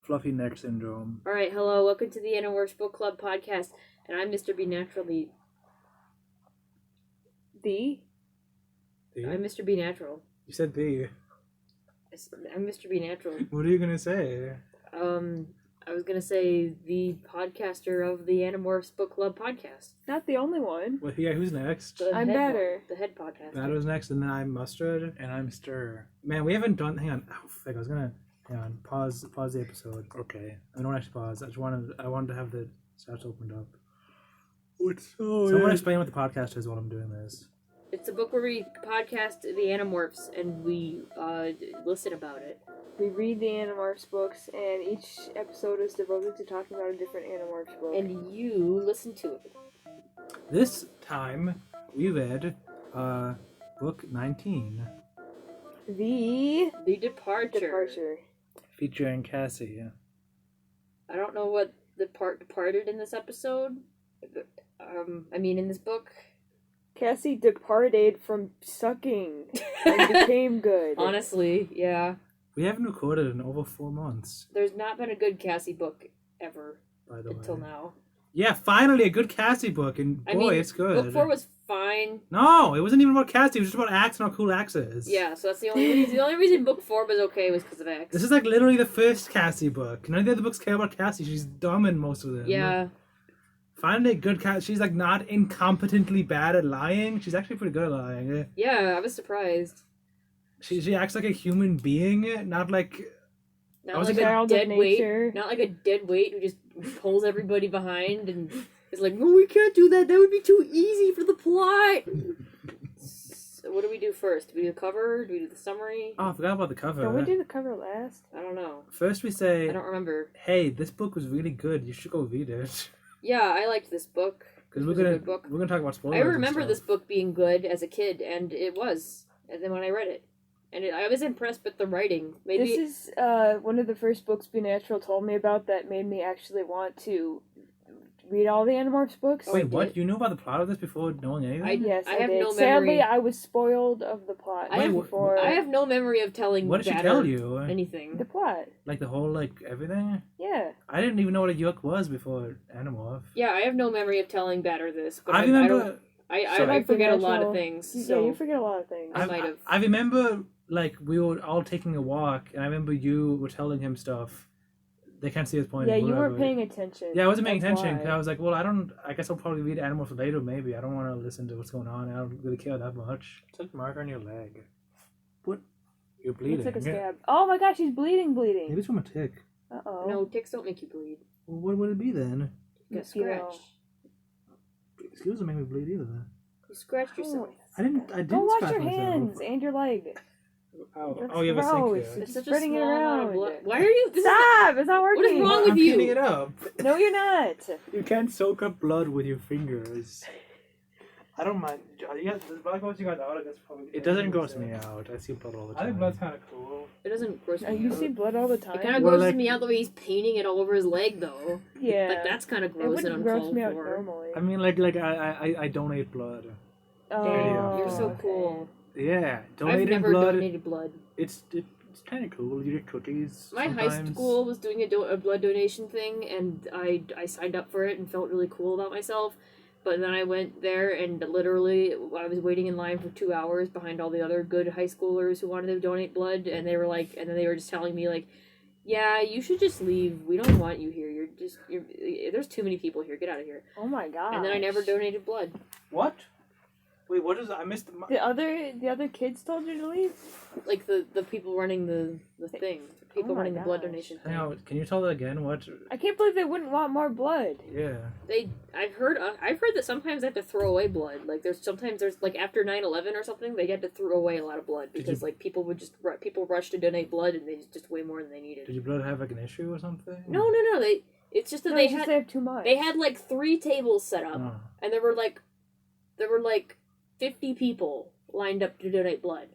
fluffy neck syndrome. All right, hello, welcome to the Animorphs Book Club podcast, and I'm Mr. B Natural. I'm Mr. B Natural. You said the. I'm Mr. B Natural. What are you gonna say? I was gonna say the podcaster of the Animorphs Book Club podcast. Not the only one. Well, yeah, who's next? I'm Batter. The head podcaster. Batter's next, and then I'm Mustard, and I'm Stir. Man, we haven't done. Hang on. Oh, fuck, I was gonna. Hang on. Pause the episode. Okay. I don't actually pause. I wanted to have the stats opened up. So I want to explain what the podcast is while I'm doing this. It's a book where we podcast the Animorphs and we listen about it. We read the Animorphs books, and each episode is devoted to talking about a different Animorphs book. And you listen to it. This time, we read book 19. The Departure. Featuring Cassie. I don't know what the part departed in this episode. In this book. Cassie departed from sucking and became good. Honestly, yeah. We haven't recorded in over 4 months. There's not been a good Cassie book ever. By the way. Until now. Yeah, finally a good Cassie book, and it's good. Book 4 was fine. No, it wasn't even about Cassie. It was just about Axe and how cool Axe is. Yeah, so that's the only reason. The only reason book 4 was okay was because of Axe. This is like literally the first Cassie book. None of the other books care about Cassie. She's dumb in most of them. Yeah. Finally a good Cassie. She's like not incompetently bad at lying. She's actually pretty good at lying. Yeah, I was surprised. She acts like a human being, not like... Not like a dead weight. Not like a dead weight who just pulls everybody behind and is like, no, we can't do that. That would be too easy for the plot. So what do we do first? Do we do the cover? Do we do the summary? Oh, I forgot about the cover. Don't we do the cover last? I don't know. First we say... I don't remember. Hey, this book was really good. You should go read it. Yeah, I liked this book. Because we're gonna talk about spoilers. I remember this book being good as a kid, and it was. And then when I read it, I was impressed with the writing. Maybe this is one of the first books Be Natural told me about that made me actually want to read all the Animorphs books. Wait, what? You knew about the plot of this before knowing anything? Yes, I have did. no memory. Sadly, I was spoiled of the plot before. I have no memory of telling. What did she tell you? Anything? The plot. Like the whole everything. Yeah. I didn't even know what a yuck was before Animorph. Yeah, I have no memory of telling Batter this. But I remember. I forget a lot of things. So yeah, you forget a lot of things. I might have. I remember we were all taking a walk, and I remember you were telling him stuff. They can't see his point. Yeah, you weren't paying attention. Yeah, I wasn't paying attention because I was like, well, I guess I'll probably read Animorphs later. Maybe I don't want to listen to what's going on. I don't really care that much. It's like a mark on your leg. What? You're bleeding. It's like a stab. Oh my gosh, she's bleeding. Maybe it's from a tick. Uh-oh. No, ticks don't make you bleed. Well, what would it be then? You got scratched. Excuse me, make me bleed either. You scratched yourself. I didn't. Go wash scratch your myself. hands and your leg. Oh, you have a sink here. It's such spreading a it small amount of around. blood. Why are you? Stop! It's not working. What is wrong with you? I'm cleaning it up. No, you're not. You can't soak up blood with your fingers. I don't mind. The blood grossing you out. It doesn't gross me out. I see blood all the time. I think blood's kind of cool. It doesn't gross me out. You see blood all the time. It kind of grosses me out the way he's painting it all over his leg, though. Yeah. Like that's kind of gross and uncalled me out for. normally. I mean, I donate blood. Oh, you're so cool. Yeah, I've never donated blood. It's kind of cool. You get cookies. My high school was doing a blood donation thing, and I signed up for it and felt really cool about myself. But then I went there, and literally I was waiting in line for 2 hours behind all the other good high schoolers who wanted to donate blood, and they were like, and then they were just telling me like, yeah, you should just leave. We don't want you here. There's too many people here. Get out of here. Oh my god. And then I never donated blood. What? Wait, what is that? I missed the other kids told you to leave? Like the people running the thing. People running the blood donation thing. Hang on, can you tell that again? What? I can't believe they wouldn't want more blood. Yeah. I've heard that sometimes they have to throw away blood. Like there's like after 9/11 or something, they had to throw away a lot of blood because like people rush to donate blood and they just way more than they needed. Did your blood have like an issue or something? No. It's just that they have too much. They had like 3 tables set up, and there were like 50 people lined up to donate blood,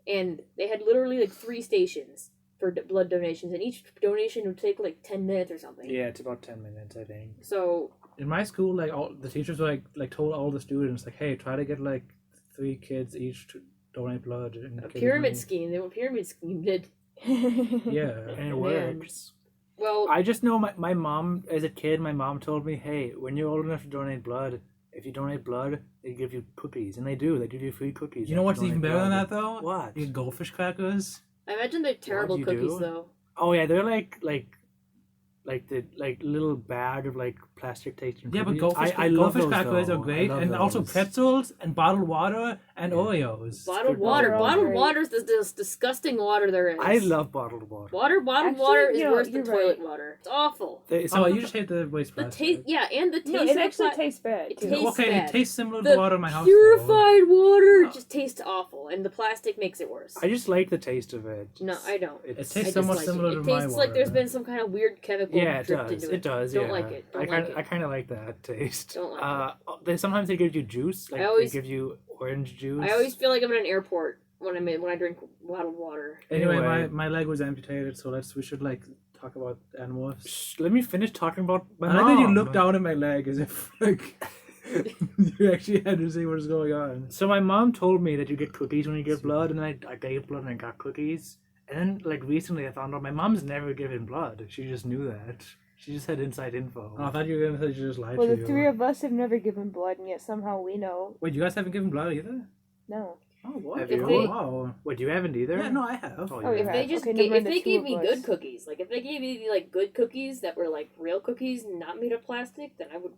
and they had literally like 3 stations for blood donations, and each donation would take like 10 minutes or something. Yeah, it's about 10 minutes, I think. So in my school, like all the teachers were like told all the students like, hey, try to get like 3 kids each to donate blood. And a pyramid scheme. They were pyramid schemed. Yeah, and it works. Well, I just know my mom, as a kid, my mom told me, hey, when you're old enough to donate blood, if you donate blood, they give you cookies. And they do. They give you free cookies. You know if what's donate even better than blood. that, though? What? You get goldfish crackers. I imagine they're terrible you cookies, do? though. Oh, yeah, they're like the little bag of like plastic tasting Yeah, but cookies. goldfish, love goldfish those, crackers though. are great, I love and also those. pretzels and bottled water and Yeah. Oreos. Bottled good water. water. Bottled Great. water is the most disgusting water there is. I love bottled water. Bottled Actually, water is you know, worse than you're toilet right. water. It's awful. Some Oh, of you just hate the waste The plastic. taste, yeah, and the taste. No, of it the actually pla- tastes bad it too. tastes Okay, bad. it tastes similar to The the water in my house. though. purified water just tastes awful, and the plastic makes it worse. I just like the taste of it. No, I don't. It I tastes somewhat dislike similar it. to It my tastes like there's water. been some kind of weird chemical Yeah, it dripped does. into it. It does. Don't yeah. like it. Don't I like kind it. I kind of like that taste. Don't like Sometimes they give you juice. Like I always- they give you orange juice. I always feel like I'm in an airport when I drink bottled water. Anyway, my leg was amputated, so we should like talk about Animorphs. Shh, let me finish talking about my I mom. like that you looked down at my leg as if like you actually had to see what was going on. So my mom told me that you get cookies when you get blood, and I gave blood and I got cookies. And then like recently I found out my mom's never given blood. She just knew that. She just had inside info. Oh, I thought you were gonna say she just lied Well, to the you. three of us have never given blood, and yet somehow we know. Wait, you guys haven't given blood either? No. Oh, what? Have If you? they- Wow. What, you haven't either? Yeah, no, I have. Oh, Oh, you you If have. they just Okay, gave, never if mind, they the two gave of me us. good cookies, like if they gave me like good cookies that were like real cookies, not made of plastic, then I would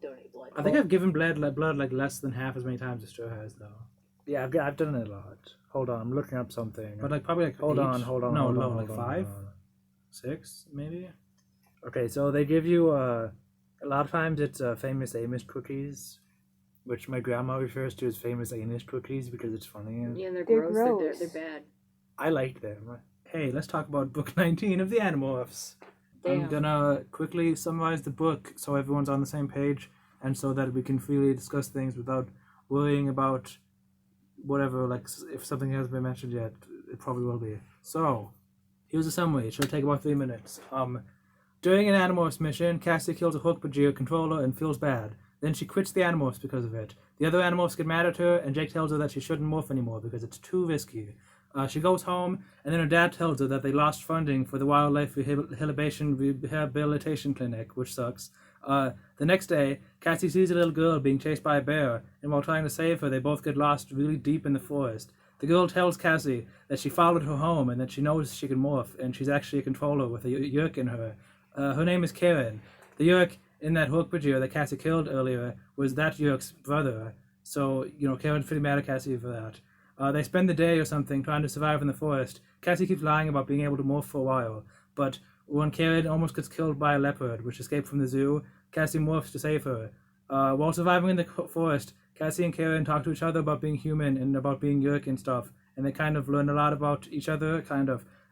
donate blood. I think I've given blood like less than half as many times as Joe has though. Yeah, I've done it a lot. Hold on, I'm looking up something. But like probably like Hold eight. on. No, hold low, on, like hold on, 5, hold on. 6, maybe. Okay, so they give you a lot of times it's famous Amos cookies, which my grandma refers to as famous Amos cookies because it's funny. Yeah, and they're They're gross. gross. They're bad. I like them. Hey, let's talk about book 19 of the Animorphs. I'm Damn. gonna quickly summarize the book so everyone's on the same page and so that we can freely discuss things without worrying about whatever, like if something hasn't been mentioned yet, it probably will be. So, here's a summary. It should take about 3 minutes. During an Animorphs mission, Cassie kills a Hulk-Bajir controller and feels bad. Then she quits the Animorphs because of it. The other Animorphs get mad at her, and Jake tells her that she shouldn't morph anymore because it's too risky. She goes home, and then her dad tells her that they lost funding for the Wildlife Rehabilitation Clinic, which sucks. The next day, Cassie sees a little girl being chased by a bear, and while trying to save her, they both get lost really deep in the forest. The girl tells Cassie that she followed her home and that she knows she can morph, and she's actually a controller with a yerk in her. Her name is Karen. The yerk in that Hulk-Bajir that Cassie killed earlier was that yerk's brother. So, Karen's pretty mad at Cassie for that. They spend the day or something trying to survive in the forest. Cassie keeps lying about being able to morph for a while, but when Karen almost gets killed by a leopard, which escaped from the zoo, Cassie morphs to save her. While surviving in the forest, Cassie and Karen talk to each other about being human and about being yerk and stuff, and they kind of learn a lot about each other,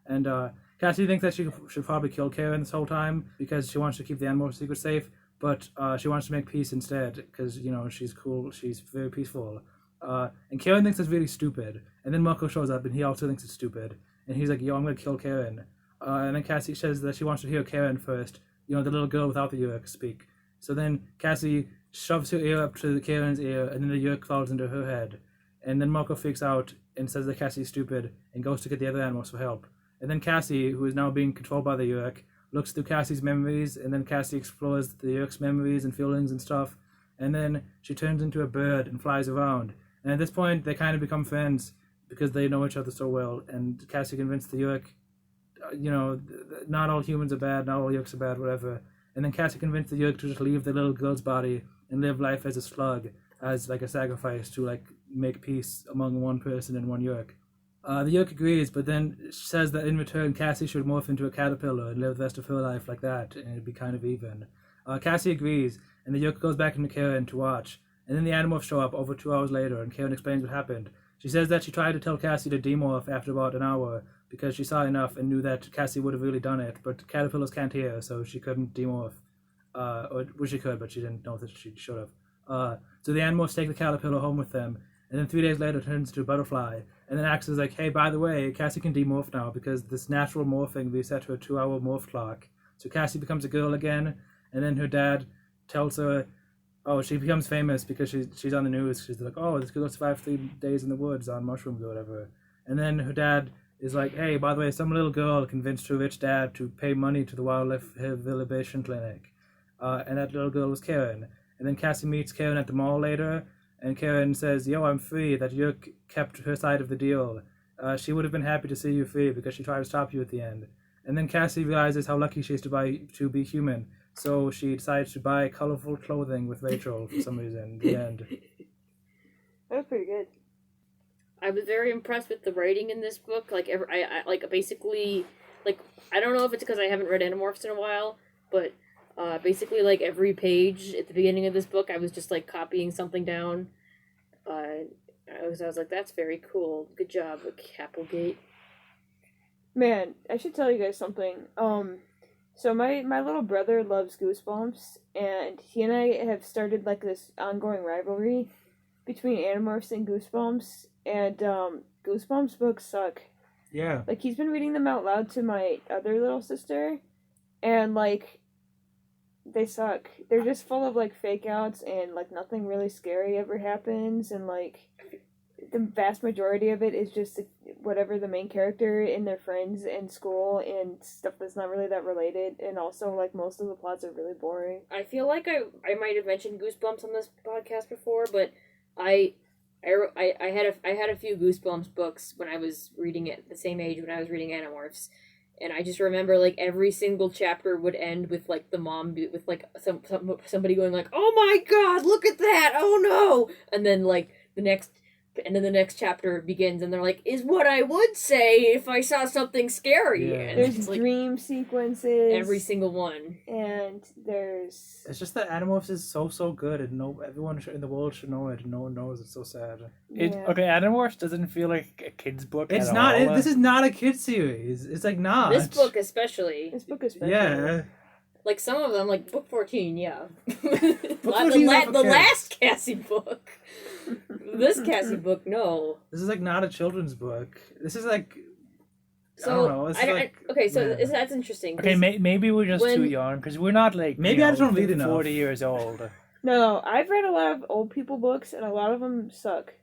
and Cassie thinks that she should probably kill Karen this whole time because she wants to keep the Animorphs secret safe, but she wants to make peace instead because, she's cool, she's very peaceful. And Karen thinks it's really stupid, and then Marco shows up and he also thinks it's stupid, and he's like, yo, I'm gonna kill Karen. And then Cassie says that she wants to hear Karen first, the little girl without the yerk speak. So then Cassie shoves her ear up to Karen's ear, and then the yerk falls into her head. And then Marco freaks out and says that Cassie's stupid and goes to get the other animals for help. And then Cassie, who is now being controlled by the yerk, looks through Cassie's memories, and then Cassie explores the yerk's memories and feelings and stuff. And then she turns into a bird and flies around. And at this point, they kind of become friends because they know each other so well. And Cassie convinced the yerk, not all humans are bad, not all yerks are bad, whatever. And then Cassie convinced the yerk to just leave the little girl's body and live life as a slug, as like a sacrifice to like make peace among one person and one yerk. The yerk agrees, but then says that in return Cassie should morph into a caterpillar and live the rest of her life like that, and it'd be kind of even. Cassie agrees, and the yerk goes back into Karen to watch. And then the Animorphs show up over 2 hours later, and Karen explains what happened. She says that she tried to tell Cassie to demorph after about an hour because she saw enough and knew that Cassie would have really done it, but caterpillars can't hear, so she couldn't demorph. She could, but she didn't know that she should have. So the Animorphs take the caterpillar home with them, and then 3 days later turns into a butterfly. And then Axe is like, hey, by the way, Cassie can demorph now because this natural morphing reset her 2-hour morph clock. So Cassie becomes a girl again, and then her dad tells her, she becomes famous because she's on the news. She's like, this girl survived 3 days in the woods on mushrooms or whatever. And then her dad is like, hey, by the way, some little girl convinced her rich dad to pay money to the wildlife rehabilitation clinic. And that little girl was Karen. And then Cassie meets Karen at the mall later, and Karen says, yo, I'm free, that Yerk kept her side of the deal. She would have been happy to see you free because she tried to stop you at the end. And then Cassie realizes how lucky she is to be human, so she decides to buy colorful clothing with Rachel for some reason. The end. That was pretty good. I was very impressed with the writing in this book. Like, basically, like, I don't know if it's because I haven't read Animorphs in a while, but basically, like, every page at the beginning of this book, I was just, like, copying something down. I was like, that's very cool. Good job, Applegate. Man, I should tell you guys something. So my little brother loves Goosebumps, and he and I have started, like, this ongoing rivalry between Animorphs and Goosebumps, and Goosebumps books suck. Yeah. Like, he's been reading them out loud to my other little sister, and, like, they suck. They're just full of, like, fake outs, and, like, nothing really scary ever happens, and, like, the vast majority of it is just whatever the main character and their friends in school and stuff that's not really that related, and also, like, most of the plots are really boring. I feel like I might have mentioned Goosebumps on this podcast before, but I had a few Goosebumps books when I was reading it at the same age when I was reading Animorphs, and I just remember, like, every single chapter would end with, like, the mom with, like, somebody going, like, oh my god, look at that, oh no, and then, like, the next chapter begins, and they're like, is what I would say if I saw something scary. Yeah. And There's it's like dream sequences. every single one. And there's... It's just that Animorphs is so good, and everyone in the world should know it, and no one knows. It's so sad. Okay, Animorphs doesn't feel like a kid's book. It's at not. all. This is not a kid series. It's like not. This book especially. Yeah. Like, some of them, like, book 14, yeah. 14 the last Cassie book. This Cassie book, no. This is like not a children's book. This is like. So, I don't know. It's that's interesting. Okay, maybe we're just too young because we're not like maybe I just don't read enough. 40 years old. No, I've read a lot of old people books, and a lot of them suck.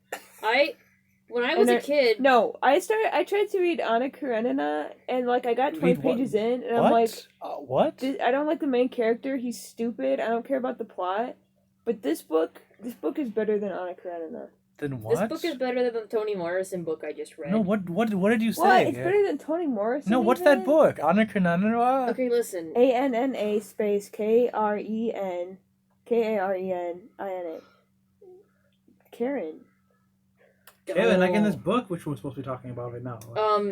When I was a kid... No, I tried to read Anna Karenina, and, like, I got 20 pages in, and I'm like... what? I don't like the main character, he's stupid, I don't care about the plot, but this book is better than Anna Karenina. Then what? This book is better than the Toni Morrison book I just read. No, what did you say? What? It's better than Toni Morrison? No, what's that book? Anna Karenina? Okay, listen. ANNA space KREN KARENINA. Karen. Karen, like in this book, which we're supposed to be talking about right now.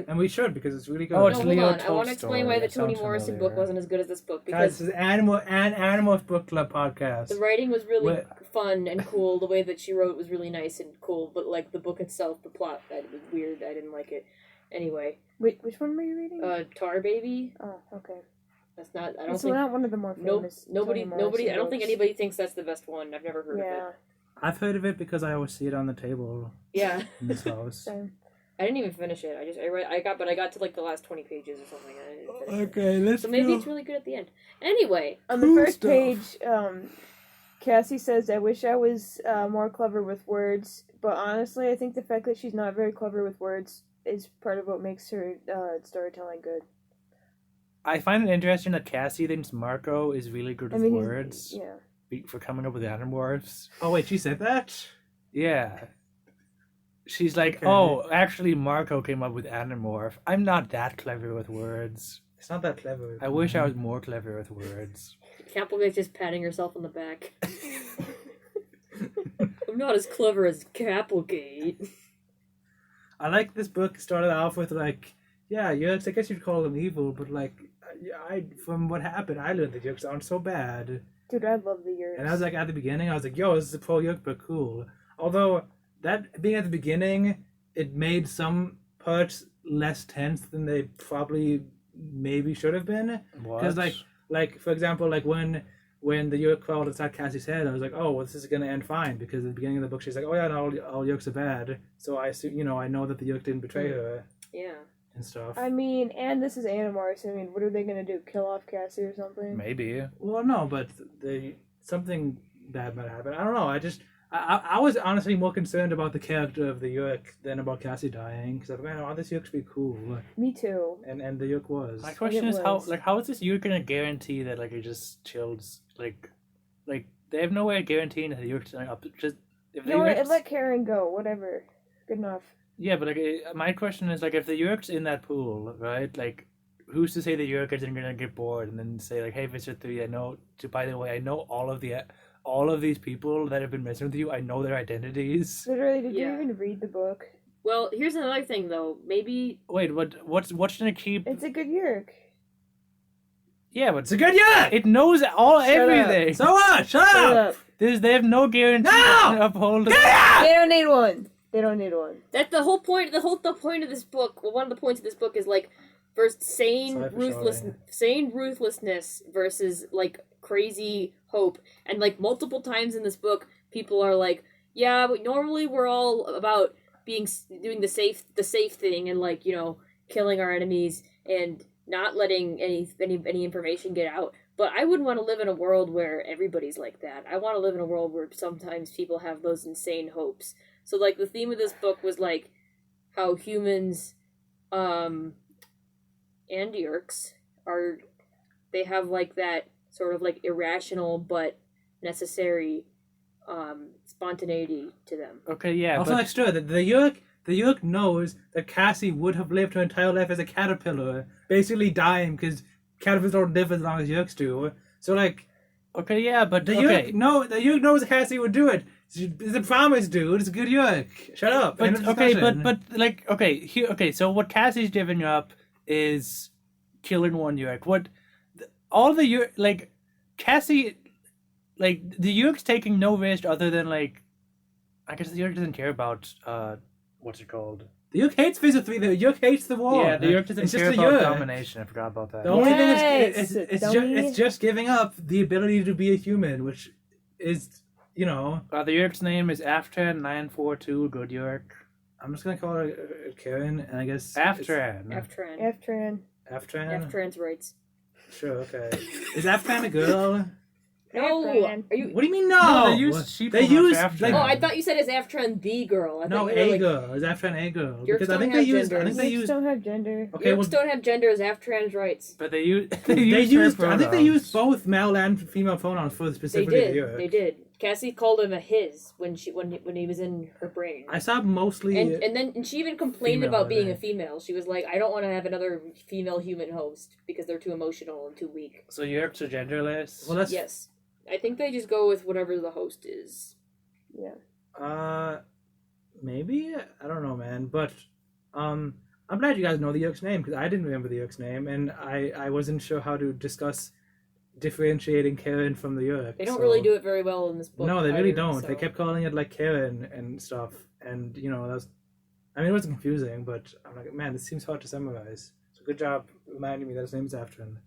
And we should, because it's really good. Oh, it's no, Leo hold on. I want to explain why the Toni Morrison book wasn't as good as this book. Because guys, this is Animorphs Book Club podcast. the writing was really fun and cool. The way that she wrote was really nice and cool. But, like, the book itself, the plot, that was weird. I didn't like it. Anyway. Wait, which one were you reading? Tar Baby. Oh, okay. That's not... I don't It's think... not one of the more famous Nobody... Toni Morrison I don't think books. anybody thinks that's the best one. I've never heard of it. I've heard of it because I always see it on the table. Yeah. In this house. Same. I didn't even finish it. I got to, like, the last 20 pages or something. I didn't finish it. Okay, let's So maybe go. it's really good at the end. Anyway. On the first page, Cassie says, I wish I was more clever with words, but honestly, I think the fact that she's not very clever with words is part of what makes her storytelling good. I find it interesting that Cassie thinks Marco is really good with words. Yeah. For coming up with Animorphs. Oh, wait, she said that? Yeah. She's like, Okay. oh, actually Marco came up with Animorph. I'm not that clever with words. It's not that clever. I wish I was more clever with words. Applegate's just patting herself on the back. I'm not as clever as Applegate. I like this book started off with, like, yeah, Yerks, I guess you'd call them evil, but, like, from what happened, I learned that Yerks aren't so bad. Dude, I love the Yerks. And I was like, at the beginning, I was like, yo, this is a pro-Yerk book, cool. Although, that being at the beginning, it made some parts less tense than they probably maybe should have been. Because, like, for example, like, when the Yerk crawled inside Cassie's head, I was like, oh, well, this is going to end fine. Because at the beginning of the book, she's like, oh, yeah, no, all Yerks are bad. So I know that the Yerk didn't betray her. Yeah. And stuff. I mean, and this is Animorphs. I mean, what are they going to do? Kill off Cassie or something? Maybe. Well, no, but something bad might happen. I don't know. I was honestly more concerned about the character of the Yeerk than about Cassie dying, because I thought, man, I want this Yeerk to be cool, Me too. and the Yeerk was. My question It is how was. how is this Yeerk gonna guarantee that it just chills like they have no way of guaranteeing that the Yeerk's up just if You know what? Yeerk's- Let Karen go. Whatever. Good enough. Yeah, but my question is if the Yeerk's in that pool, right? Who's to say the Yeerk isn't gonna get bored and then say hey, Mr. 3, I know. By the way, I know all of these people that have been messing with you. I know their identities. Literally, did Yeah. you even read the book? Well, here's another thing though. Maybe Wait, what's gonna keep? It's a good Yeerk. Yeah, but It's a good Yeerk! it knows everything. So what? Shut Shut up! up. They have no guarantee No! to uphold. Get out! They don't need one. They don't need one. that's the whole point. The point of this book. Well, one of the points of this book is like, first Sorry for sane ruthlessness versus like crazy hope. And like multiple times in this book, people are like, yeah, but normally we're all about doing the safe thing and like killing our enemies and not letting any information get out. But I wouldn't want to live in a world where everybody's like that. I want to live in a world where sometimes people have those insane hopes. So like the theme of this book was like how humans and Yeerks they have like that sort of like irrational but necessary spontaneity to them. Okay, yeah, Also, but extra, the Yeerk knows that Cassie would have lived her entire life as a caterpillar, basically dying because caterpillars don't live as long as Yeerks do. So, like, okay, yeah, but the okay. Yeerk knows Cassie would do it. It's a promise, dude. It's a good Yeerk. Shut up. End But of okay, discussion. but like okay. So what Cassie's giving up is killing one Yeerk. What all the Yeerk like Cassie like the Yeerk's taking no risk other than like I guess the Yeerk doesn't care about what's it called? The Yeerk hates Phase 3. The Yeerk hates the war. Yeah, the Yeerk doesn't It's just care the about Yeerk. domination. I forgot about that. The only thing Yes, is, dummy. it's just giving up the ability to be a human, which is, The Yeerk's name is Aftran 942 Good Yeerk. I'm just gonna call her Karen, and I guess Aftran. Aftran. Aftran. Aftran. Aftran's rights. Sure, okay. Is Aftran a girl? No, Aftran. are you? What do you mean No, no? they use sheep They pronouns use for Aftran. like Oh, I thought you said it's Aftran the girl. I no thought you were a like, girl. Is Aftran a girl? Yeerks Because I don't think have they use. I genders. think they Yeerks use. don't have gender. Okay, Yeerks well, don't have gender as Aftran's rights. But they use they use her used. I think they pronouns. used both male and female pronouns for They specifically the did. Yeerk. They did. Cassie called him a his when he was in her brain. I saw mostly. And she even complained Female, about being I a female. She was like, I don't want to have another female human host because they're too emotional and too weak. So Yeerks are genderless. well, that's Yes. I think they just go with whatever the host is. maybe I don't know, man. But I'm glad you guys know the Yeerk's name because I didn't remember the Yeerk's name, and I wasn't sure how to discuss differentiating Karen from the Yeerk. They don't so- really do it very well in this book. No, they really either, don't. so- They kept calling it like Karen and stuff, and that was. I mean, it wasn't confusing, but I'm like, man, this seems hard to summarize. So good job reminding me that his name is Aftran.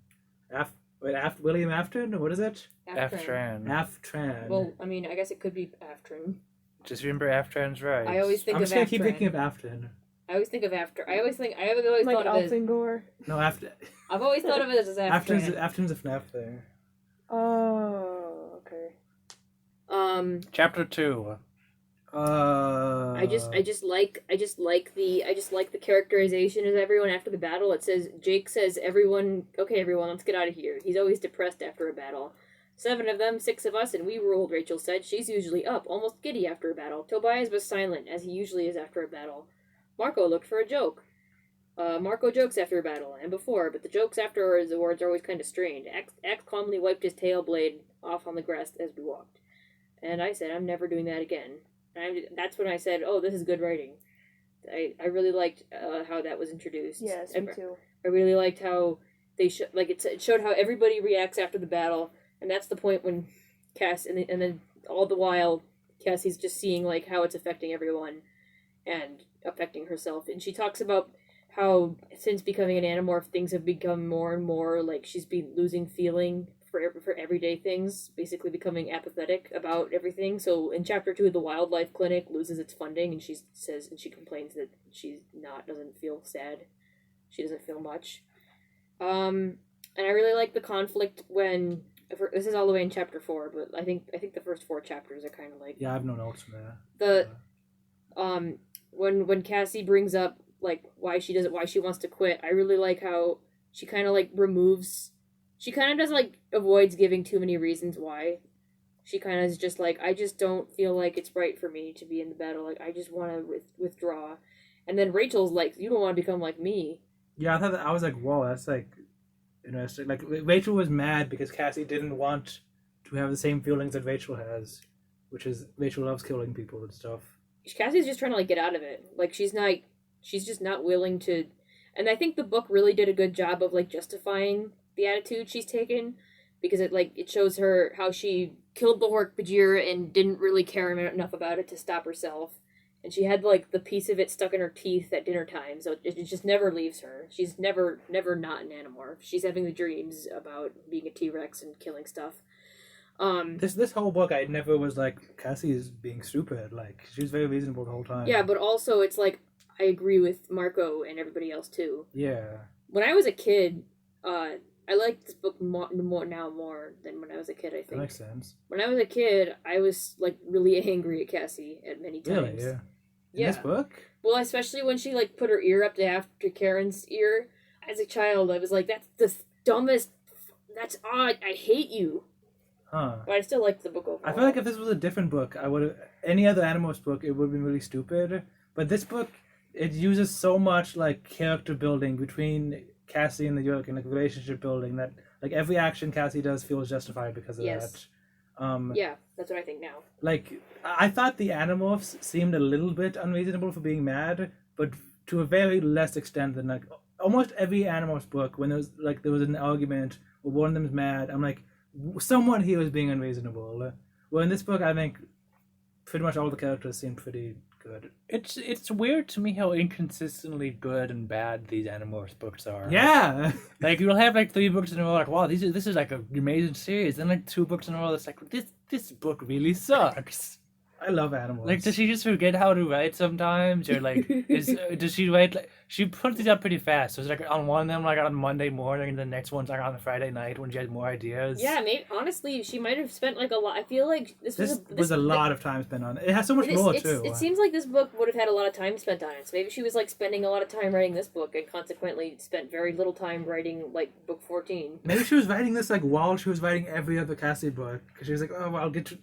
William Aftran? Or what is it? Aftran. Aftran. Well, I mean, I guess it could be Aftran. Just remember Aftran's right. I always think I'm of just gonna Aftran. keep thinking of Aftran. I always think of after. I always Like thought of it. As, Alfingor. No, I've always thought of it as Aftran. Aftran's a FNAF thing. Oh, okay. Chapter 2. I just like the characterization of everyone after the battle. It says Jake says everyone, okay, everyone, let's get out of here. He's always depressed after a battle. 7 of them, 6 of us, and we ruled, Rachel said. She's usually up, almost giddy after a battle. Tobias was silent, as he usually is after a battle. Marco looked for a joke. Marco jokes after a battle, and before, but the jokes afterwards are always kind of strained. Axe calmly wiped his tail blade off on the grass as we walked. And I said, I'm never doing that again. And that's when I said, oh, this is good writing. I really liked how that was introduced. Yes, me too. I really liked how they it showed how everybody reacts after the battle, and that's the point when Cass and then all the while Cassie's just seeing like how it's affecting everyone and affecting herself, and she talks about how since becoming an Animorph things have become more and more like she's been losing feeling for everyday things, basically becoming apathetic about everything. So in chapter 2, the wildlife clinic loses its funding, and she complains that doesn't feel sad. She doesn't feel much. And I really like the conflict when This is all the way in chapter 4, but I think the first 4 chapters are kind of like Yeah, I have no notes from the when Cassie brings up like why she wants to quit. I really like how she kind of like she kind of does like avoids giving too many reasons why. She kind of is just like, I just don't feel like it's right for me to be in the battle. Like, I just want to withdraw. And then Rachel's like, you don't want to become like me. Yeah, I thought I was like, whoa, that's like interesting. Like Rachel was mad because Cassie didn't want to have the same feelings that Rachel has, which is Rachel loves killing people and stuff. Cassie's just trying to like get out of it. Like she's just not willing to. And I think the book really did a good job of like justifying the attitude she's taken, because it shows her how she killed the Hork-Bajir and didn't really care enough about it to stop herself. And she had like the piece of it stuck in her teeth at dinner time, so it just never leaves her. She's never not an Animorph. She's having the dreams about being a T-Rex and killing stuff. This whole book, I never was like, Cassie is being stupid. Like, she was very reasonable the whole time. Yeah, but also it's like, I agree with Marco and everybody else too. Yeah. When I was a kid, I like this book more than when I was a kid, I think. That makes sense. When I was a kid, I was, like, really angry at Cassie at many times. Really? Yeah. Yeah. In this book? Well, especially when she, like, put her ear up to after Karen's ear. As a child, I was like, that's the dumbest... That's odd. I hate you. Huh. But I still liked the book overall. I feel like if this was a different book, I would have... Any other Animorphs book, it would have been really stupid. But this book, it uses so much, like, character building between Cassie and the Yeerk, and like relationship building, that like every action Cassie does feels justified because of that. Yeah, that's what I think now. Like I thought the Animorphs seemed a little bit unreasonable for being mad, but to a very less extent than like almost every Animorphs book. When there was an argument or one of them's mad, I'm like, someone here is being unreasonable. Well, in this book, I think pretty much all the characters seem pretty good. It's weird to me how inconsistently good and bad these Animorphs books are. Yeah. Like you'll have like 3 books in a row, like wow, this is like an amazing series. Then like 2 books in a row, that's like this book really sucks. I love Animorphs. Like, does she just forget how to write sometimes, or like, does she write like she puts these up pretty fast? So it's like on one of them like on Monday morning, and the next one's like on a Friday night when she has more ideas. Yeah, maybe honestly, she might have spent like a lot. I feel like this was a lot of time spent on it. It has so much more too. It seems like this book would have had a lot of time spent on it. So maybe she was like spending a lot of time writing this book, and consequently spent very little time writing like book 14. Maybe she was writing this like while she was writing every other Cassie book, because she was like, oh, well, I'll get to.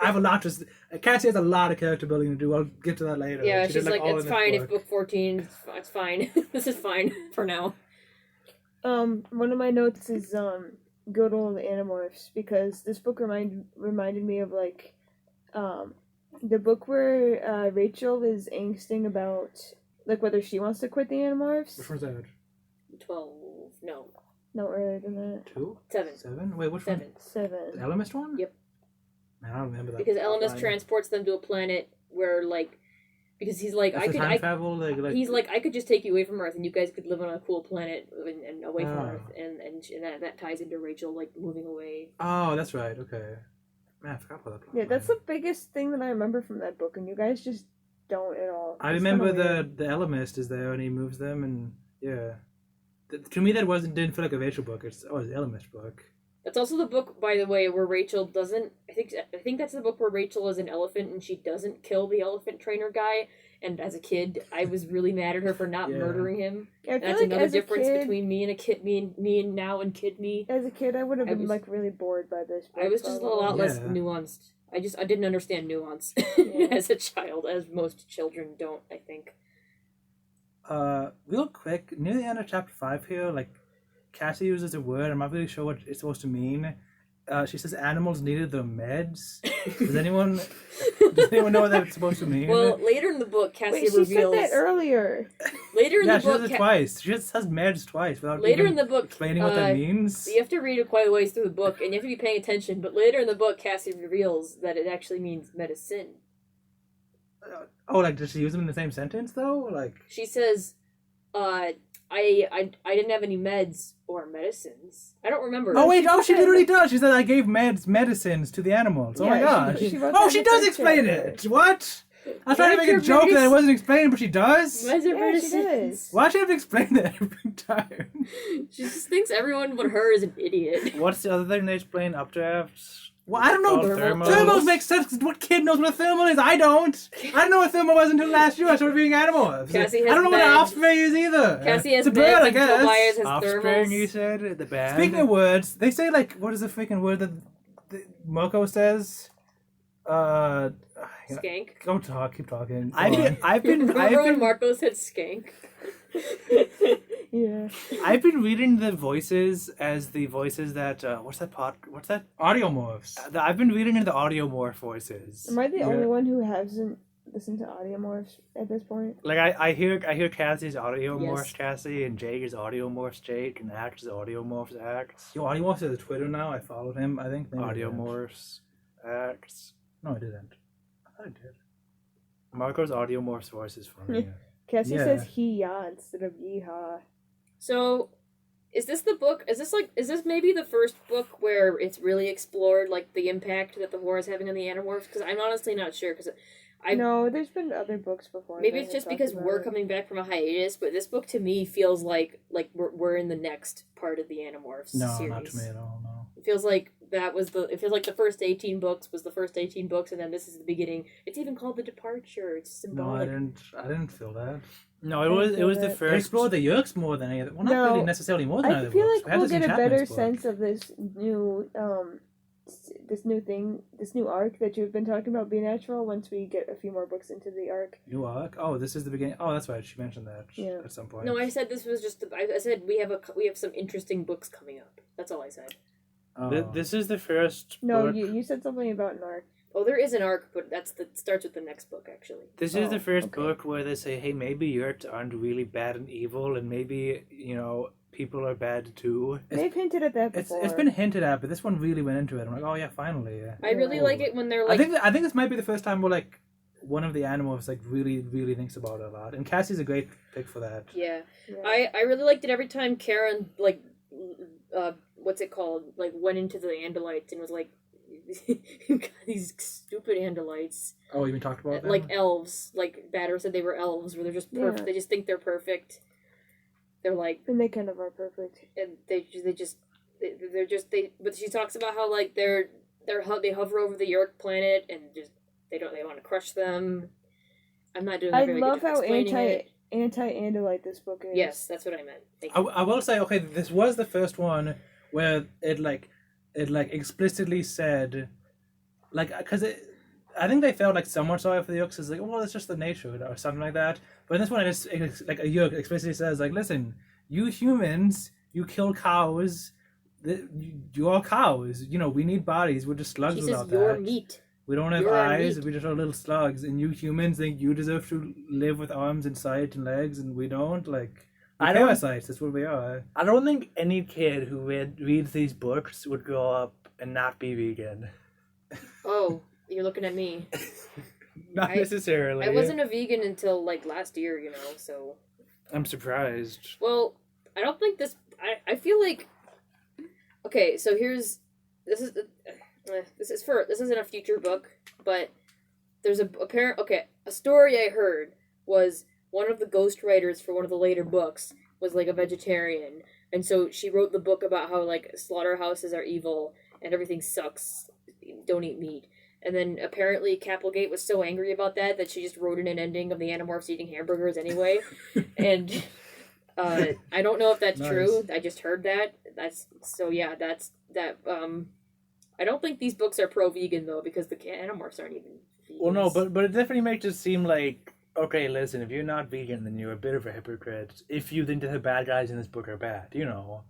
I have a lot to. Cassie has a lot of character building to do. I'll get to that later. Yeah, she she's did, like, all it's in this fine book. if book 14. It's fine. This is fine for now. One of my notes is good old Animorphs, because this book reminded me of like the book where Rachel is angsting about like whether she wants to quit the Animorphs. Which one's that? 12. No, earlier than that. 2? 7. 7? Wait, which 7. one? 7. The Elemist one? Yep. Man, I don't remember that. Because Elemis Fine. transports them to a planet where like, because he's like, That's the time travel. Like, he's like, I could just take you away from Earth, and you guys could live on a cool planet and away from Earth, and that ties into Rachel like moving away. Oh, that's right. Okay. Man, I forgot about that. Yeah, that's the biggest thing that I remember from that book, and you guys just don't at all. I It's remember kinda weird. the Elemist is there and he moves them, and yeah. To me, that didn't feel like a Rachel book. It's the Elemist book. That's also the book, by the way, where Rachel doesn't. I think that's the book where Rachel is an elephant and she doesn't kill the elephant trainer guy. And as a kid, I was really mad at her for not Yeah. murdering him. Yeah, I feel That's like another as a difference kid- between me and a kid, me and now and kid me. As a kid, I would have I been was- like really bored by this book. I was just a lot probably. less Yeah. nuanced. I didn't understand nuance Yeah. as a child, as most children don't. I think. Real quick, near the end of chapter 5 here, like, Cassie uses a word, I'm not really sure what it's supposed to mean. She says animals needed their meds. Does anyone know what that's supposed to mean? Well, later in the book, Cassie Wait, she reveals. said that earlier. Later in yeah, the she book, says it twice. She just says meds twice without later even in the book, explaining what that means. you have to read it quite a ways through the book, and you have to be paying attention. But later in the book, Cassie reveals that it actually means medicine. Oh, like, does she use them in the same sentence, though? Like, She says, I didn't have any meds or medicines. I don't remember. oh, wait, she she said- literally does. She said, I gave medicines to the animals. Oh, my Yeah, gosh. she wrote Oh, that she in does the explain chapter. it. What? I was trying to make a joke that I wasn't explaining, but she does. Why is it Yeah, very she serious? does. Why should I have to explain that every time? She just thinks everyone but her is an idiot. What's the other thing they explain? Updrafts? Well, I don't know. Called Thermal- Thermals make sense. 'Cause what kid knows what a thermal is? I don't. I didn't know what a thermal was until last year. I started reading Animorphs. Cassie I has don't know what an meds. offspring is either. Cassie has it's a bird, I meds and guess. Tobias has Offspring, you thermals. said? The band? Speaking of words, they say like, what is the freaking word that Marco says? Skank. Go talk. Keep talking. Go I've on. Remember when Marco said skank? Yeah. I've been reading the voices as the voices that what's that? Audiomorphs. I've been reading the audiomorph voices. Am I the Yeah. only one who hasn't listened to Animorphs at this point? Like I hear Cassie's audiomorphs Yes. Cassie and Jake is audiomorphs Jake and Axe is audiomorphs Axe. Yo, Audiomorphs has a Twitter now. I followed him. I think. Maybe I didn't. Audiomorphs Axe. No, I didn't. I thought I did. Marco's audiomorphs voice is funny. Cassie Yeah. says he-ya instead of yeehaw. So, is this the book? Is this maybe the first book where it's really explored like the impact that the war is having on the Animorphs? Because I'm honestly not sure. Because No, there's been other books before. maybe that it's have just talked because about we're it. coming back from a hiatus, but this book to me feels like we're in the next part of the Animorphs No, series. not to me at all. No. It feels like it feels like the first 18 books was the first 18 books, and then this is the beginning. It's even called the Departure. It's No, symbolic. I didn't feel that. No, it was the They They first. explored the Yerks more than any other. Well, not No, really necessarily more than I other feel books. like We had we'll this in get a better Chapman's book. sense of this new arc that you've been talking about, Be Natural, once we get a few more books into the arc. New arc. Oh, this is the beginning. Oh, that's right. She mentioned that Yeah. at some point. No, I said this was just. I said we have some interesting books coming up. That's all I said. Oh. This is the first. No, book. you said something about an arc. Oh, there is an arc, but starts with the next book actually. This is Oh, the first okay. book where they say, "Hey, maybe Yurts aren't really bad and evil, and maybe people are bad too." They've hinted at that It's before. been hinted at, but this one really went into it. I'm like, oh yeah, finally. Yeah. I really Yeah. like it when they're like. I think this might be the first time where like one of the Animorphs like really thinks about it a lot, and Cassie's a great pick for that. Yeah, Yeah. I really liked it every time Karen like, what's it called? Like went into the Andalites and was like, these stupid Andalites, Oh, you been talked about that? like elves. Like Batter said, they were elves, where they're just perfect. Yeah. They just think they're perfect. They're like, And they kind of are perfect. and they're just. But she talks about how like they hover over the York planet and just they want to crush them. I'm not doing. A I very love good job how explaining it. anti-Andalite this book is. Yes, that's what I meant. Thank I, you. I will say, okay, this was the first one where it explicitly said, like, because I think they felt like somewhat sorry for the Yooks. It's like, well, it's just the nature or something like that. But in this one, it's like a Yook explicitly says, like, listen, you humans, you kill cows. You're all cows. We need bodies. We're just slugs She without says your that. meat. We don't have You're our eyes. meat. We just are little slugs. And you humans think you deserve to live with arms and sight and legs, and we don't. Like, we're I don't- parasites. That's what we are. I don't think any kid who reads these books would grow up and not be vegan. Oh, you're looking at me. Not I- necessarily. I wasn't a vegan until like last year, so. I'm surprised. Well, I don't think this. I feel like. Okay, so this isn't a future book, but there's a story I heard was one of the ghostwriters for one of the later books was like a vegetarian, and so she wrote the book about how like slaughterhouses are evil and everything sucks. Don't eat meat. And then apparently Capelgate was so angry about that she just wrote in an ending of the Animorphs eating hamburgers anyway. And I don't know if that's Nice. true. I just heard that. That's that. I don't think these books are pro-vegan though, because the Animorphs aren't even vegans. Well, no, but it definitely makes it seem like, okay, listen, if you're not vegan, then you're a bit of a hypocrite. If you think that the bad guys in this book are bad,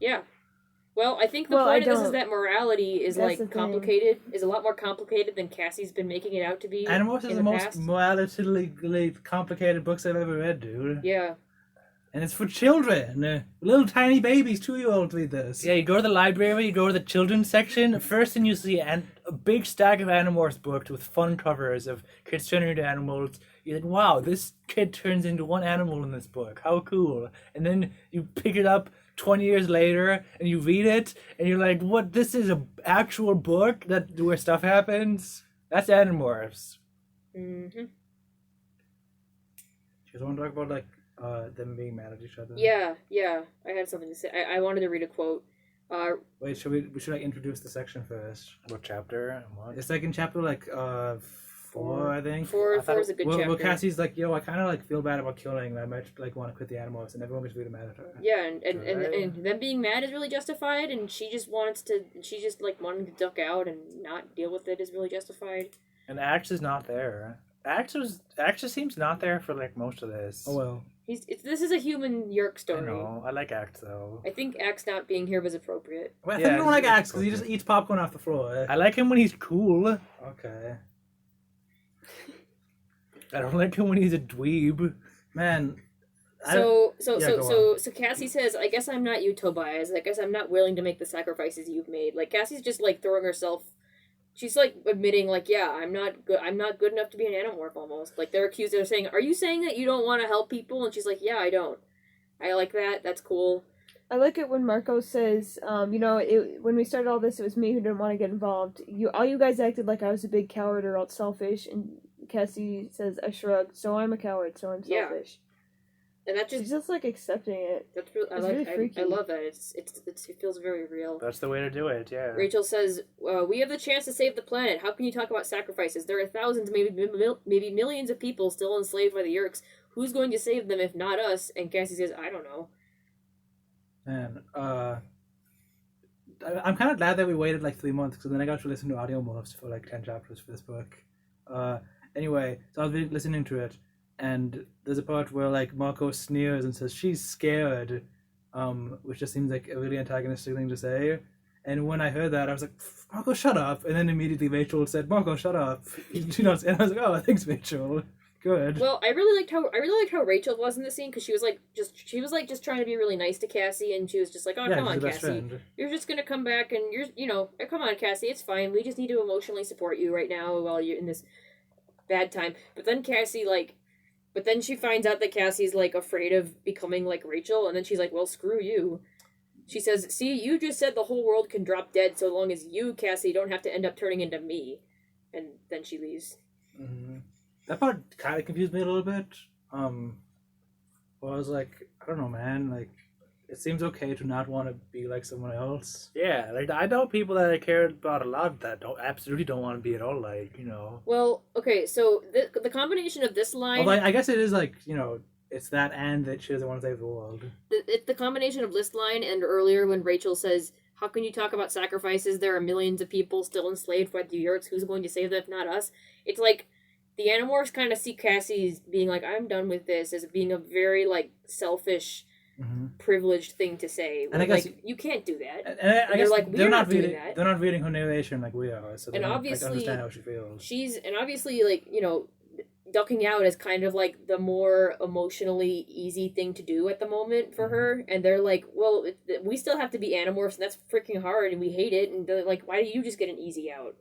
Yeah. Well, I think the Well, point I of this is don't. that morality is That's the like thing. complicated, is a lot more complicated than Cassie's been making it out to be. Animorphs is in the most past. morally complicated books I've ever read, dude. Yeah. And it's for children. Little tiny babies, 2-year-olds read this. Yeah, you go to the library, you go to the children's section. First thing you see, a big stack of Animorphs books with fun covers of kids turning into animals. You think, wow, this kid turns into one animal in this book. How cool. And then you pick it up 20 years later and you read it and you're like, what, this is an actual book where stuff happens? That's Animorphs. Mm-hmm. You guys want to talk about like them being mad at each other? Yeah. I had something to say. I wanted to read a quote. Wait, we should like introduce the section first. What chapter and what? It's like in chapter like 4, I think. Four thought is a good chapter. Well, Cassie's like, yo, I kind of like feel bad about killing. I might like want to quit the Animorphs, and everyone gets really mad at her. Yeah, and them being mad is really justified, and she just like wanting to duck out and not deal with it is really justified. And Axe is not there. Axe just seems not there for like most of this. Oh well. This is a human Yerk I story. know. I like Axe though. I think Axe not being here was appropriate. Well, I Yeah, think you don't like it's Axe because he just eats popcorn off the floor. I like him when he's cool. Okay. I don't like him when he's a dweeb. Man. So go Cassie says, "I guess I'm not you, Tobias. I guess I'm not willing to make the sacrifices you've made." Like Cassie's just like throwing herself. She's like admitting, like, yeah, I'm not good. I'm not good enough to be an Animorph. Almost like they're accused of saying, "Are you saying that you don't want to help people?" And she's like, "Yeah, I don't. I like that. That's cool." I like it when Marco says, when we started all this, it was me who didn't want to get involved. All you guys acted like I was a big coward or else selfish, and Cassie says, I shrugged, so I'm a coward, so I'm Yeah. selfish. And that She's just like accepting it. that's really, It's really freaky. I love that. It feels very real. That's the way to do it. Yeah. Rachel says, "We have the chance to save the planet. How can you talk about sacrifices? There are thousands, maybe millions of people still enslaved by the Yerks. Who's going to save them if not us?" And Cassie says, "I don't know." Man, I'm kind of glad that we waited like 3 months because then I got to listen to Audiomorphs for like 10 chapters for this book. Anyway, so I was listening to it, and there's a part where like Marco sneers and says she's scared, which just seems like a really antagonistic thing to say. And when I heard that, I was like, Marco, shut up! And then immediately Rachel said, Marco, shut up! And I was like, oh, thanks, Rachel. Good. Well, I really liked how Rachel was in the scene because she was just trying to be really nice to Cassie, and she was just like, "Oh, yeah, come she's on, the best Cassie, friend. you're just gonna come back, and come on, Cassie, it's fine. We just need to emotionally support you right now while you're in this bad time." But then she finds out that Cassie's like afraid of becoming like Rachel, and then she's like, "Well, screw you." She says, "See, you just said the whole world can drop dead so long as you, Cassie, don't have to end up turning into me," and then she leaves. Mm-hmm. That part kind of confused me a little bit. Well, I was like, I don't know, man. Like, it seems okay to not want to be like someone else. Yeah, like I know people that I care about a lot that absolutely don't want to be at all like, Well, okay, so the combination of this line, Although I guess it is like, it's that and that she doesn't want to save the world. it's the combination of this line and earlier when Rachel says, "How can you talk about sacrifices? There are millions of people still enslaved by the Yerks. Who's going to save them if not us?" It's like the Animorphs kind of see Cassie being like, "I'm done with this," as being a very like selfish, privileged thing to say. And I guess like, you can't do that. And I guess like, they're not doing reading that. They're not reading her narration like we are, so they And don't obviously, understand how she feels. Obviously like ducking out is kind of like the more emotionally easy thing to do at the moment for her, and they're like, well, we still have to be Animorphs, and that's freaking hard, and we hate it, and they're like, why do you just get an easy out?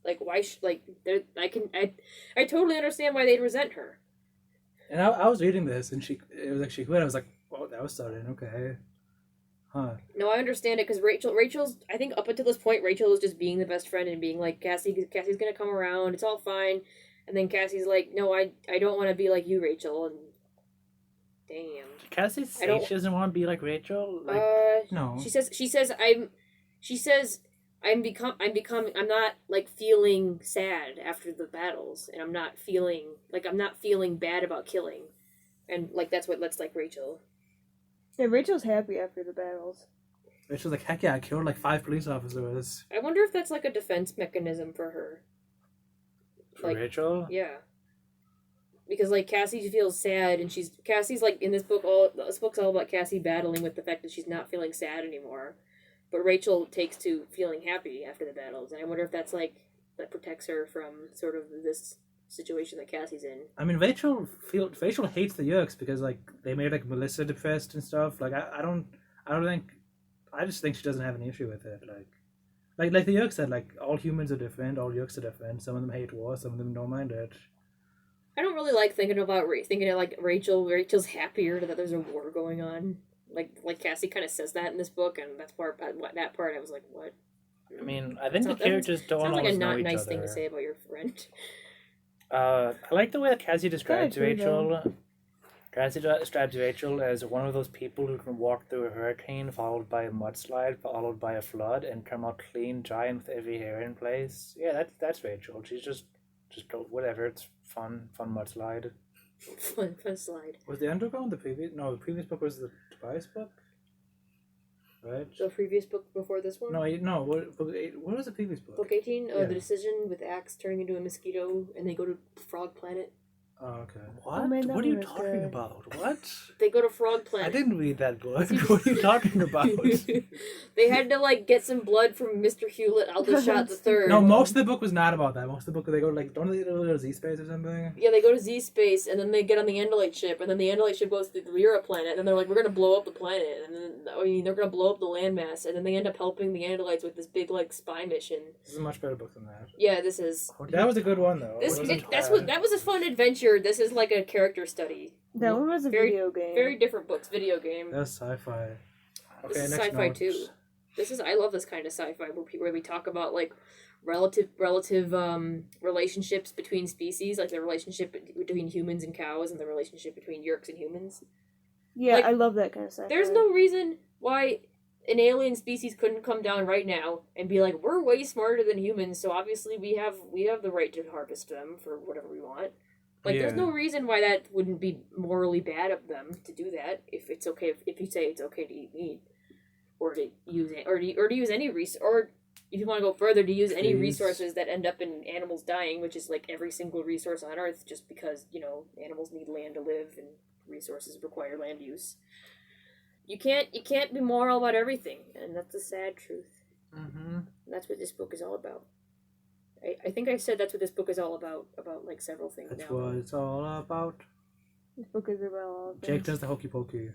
Like, why? I totally understand why they'd resent her. And I was reading this, and she quit. I was like, "Oh, that was sudden. Okay, huh?" No, I understand it because Rachel's. I think up until this point, Rachel was just being the best friend and being like, Cassie's gonna come around. It's all fine. And then Cassie's like, "No, I don't want to be like you, Rachel." And damn, Cassie says she doesn't want to be like Rachel. Like, No. She says I'm not like feeling sad after the battles, and I'm not feeling bad about killing, and like that's like Rachel. Yeah, Rachel's happy after the battles. Rachel's like, "Heck yeah, I killed like 5 police officers." I wonder if that's like a defense mechanism for her. for Like, Rachel. Yeah. Because like Cassie feels sad, and Cassie's like in this book's all about Cassie battling with the fact that she's not feeling sad anymore. But Rachel takes to feeling happy after the battles, and I wonder if that protects her from sort of this situation that Cassie's in. I mean, Rachel hates the Yerks because like they made like Melissa depressed and stuff. Like I just think she doesn't have an issue with it. Like the Yerks said, like all humans are different, all Yerks are different. Some of them hate war, some of them don't mind it. I don't really like thinking of like Rachel. Rachel's happier that there's a war going on. Like Cassie kind of says that in this book, and that part I was like, what? I mean, I think the characters don't sounds like a always know not each nice other. thing to say about your friend. I like the way that Cassie describes true, Rachel. Cassie describes Rachel as one of those people who can walk through a hurricane, followed by a mudslide, followed by a flood, and come out clean, dry, and with every hair in place. Yeah, that's Rachel. She's just go whatever. It's fun mudslide. Fun slide. Was the Underground the previous? No, the previous book was the Tobias book, right? The previous book before this one? No. What was the previous book? Book 18, Yeah. The Decision with Axe turning into a mosquito, and they go to Frog Planet. Oh, okay. What? Oh, man, that What are you one was talking good. about? What? They go to Frog I Planet. didn't read that book. What are you talking about? They had to like get some blood from Mr. Hewlett Aldershot the Third. No, most of the book was not about that. Most of the book they go like don't they go to Z space or something? Yeah, they go to Z space, and then they get on the Andalite ship, and then the Andalite ship goes to the Lyra planet, and then they're like, we're gonna blow up the planet, and then they're gonna blow up the landmass, and then they end up helping the Andalites with this big like spy mission. This is a much better book than that. Yeah, this is. That was a good one though. This It wasn't that was a fun adventure. This is like a character study. That one was a Very- video game. Very different books, video game. That's sci-fi. This is next sci-fi note. too. I love this kind of sci-fi where we talk about like relative relationships between species, like the relationship between humans and cows, and the relationship between Yeerks and humans. Yeah, like, I love that kind of stuff. There's no reason why an alien species couldn't come down right now and be like, we're way smarter than humans, so obviously we have the right to harvest them for whatever we want. Like, there's no reason why that wouldn't be morally bad of them to do that. If it's okay, if you say it's okay to eat meat, or to use it, or to use any or if you want to go further, to use any Please. resources that end up in animals dying, which is like every single resource on Earth, just because animals need land to live and resources require land use. You can't be moral about everything, and that's the sad truth. Mm-hmm. That's what this book is all about. I think I said that's what this book is all about like several things That's now. what it's all about. This book is about all of Jake this. does the hokey pokey.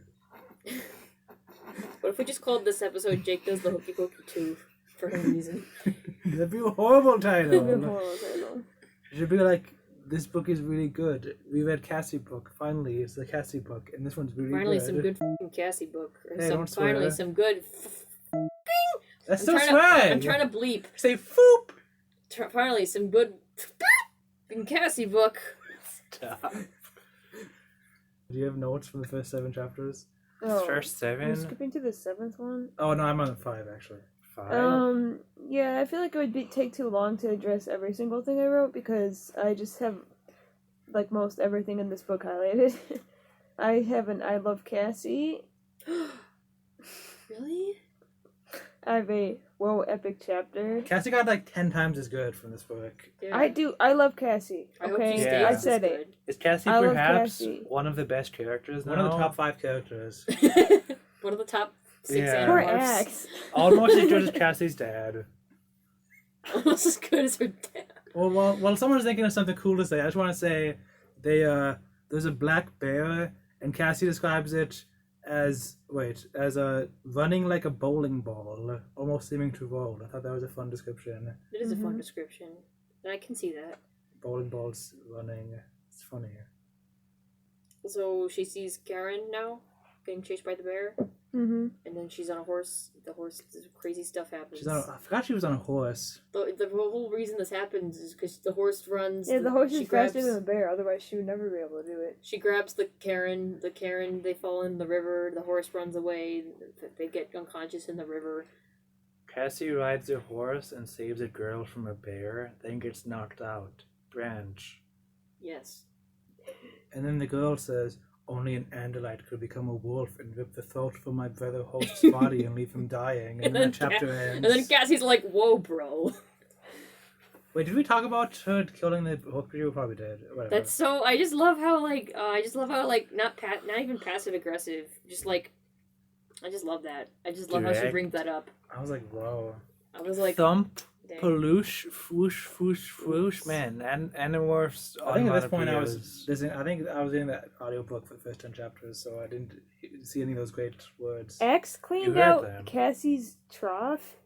What if we just called this episode Jake Does the Hokey Pokey 2 for no reason? That'd be a horrible It's a title. horrible title. It should be like, this book is really good. We read Cassie book. Finally, it's the Cassie book, and this one's really Finally, good. some good f***ing Cassie book. Or Hey, don't finally, swear. some good. That's I'm so trying swag. I'm trying to bleep. say foop. Finally, some good f***ing Cassie book. Stop. Do you have notes from the first 7 chapters? Oh, First we're 7. skipping to the 7th one. Oh no, I'm on 5 actually. 5. Yeah, I feel like it would take too long to address every single thing I wrote because I just have, like, most everything in this book highlighted. I have an I Love Cassie. Really? I have a Whoa Epic chapter. Cassie got like 10 times as good from this book. Yeah. I love Cassie. I hope he Okay, stays Yeah. I this said it. Is Cassie I love perhaps Cassie. one of the best characters now? One of the top 5 characters. good. One of the top 6 Yeah. Poor Animorphs. Axe. Almost as good as Cassie's dad. Almost as good as her dad. Well, while someone's thinking of something cool to say, I just want to say there's a black bear, and Cassie describes it as running like a bowling ball, almost seeming to roll. I thought that was a fun description. It is a fun Mhm. description. I can see that. Bowling balls running. It's funny. So she sees Karen now getting chased by the bear, Mm-hmm. and then she's on a horse. The horse, crazy stuff happens. I forgot she was on a horse. The whole reason this happens is because the horse runs. Yeah, the horse she is faster grabs- than the bear, otherwise she would never be able to do it. She grabs the Karen. They fall in the river. The horse runs away. They get unconscious in the river. Cassie rides a horse and saves a girl from a bear, then gets knocked out. Branch. Yes. And then the girl says, only an Andalite could become a wolf and rip the throat from my brother host's body and leave him dying. And then the chapter ends. And then Cassie's like, "Whoa, bro." Wait, did we talk about her killing the hook? We probably did. Whatever. That's so. I just love how not even passive aggressive. Just like, I just love that. I just love how she Direct. brings that up. I was like, whoa. I was like, Thump, dang. paloosh, fwoosh, fwoosh, fwoosh. Man, Animorphs. I think at this point I onomatopoeias. was reading that audiobook for the first 10 chapters, so I didn't see any of those great words. Axe cleaned heard out them. Cassie's trough.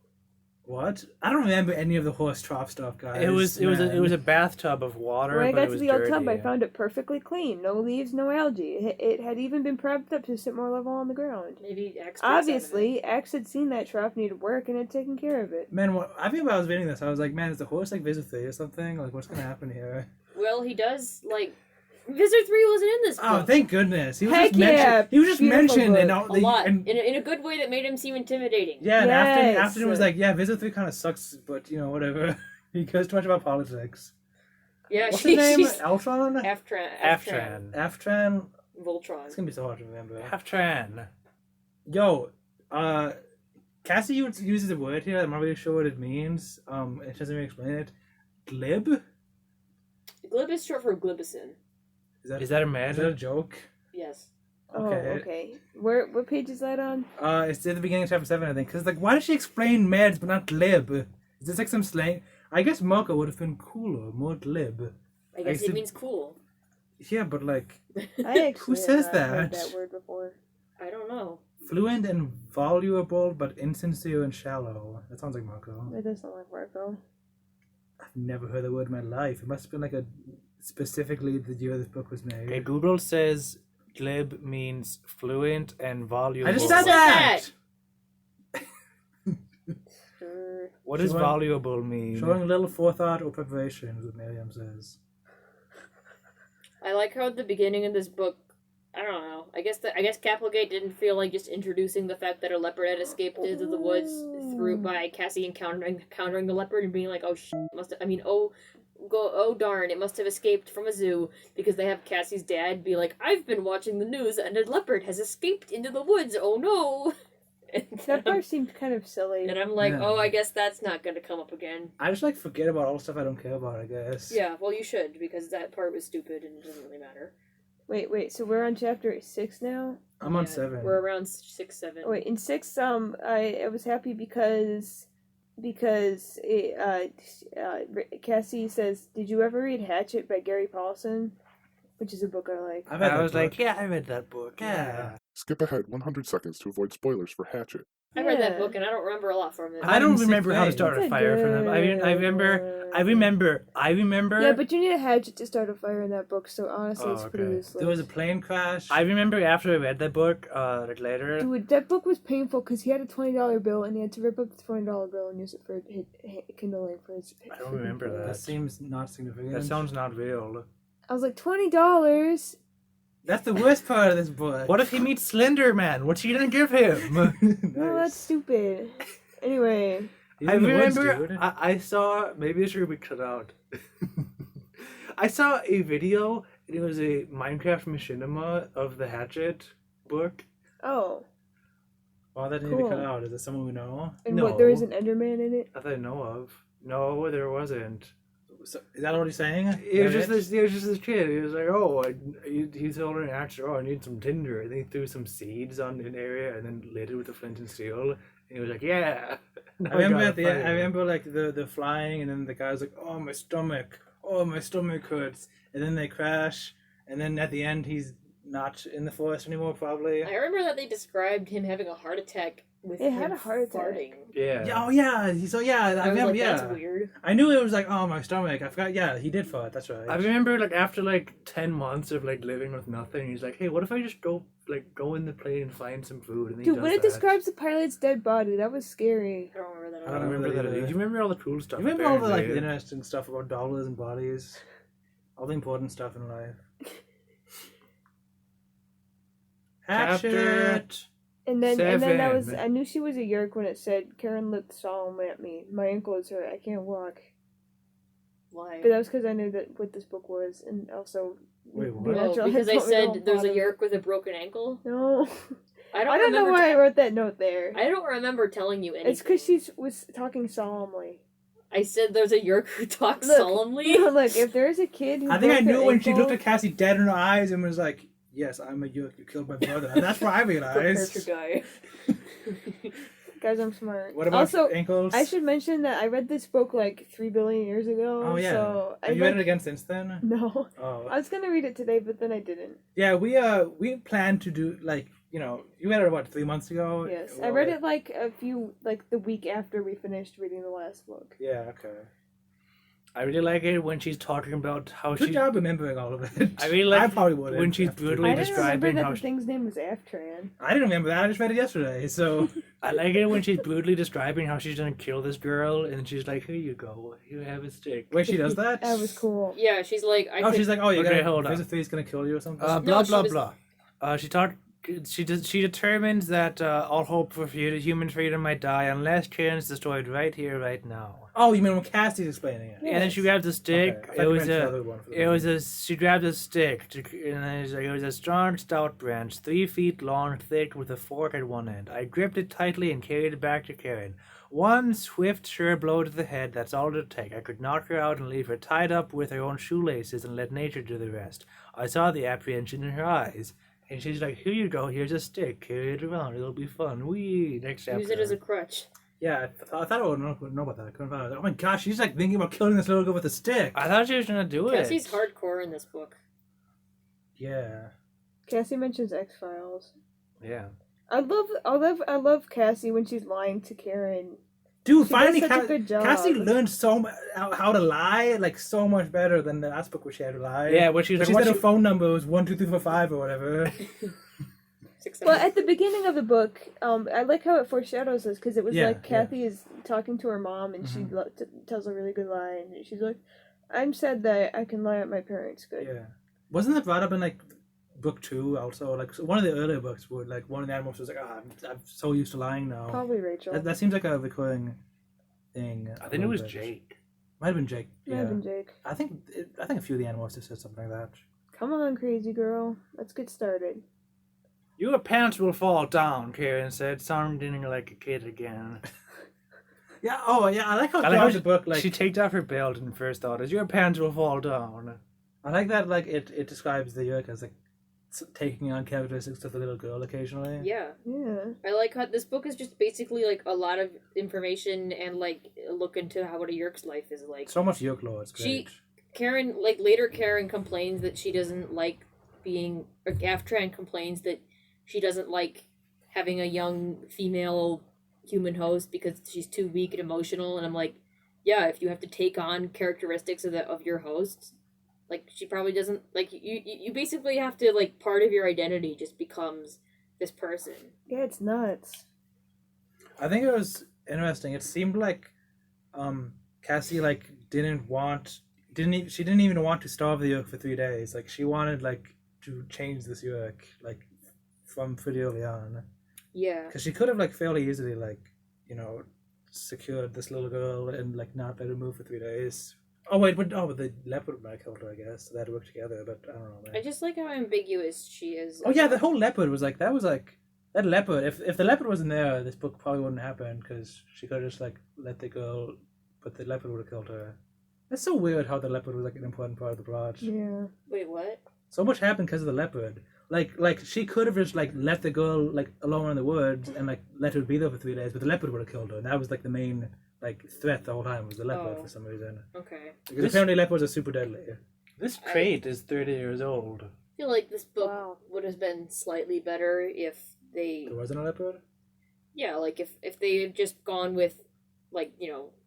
What? I don't remember any of the horse trough stuff, guys. It was a Man. bathtub of water. When I but got it to was the old tub, I dirty. found it perfectly clean. No leaves, no algae. It had even been propped up to sit more level on the ground. Maybe X. Obviously, Axe had seen that trough needed work and had taken care of it. Man, I think when I was reading this, I was like, man, is the horse like Visithy or something? Like, what's gonna happen here? Well, he does like Visor 3 wasn't in this book. Oh, thank goodness. He was Heck just mentioned. yeah, He was just beautiful mentioned, and book. all a lot. And, In a good way that made him seem intimidating. yeah, and Yes. after was like, yeah, Visit 3 kind of sucks, but whatever. He cares too much about politics. Yeah, What's his name? she's Eltron? Aftran. Aftran? Voltron. It's gonna be so hard to remember. Aftran. Yo, Cassie uses a word here. I'm not really sure what it means. It doesn't really explain it. Glib? Glib is short for glibicin. Is that a Is that a magic? joke? Yes. Oh, okay. What page is that on? It's at the beginning of chapter 7, I think. Because, like, why does she explain meds but not glib? Is this like some slang? I guess Mocha would have been cooler, more glib. I guess I it see- means cool. Yeah, but, like, I actually says have not heard that? that word before. I don't know. fluent and voluble but insincere and shallow. That sounds like Marco. That does sound like Marco. I've never heard the word in my life. It must have been like specifically the year this book was made. Okay, Google says glib means fluent and voluble. I just Who said said that! Sure. What does Showing- voluble mean? Showing little forethought or preparation is what Miriam says. I like how at the beginning of this book, I don't know. I guess Capelgate didn't feel like just introducing the fact that a leopard had escaped into the woods through by Cassie encountering the leopard and being like, oh shit, oh darn, it must have escaped from a zoo, because they have Cassie's dad be like, I've been watching the news and a leopard has escaped into the woods. Oh no. That part seemed kind of silly. And I'm like, Yeah. oh, I guess that's not going to come up again. I just like forget about all the stuff I don't care about, I guess. Yeah, well, you should, because that part was stupid and it doesn't really matter. Wait, so we're on chapter 6 now? I'm on Yeah, 7. We're around 6, 7. Oh, wait, in 6, I was happy because Cassie says, did you ever read Hatchet by Gary Paulson? Which is a book I like. I've had I that was book. like, yeah, I read that book. Yeah. Skip ahead 100 seconds to avoid spoilers for Hatchet. I read that Yeah. book and I don't remember a lot from it. I don't in sixth remember how to grade. start a That's a fire from them. I good remember. Yeah, but you need a hatchet to start a fire in that book, so honestly, Oh, it's pretty okay. useless. There was a plane crash. I remember after I read that book, like later. Dude, that book was painful because he had a $20 bill and he had to rip up the $20 bill and use it for kindling for his. I don't remember That that. seems not significant. That sounds not real. I was like, $20. That's the worst part of this book. What if he meets Slender Man? What's she gonna give him? No, that's stupid. Anyway, He's I in the woods, remember dude. I saw, maybe it should be cut out. I saw a video, and it was a Minecraft machinima of the Hatchet book. oh, Why that need to Cool. cut out? Is it someone we know? and No. what? There is an Enderman in it. That I know of. No, there wasn't. So, is that what he's saying? It was just this kid. He was like, oh, he told an actor, oh, I need some tinder. And he threw some seeds on an area and then lit it with a flint and steel. And he was like, yeah. I remember at the end, I remember like the flying, and then the guy's like, "Oh, my stomach hurts," and then they crash, and then at the end he's not in the forest anymore, probably. I remember that they described him having a heart attack with He him had a heart attack. farting. Yeah. Yeah, oh yeah, I I was remember. like, Yeah, that's weird. I knew it was like, oh, my stomach. I forgot. Yeah, he did fart. That's right. I remember, like, after, like, 10 months of, like, living with nothing, he's like, hey, what if I just go in the plane and find some food? And he Dude, does when it that. describes the pilot's dead body, that was scary. I don't remember that I at don't all. remember that. either. Do you remember all the cool stuff? You remember all the like apparently? interesting stuff about dollars and bodies, all the important stuff in life. Hatchet. And then that was, 7. I knew she was a yerk when it said, Karen looked solemn at me. My ankle is hurt. I can't walk. Why? But that was because I knew that what this book was, and also. Wait, the what? natural because they history said of there's a bottom. yerk with a broken ankle? No. I don't I don't know remember why I wrote that note there. I don't remember telling you anything. It's because she was talking solemnly. I said there's a yerk who talks Look, solemnly. Look, if there is a kid who I think I broke knew their when she ankle- looked at Cassie dead in her eyes and was like, "Yes, I'm a yerk. You killed my brother." And that's what I Prepare realized. to die. Guys, I'm smart. What about also, ankles? I should mention that I read this book like 3 billion years ago. Oh yeah. So Have you read it again since then? No. Oh. I was gonna read it today, but then I didn't. Yeah, we planned to do like you read it what 3 months ago. Yes, I Well, read it like the week after we finished reading the last book. Yeah. Okay. I really like it when she's talking about how Good she. job remembering all of it. I really like I probably would when she's brutally I didn't remember describing that how the thing's name was Aftran. I didn't remember that. I just read it yesterday. So I like it when she's brutally describing how she's gonna kill this girl, and she's like, "Here you go, you have a stick." wait, she does that? That was cool. Yeah, she's like, She's like, oh, you Okay, got hold on. Visit 3 is gonna kill you or something. Blah she blah was- blah. She determines that all hope for human freedom might die unless Karen is destroyed right here, right now. Oh, you mean when Cassie's explaining it? And then she grabs a stick. Okay, I thought you meant the other one for the She grabbed a stick, and then it was a strong, stout branch, 3 feet long, thick, with a fork at one end. I gripped it tightly and carried it back to Karen. One swift, sure blow to the head, that's all it'd take. I could knock her out and leave her tied up with her own shoelaces and let nature do the rest. I saw the apprehension in her eyes. And she's like, here you go, here's a stick, carry it around, it'll be fun. Wee, next chapter. use it as a crutch. Yeah, I thought I would know about that. I couldn't find out. Oh my gosh, she's like thinking about killing this little girl with a stick. I thought she was gonna do it. Cassie's hardcore in this book. Yeah. Cassie mentions X-Files. Yeah. I love Cassie when she's lying to Karen. Dude, She finally, does such a good job. Cassie learned so much how to lie, like so much better than the last book where she had to lie. Yeah, when she was Like, like, she said what her phone number was 12345 or whatever. 6 Well, at the beginning of the book, I like how it foreshadows this because it was Yeah, like Kathy is talking to her mom and she tells a really good lie and she's like, "I'm sad that I can lie at my parents." Good. Yeah. Wasn't that brought up in like book 2 also? Like one of the earlier books where like one of the animals was like, I'm so used to lying now. Probably Rachel. That seems like a recurring thing. I think it was Jake. Might have been Jake. Might Yeah. have been Jake. I think a few of the animals have said something like that. Come on, crazy girl. Let's get started. Your pants will fall down, Karen said, sounding like a kid again. Yeah. Oh, yeah. I like how I like throughout how the book, like she takes off her belt and first thought is, your pants will fall down. I like that. Like it describes the Yerk as like taking on characteristics of the little girl occasionally. Yeah. Yeah. I like how this book is just basically like a lot of information and like a look into how what a Yerk's life is like. So much Yerk lore. It's great. Karen complains that she doesn't like being, or Aftran complains that she doesn't like having a young female human host because she's too weak and emotional. And I'm like, yeah, if you have to take on characteristics of your host, like she probably doesn't like you basically have to like part of your identity just becomes this person. Yeah, it's nuts. I think it was interesting. It seemed like Cassie like she didn't even want to starve the Yerk for 3 days. Like she wanted like to change this Yerk like from pretty early on. Yeah. Because she could have like fairly easily like secured this little girl and like not let her move for 3 days. But the leopard might have killed her, I guess. So they had to work together, but I don't know, man. I just like how ambiguous she is. Oh yeah, the whole leopard was like that leopard. If the leopard wasn't there, this book probably wouldn't happen because she could have just like let the girl, but the leopard would have killed her. It's so weird how the leopard was like an important part of the plot. Yeah. Wait, what? So much happened because of the leopard. Like she could have just like left the girl like alone in the woods and like let her be there for 3 days, but the leopard would have killed her. And that was like the main like threat the whole time was the leopard for some reason. Okay. Because apparently leopards are super deadly. This crate is 30 years old. I feel like this book Wow. would have been slightly better if they, There wasn't a leopard. yeah, like if they had just gone with, like,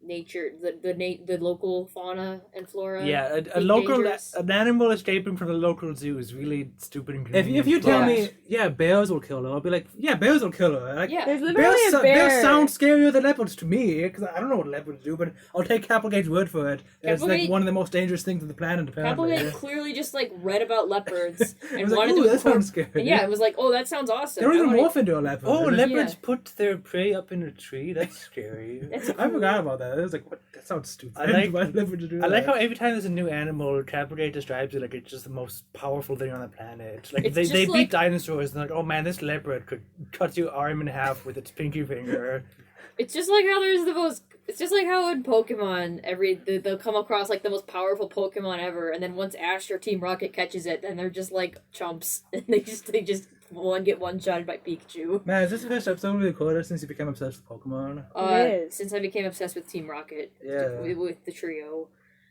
nature, the local fauna and flora. Yeah, Dangerous. an animal escaping from the local zoo is really stupid and If convenient. you tell Yeah. me, bears will kill her, I'll be like, yeah, bears will kill her. Like, Yeah. There's literally a bear. Bears sound scarier than leopards to me, because I don't know what leopards do, but I'll take Capelgate's word for it. It's like Capelgate- one of the most dangerous things on the planet, apparently. Capelgate clearly just like read about leopards I and was like, wanted ooh, to that sounds scary. and yeah, it was like, oh, that sounds awesome. They don't I even wanna- morph into a leopard. Oh, They're just- leopards put their prey up in a tree? That's scary. That's I forgot about that. It was like, what? That sounds stupid. I like- Why do leopards do I like that? how every time there's a new animal, Capelgate describes it like it's just the most powerful thing on the planet. Like It's they just beat like- dinosaurs and like, oh man, this leopard could cut your arm in half with its pinky finger. It's just like how there's the most. It's just like how in Pokemon, they'll come across like the most powerful Pokemon ever, and then once Ash or Team Rocket catches it, then they're just like chumps, and they just get one shotted by Pikachu. Man, is this the first episode we recorded since you became obsessed with Pokemon? It is. Since I became obsessed with Team Rocket, Yeah. with the trio,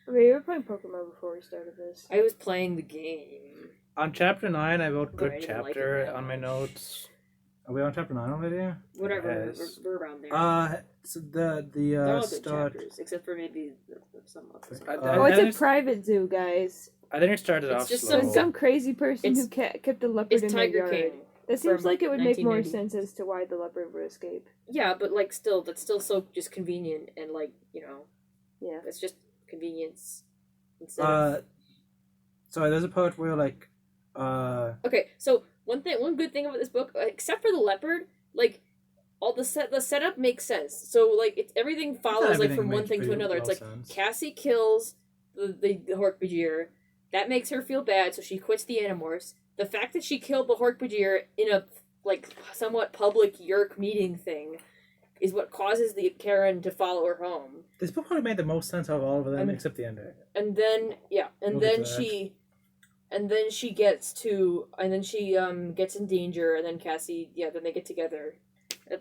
Okay, you were playing Pokemon before we started this. I was playing the game. On chapter 9, I wrote But I good didn't like it chapter that on my much. notes. Are we on chapter 9 already? Whatever, Yes. we're around there. So the They're all good start. chapters, except for maybe some others. Oh, it's a private zoo, guys. I think it started It's off just slow. some- Some crazy person It's- who kept a leopard It's in their Tiger yard. King. That seems from like it would make more 1990. sense as to why the leopard would escape. Yeah, but like still, that's still so just convenient and like Yeah. it's just convenience instead of. Sorry, there's a part where like Okay, so one good thing about this book, except for the leopard, like all the setup makes sense. So like it's everything follows like from one thing to another. It's like Cassie kills the Hork-Bajir. That makes her feel bad, so she quits the Animorphs. The fact that she killed the Hork-Bajir in a like somewhat public Yerk meeting thing is what causes the Karen to follow her home. this book probably made the most sense out of all of them And- except the ending. And then We'll get then to that. she gets in danger, and then Cassie, then they get together.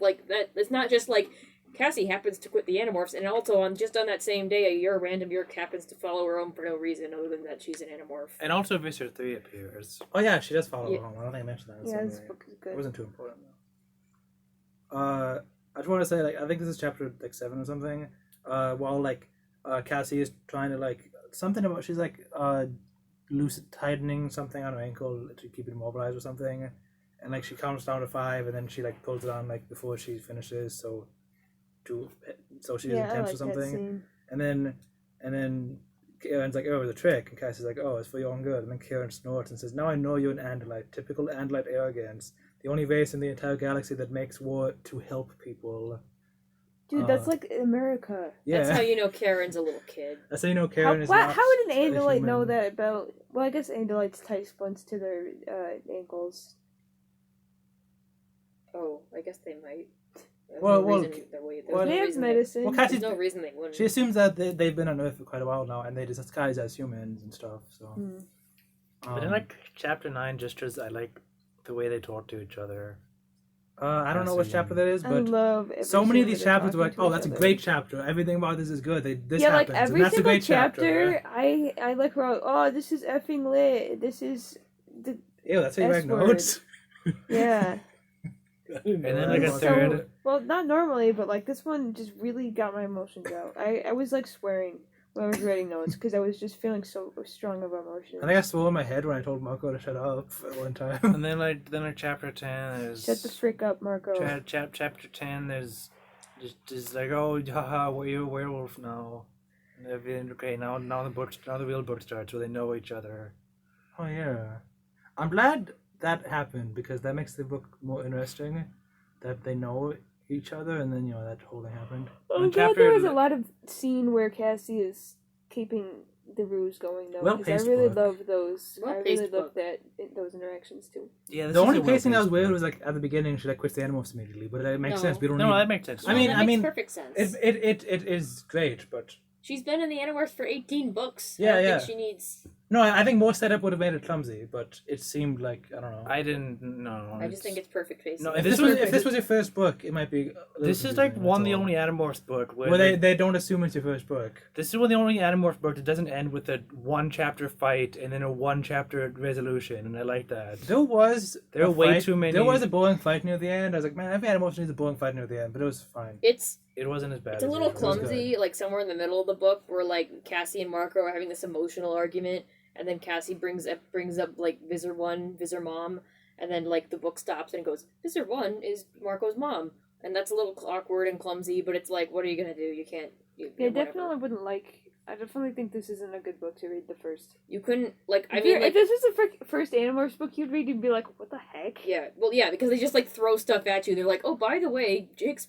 Like that, it's not just like Cassie happens to quit the Animorphs, and also on that same day, a random Yerk happens to follow her home for no reason other than that she's an Animorph. And also Visser 3 appears. Oh yeah, she does follow Yeah. along. I don't think I mentioned that. In Yeah, some this way. book is It good. wasn't too important though. I just want to say like I think this is chapter like 7 or something. While like Cassie is trying to like something about she's like lucid tightening something on her ankle to keep it immobilized or something, and like she counts down to 5 and then she like pulls it on like before she finishes so she doesn't Yeah, I tense like or that something. scene. And then Kieran's like, oh, it was a trick. And Cassie's like, oh, it's for your own good. And then Kieran snorts and says, now I know you're an Andalite. Typical Andalite arrogance. The only race in the entire galaxy that makes war to help people. Dude, that's like America. Yeah. That's how you know Karen's a little kid. That's how you know How, Kieran is not how would an a Andalite know human. that about... Well, I guess Andalites tie splints to their ankles. Oh, I guess they might. There's Well, no well, reason there's well, no They have reason medicine. Well, there's Cassie, no reason they wouldn't. she assumes that they've been on Earth for quite a while now and they disguise as humans and stuff. So. Hmm. But in like chapter 9, just as I like the way they talk to each other. I don't know which chapter that is, I but love every so many of scene these where they're chapters were like, talking to oh, each that's a other. great chapter. Everything about this is good. This Yeah, happens. like and every that's a single great chapter. I like wrote, oh, this is effing lit. This is the Ew, that's how you write S word. notes. yeah. And then like a So- third. Well, not normally, but like this one just really got my emotions out. I was like swearing when I was writing notes because I was just feeling so strong of emotions. I think I swore in my head when I told Marco to shut up at one time. And then like chapter 10 is. Shut the frick up, Marco. Chapter 10 there's just like, oh, haha, you're a werewolf now. And everything, okay, now the real book starts where they know each other. Oh yeah, I'm glad that happened because that makes the book more interesting. That they know each other, and then that whole thing happened. I'm On glad chapter there was a ele- lot of scene where Cassie is keeping the ruse going though. Because Well-paced I really book. love those. I Well-paced really love book. those interactions too. Yeah, The only pacing that was weird was like at the beginning she like quits the Animorphs immediately, but it makes No. sense. We don't No, need. that makes sense. I mean- that makes perfect sense. It is great, but She's been in the Animorphs for 18 books. Yeah, I don't yeah. think she needs. no, I think more setup would have made it clumsy, but it seemed like I don't know. I didn't know. I just think it's perfect pacing. No, if this this was your first book, it might be. This is like one of the only Animorphs book where they don't assume it's your first book. This is one of the only Animorph book that doesn't end with a 1 chapter fight and then a 1 chapter resolution, and I like that. There There a are way fight- too many- There was a boring fight near the end. I was like, man, every Animorphs needs a boring fight near the end, but it was fine. It wasn't as bad. It's a as little usual. was clumsy, like somewhere in the middle of the book, where like Cassie and Marco are having this emotional argument, and then Cassie brings up like Visor 1, Visor Mom, and then like the book stops and goes, Visor 1 is Marco's mom, and that's a little awkward and clumsy, but it's like, what are you gonna do? You can't. Yeah, whatever. definitely wouldn't like. I definitely think this isn't a good book to read the first. You couldn't like. I If, mean, like, if this was the first Animorphs book you'd read, you'd be like, what the heck? yeah, well, yeah, because they just like throw stuff at you. They're like, oh, by the way, Jake's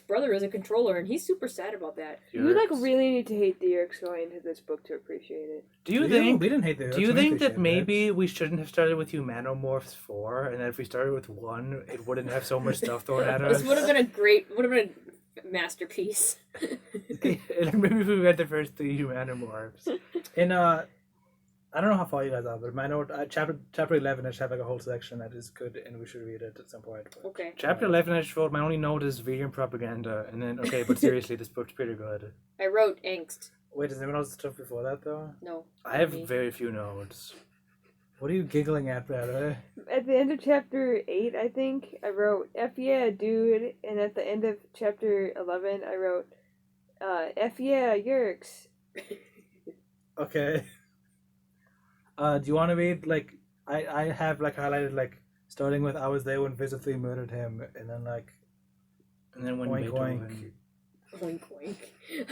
brother is a controller, and he's super sad about that. You would like Yerks. really need to hate the Yerks going into this book to appreciate it. Do you think? we didn't hate the? Do you think that maybe we shouldn't have started with Humanomorphs 4, and that if we started with 1, it wouldn't have so much stuff thrown at us? This would have been a masterpiece. Like, maybe if we read the first 3 Humanomorphs. In I don't know how far you guys are, but my note chapter 11 I should have like a whole section that is good, and we should read it at some point. But- Okay. Chapter 11, I just wrote, my only note is vegan propaganda, and then, okay, but seriously, this book's pretty good. I wrote angst. Wait, does anyone else stuff before that though? No. I have Me. very few notes. What are you giggling at, brother? At the end of chapter 8, I think, I wrote, F yeah, dude. And at the end of chapter 11, I wrote, F yeah, Yerks. Okay. Do you want to read, like, I have, like, highlighted, like, starting with I was there when Visit 3 murdered him, and then, like, And then when oink, Beethoven... Oink oink.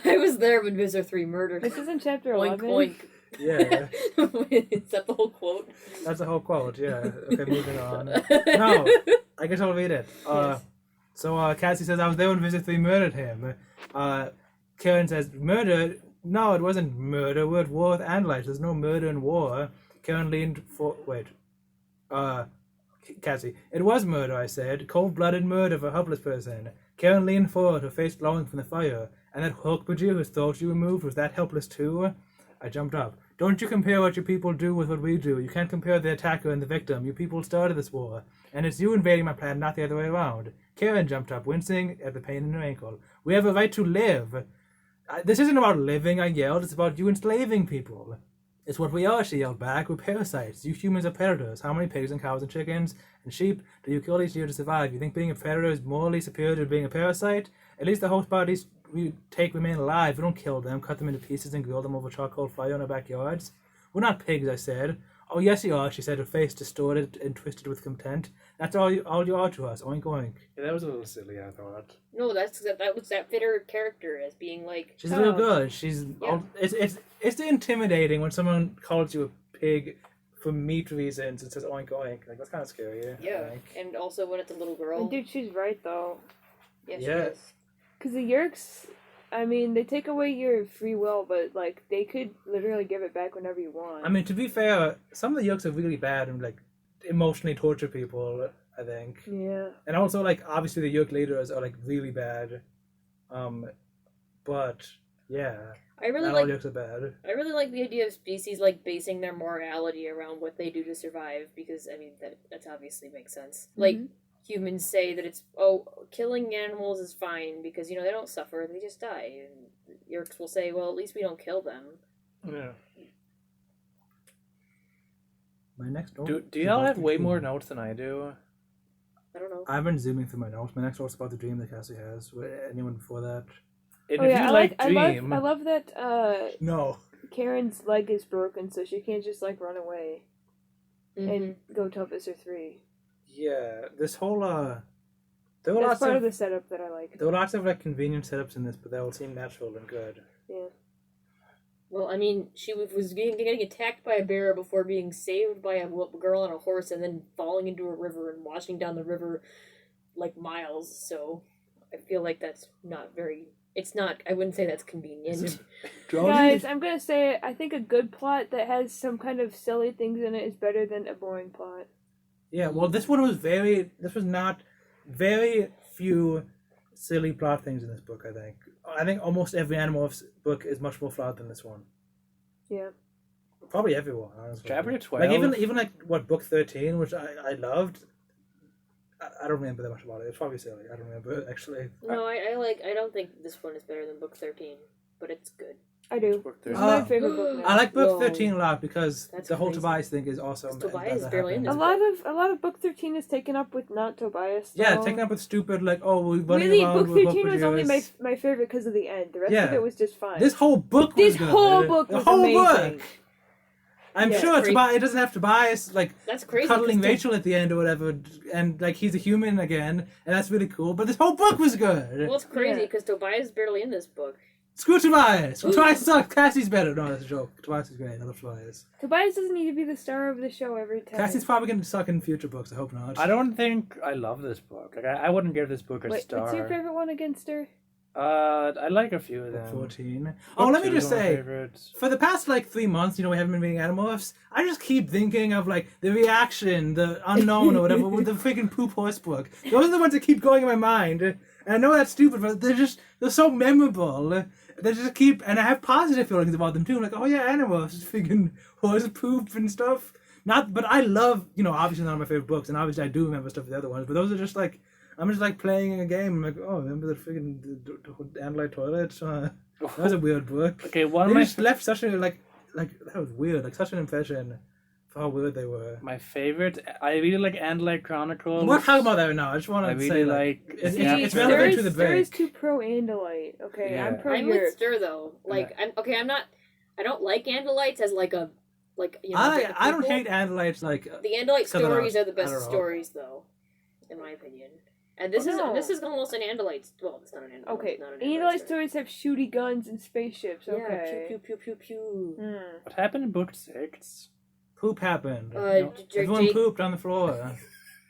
I was there when Visor 3 murdered. This is in chapter Oink 11. oink. Yeah, Is that the whole quote? that's the whole quote, yeah. Okay, moving on. No, I guess I'll read it. Yes. So Cassie says, I was there when Visit 3 murdered him. Karen says, murder? No, it wasn't murder. We're at war with Andalites. There's no murder in war. Karen leaned for... Wait. Cassie. It was murder, I said. Cold-blooded murder of a helpless person. Karen leaned forward, her face glowing from the fire. And that Hulk Bajir whose throat you removed, was that helpless too? I jumped up. Don't you compare what your people do with what we do. You can't compare the attacker and the victim. You people started this war. And it's you invading my planet, not the other way around. Karen jumped up, wincing at the pain in her ankle. We have a right to live. This isn't about living, I yelled. It's about you enslaving people. It's what we are, she yelled back. We're parasites. You humans are predators. How many pigs and cows and chickens and sheep do you kill each year to survive? You think being a predator is morally superior to being a parasite? At least the host bodies we take remain alive. We don't kill them, cut them into pieces and grill them over charcoal fire in our backyards. We're not pigs, I said. Oh, yes, you are, she said, her face distorted and twisted with contempt. That's all you are to us. Oink, oink. Yeah, that was a little silly, I thought. No, that fit her character as being like. She's real good. She's Yeah. it's intimidating when someone calls you a pig for meat reasons and says oink oink. Like that's kind of scary. Yeah, I think. and also when it's a little girl. And dude, she's right, though. Yeah, she Yeah. is. Because the Yerks, I mean, they take away your free will, but, like, they could literally give it back whenever you want. I mean, to be fair, some of the Yokes are really bad and like emotionally torture people. I think, Yeah. and also like obviously the Yoke leaders are like really bad. But yeah, I really not like. all Yokes are bad. I really like the idea of species like basing their morality around what they do to survive because I mean that's obviously makes sense. Like humans say that it's killing animals is fine because you know they don't suffer, they just die. And Yerks will say, well, at least we don't kill them. Yeah. My next note. Do y'all have way more notes than I do? I don't know. I've been zooming through my notes. My next note's about the dream that Cassie has. Anyone before that? And Oh, if yeah, you like I Dream... I love that No. Karen's leg is broken, so she can't just, like, run away Mm-hmm. and go to Visor 3. Yeah, this whole there were That's lots part of of the setup that I like. there were lots of like convenient setups in this, but they all seem natural and good. Yeah. Well, I mean, she was getting attacked by a bear before being saved by a girl on a horse and then falling into a river and washing down the river like miles. So I feel like that's not very... It's not... I wouldn't say that's convenient. Guys, I'm gonna say I think a good plot that has some kind of silly things in it is better than a boring plot. Yeah, well, this was not very few silly plot things in this book. I think almost every Animorphs book is much more flawed than this one. Yeah. Probably everyone, honestly. Chapter 12? Like even like what book 13, which I loved. I don't remember that much about it. It's probably silly. I don't remember actually. No, I don't think this one is better than book 13, but it's good. I do. Book It's 13. my favorite book now. I like book Whoa. 13 a lot because That's the whole crazy. Tobias thing is awesome. Because Tobias and is that barely in happens. this A lot of book 13 is taken up with not Tobias. Yeah, though. taking up with stupid like we're running Really, around book with 13 was only Hope my favorite because of the end. The rest Yeah. of it was just fine. This whole book was This good. whole book The was whole amazing. book. I'm Yeah. sure That's Tobias. It doesn't have Tobias like That's crazy. cuddling 'cause Rachel at the end or whatever, and like he's a human again, and that's really cool. But this whole book was good. Well, it's crazy Yeah. because Tobias is barely in this book. Screw Tobias. Well, Tobias sucks. Cassie's better. No, that's a joke. Tobias is great. I love Tobias. Tobias doesn't need to be the star of the show every time. Cassie's probably gonna suck in future books. I hope not. I don't think I love this book. Like I wouldn't give this book a Wait, star. what's your favorite one against her? I like a few of Book them. 14. Oh, let me Book 2 is just one of my say, favorites. for the past like 3 months, we haven't been reading Animorphs. I just keep thinking of like the reaction, the unknown or whatever, with the freaking poop horse book. Those are the ones that keep going in my mind. And I know that's stupid, but they're so memorable. They just keep, and I have positive feelings about them too. Like, oh yeah, Animorphs, freaking horse poop and stuff. But I love, obviously not my favorite books, and obviously I do remember stuff of the other ones. But those are just like, I'm just like playing a game. I'm like, oh, remember the freaking Andalite toilet? That was a weird book. Okay, one They of my just left such a like that was weird, like such an impression for how weird they were. My favorite, I really like Andalite Chronicles. We're talking about that right now. I just want I to really say like. it's yeah, it's relevant to the Stir is break. too pro Andalite. Okay, Yeah. I'm pro I'm with Europe. Stir though. Like, I'm not. I don't like Andalites as like a you know. I don't prequel. hate Andalites like The Andalite Southern stories Oz. are the I don't best know. stories though, in my opinion. And this Oh, no. is almost an Andalite. Well, it's not an Andalite. Okay, it's not an Andalite story. stories have shooty guns and spaceships. Yeah, Okay. pew pew pew pew pew. Hmm. What happened in book 6? poop happened. Jake, Everyone pooped on the floor.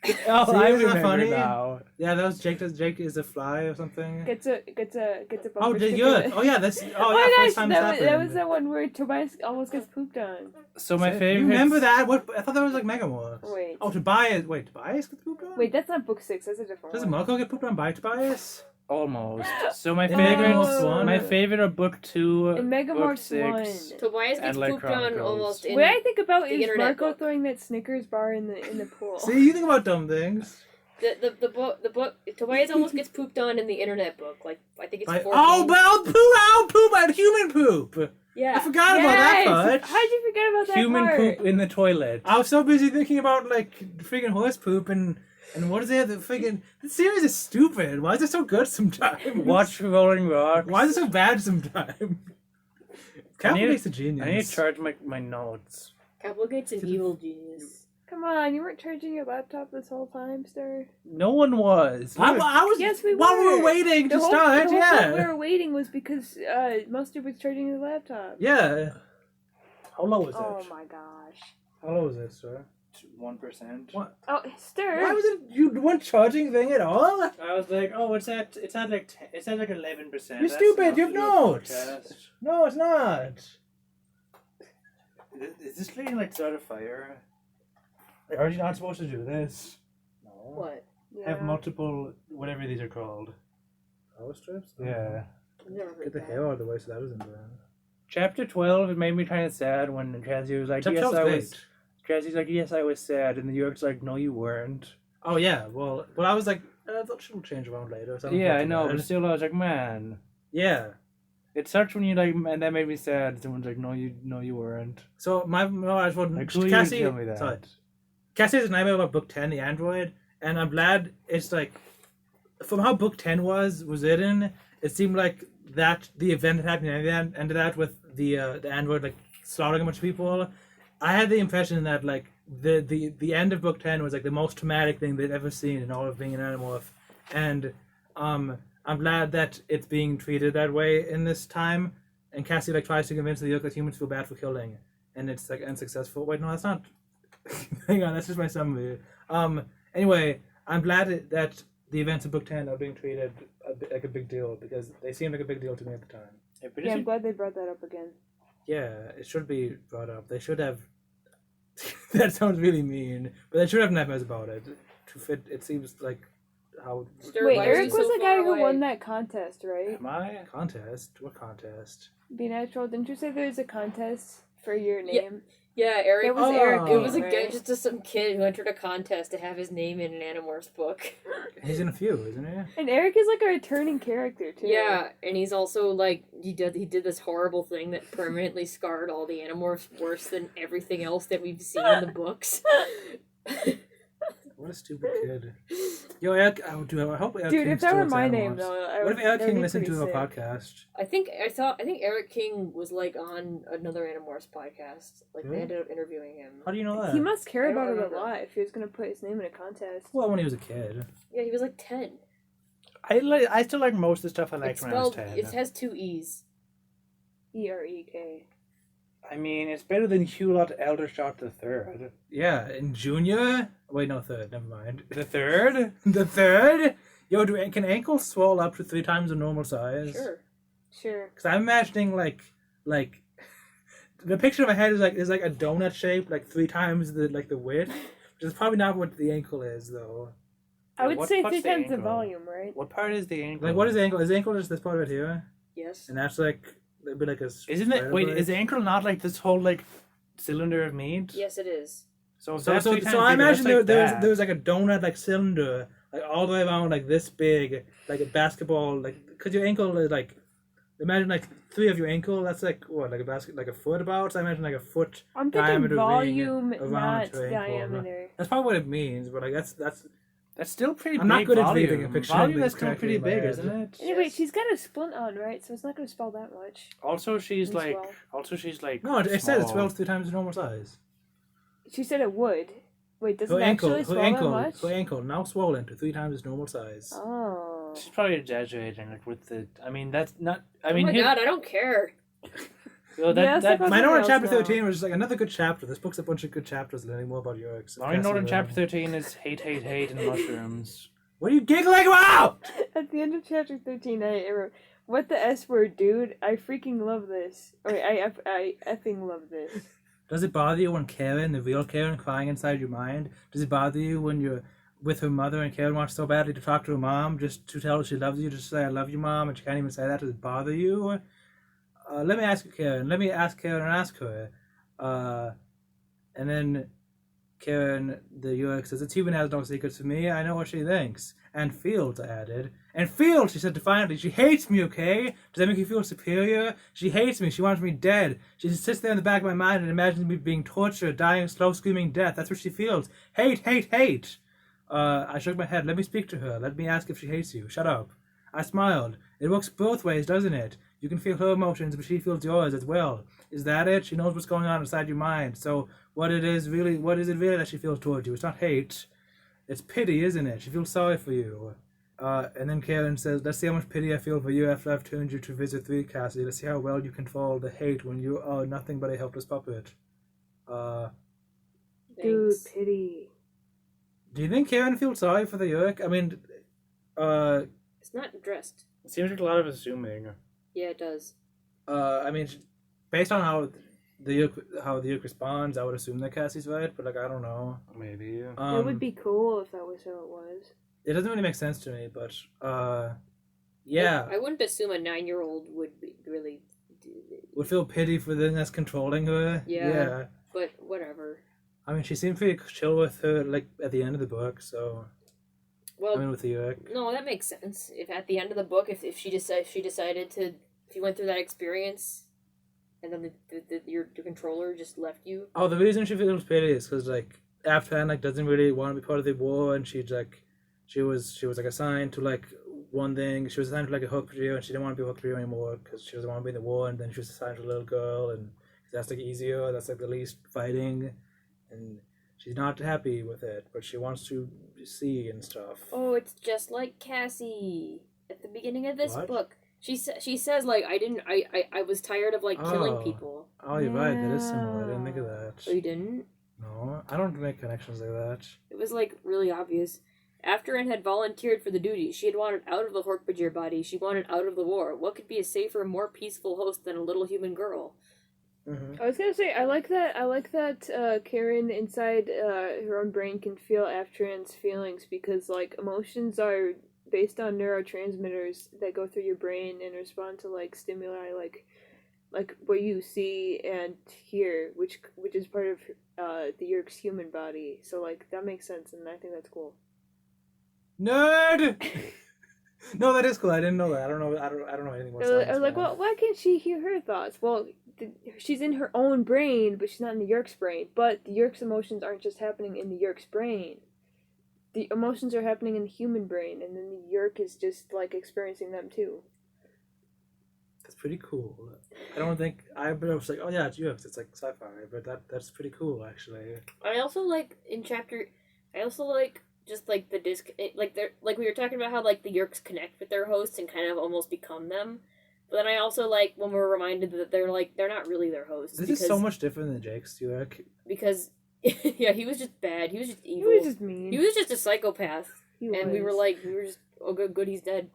Oh, See, I isn't that remember funny? now. Yeah, that was Jake. Jake is a fly or something. Gets a Oh, bumper did sticker. you? Oh yeah, that's. Oh Oh my yeah, gosh, first time that was happened. the one where Tobias almost gets pooped on. So my favorite. You remember that? What? I thought that was like Megamorphs. Wait. Oh, Tobias. Wait, Tobias gets pooped on? Wait, that's not book 6. That's a different Doesn't one. Marco get pooped on by Tobias? Almost. So my In favorite. Megamorphs 1? My favorite are book 2. In book Megamorphs 6. 1. Tobias gets Andalite pooped on Chronicles. almost in. What I think about the is internet Marco book. throwing that Snickers bar in the pool. See, you think about dumb things. The book Tobias almost gets pooped on in the internet book. Like I think it's Like, 14. oh, but poop out human poop. Yeah. I forgot about that part. How'd you forget about that Human part? poop in the toilet. I was so busy thinking about like freaking horse poop and what is it? The freaking this series is stupid. Why is it so good sometimes? Watch Rolling Rocks. Why is it so bad sometimes? Capulate's a I genius. need to charge my notes. Capulgate's an evil genius. Come on, you weren't charging your laptop this whole time, Star. No one was. I was Yes, we while we were. were waiting to start. The whole time we Yeah, were waiting was because Mustard was charging his laptop. yeah. How low is Oh it? my gosh. How low is it, sir? 1%. What? Oh, Star. Why was it? You weren't charging thing at all? I was like, oh, it's at like 11%. You're stupid, you have notes. No, it's not. Is this leading like start a fire? Are you not supposed to do this? No. What? Yeah. Have multiple, whatever these are called. Power strips? Yeah. I've never heard Get the that. hair out of the way so that doesn't burn. Chapter 12, it made me kind of sad when Cassie was like, Chapter yes, 12's I great. was. Cassie's like, yes, I was sad. And the York's like, no, you weren't. Oh yeah, well I was like, I thought she'll change around later. So Yeah, I know, but still, I was like, man. Yeah. It sucks when you like, and that made me sad. Someone's like, no, you weren't. So I just want Like, who Cassie. you tell me that? Sorry. Cassie has a nightmare about Book 10, the android, and I'm glad it's like, from how Book 10 was written, it seemed like that the event that happened ended that with the android like slaughtering a bunch of people. I had the impression that like the end of Book 10 was like the most traumatic thing they'd ever seen in all of being an Animorph, and I'm glad that it's being treated that way in this time. And Cassie like tries to convince the York that humans feel bad for killing, and it's like unsuccessful. Wait, no, that's not. Hang on, that's just my summary. Anyway, I'm glad that the events of Book 10 are being treated like a big deal because they seemed like a big deal to me at the time. Yeah, I'm glad they brought that up again. Yeah, it should be brought up. They should have. That sounds really mean, but they should have nightmares about it to fit. It seems like how Stir, Wait, why are Eric you was so the guy far who away? won that contest, right? Am I? contest. What contest? Be Natural. Didn't you say there was a contest for your name? Yeah, Eric. That was Oh. Eric. It was right? just some kid who entered a contest to have his name in an Animorphs book. He's in a few, isn't he? And Eric is like a returning character too. Yeah, and he's also like he did this horrible thing that permanently scarred all the Animorphs worse than everything else that we've seen in the books. What a stupid kid. Yo, Eric, I hope Eric Dude, King if that were still my is name Animorphs. though, I What if would, Eric that would King be listened to pretty a sick. podcast? I think Eric King was like on another Animorphs podcast. Like Really? they ended up interviewing him. How do you know that? He must care I don't about it remember. a lot if he was gonna put his name in a contest. Well, when he was a kid. Yeah, he was like 10. I still like most of the stuff I liked It's when I was spelled. 10. It has 2 E's. EREK. I mean, it's better than Hulot Eldershot the Third. Yeah, in junior. Wait, no, third. Never mind. The Third? The third. Yo, can ankles swell up to 3 times the normal size? Sure. Sure. Because I'm imagining like the picture in my head is like a donut shape, like 3 times the width, which is probably not what the ankle is though. I would What- say what's 3 the times the ankle? volume, right? What part is the ankle? Like, what is the ankle? Is the ankle just this part right here? Yes. And that's like it'd be like a. Isn't it? Wait, is the ankle not like this whole like cylinder of meat? Yes, it is. So So that's 3 times I bigger, that's imagine like that. there was like a donut like cylinder like all the way around like this big, like a basketball, like because your ankle is like imagine like 3 of your ankle. That's like what, like a basket, like a foot about. So I imagine like a foot I'm thinking diameter volume, ring around not your ankle. diameter. That's probably what it means. But like That's still pretty I'm big. not good at volume. reading and picturing Volume things is still correctly pretty in my big, head. isn't it? Anyway, she's got a splint on, right? So it's not going to spell that much. Also, she's As like. well. Also, she's like. No, it says it small. swells 3 times the normal size. She said it would. Wait, does Her it ankle, actually swell that much? her ankle now swollen to 3 times its normal size. Oh. She's probably exaggerating, like with the. I mean, that's not. I Oh mean, my god, I don't care. Well, Yeah, that, suppose- Minority else Chapter now. 13 was just like another good chapter. This book's a bunch of good chapters learning more about Yurks. all I know in chapter 13 is hate, and mushrooms. What are you giggling about? At the end of chapter 13, I wrote, "What the S word, dude? I freaking love this." Oh, wait, I effing love this. Does it bother you when Karen, the real Karen, crying inside your mind? Does it bother you when you're with her mother and Karen wants so badly to talk to her mom just to tell her she loves you, just to say, I love you, Mom, and she can't even say that? Does it bother you? Let me ask you, Karen. Let me ask Karen and ask her. And then Karen, the Yurk, says, it's human has no secrets to me. I know what she thinks. And feels, I added. And feels, she said defiantly. She hates me, okay? Does that make you feel superior? She hates me. She wants me dead. She just sits there in the back of my mind and imagines me being tortured, dying, slow, screaming death. That's what she feels. Hate, hate, hate. I shook my head. Let me speak to her. Let me ask if she hates you. Shut up. I smiled. It works both ways, doesn't it? You can feel her emotions, but she feels yours as well. Is that it? She knows what's going on inside your mind. So what is it really that she feels towards you? It's not hate. It's pity, isn't it? She feels sorry for you. And then Karen says, let's see how much pity I feel for you after I've turned you to visit 3, Cassie. Let's see how well you control the hate when you are nothing but a helpless puppet. Dude, Thanks. pity. Do you think Karen feels sorry for the Yurk? I mean, It's not addressed. It seems like a lot of assuming. Yeah, it does. I mean, based on how the Yurk responds, I would assume that Cassie's right, but like I don't know. Maybe. It would be cool if that was how it was. It doesn't really make sense to me, but yeah, I wouldn't assume a 9-year-old would be really do it, would feel pity for the thing that's controlling her. Yeah. but whatever. I mean, she seemed pretty chill with her, like at the end of the book. So Well, I mean, with the Yurk. no, that makes sense. If at the end of the book, if she decided to, if you went through that experience, and then your controller just left you. Oh, the reason she feels pity is because like Afghan like doesn't really want to be part of the war, and she was like assigned to like one thing. She was assigned to like a hook video, and she didn't want to be a hook video anymore because she doesn't want to be in the war. And then she was assigned to a little girl, and that's like easier. That's like the least fighting, and she's not happy with it, but she wants to see and stuff. Oh, it's just like Cassie at the beginning of this What? book. She says like I was tired of like killing Oh. people. Oh, you're right. That is similar. I didn't think of that. Oh, you didn't? No, I don't make connections like that. It was like really obvious. After Anne had volunteered for the duty, she had wanted out of the Hork-Bajir body. She wanted out of the war. What could be a safer, more peaceful host than a little human girl? Mm-hmm. I was gonna say I like that Karen inside her own brain can feel Aftran's feelings because like emotions are based on neurotransmitters that go through your brain and respond to like stimuli like what you see and hear, which is part of the Yurk's human body. So like that makes sense, and I think that's cool. Nerd. No, that is cool. I didn't know that. I don't know anything more. I was like, well, why can't she hear her thoughts? Well, she's in her own brain, but she's not in the Yurk's brain. But the Yurk's emotions aren't just happening in the Yurk's brain. The emotions are happening in the human brain, and then the Yurk is just like experiencing them too. That's pretty cool. I don't think I was like, oh yeah, it's Yurks. It's like sci-fi, but that's pretty cool actually. I also like just like the disc, like they're like we were talking about how like the Yurks connect with their hosts and kind of almost become them. But then I also like when we're reminded that they're not really their hosts. This is so much different than Jake's Yurk. Because yeah, he was just bad. He was just He evil. was just mean. He was just a psychopath. He And we were was. just oh good he's dead.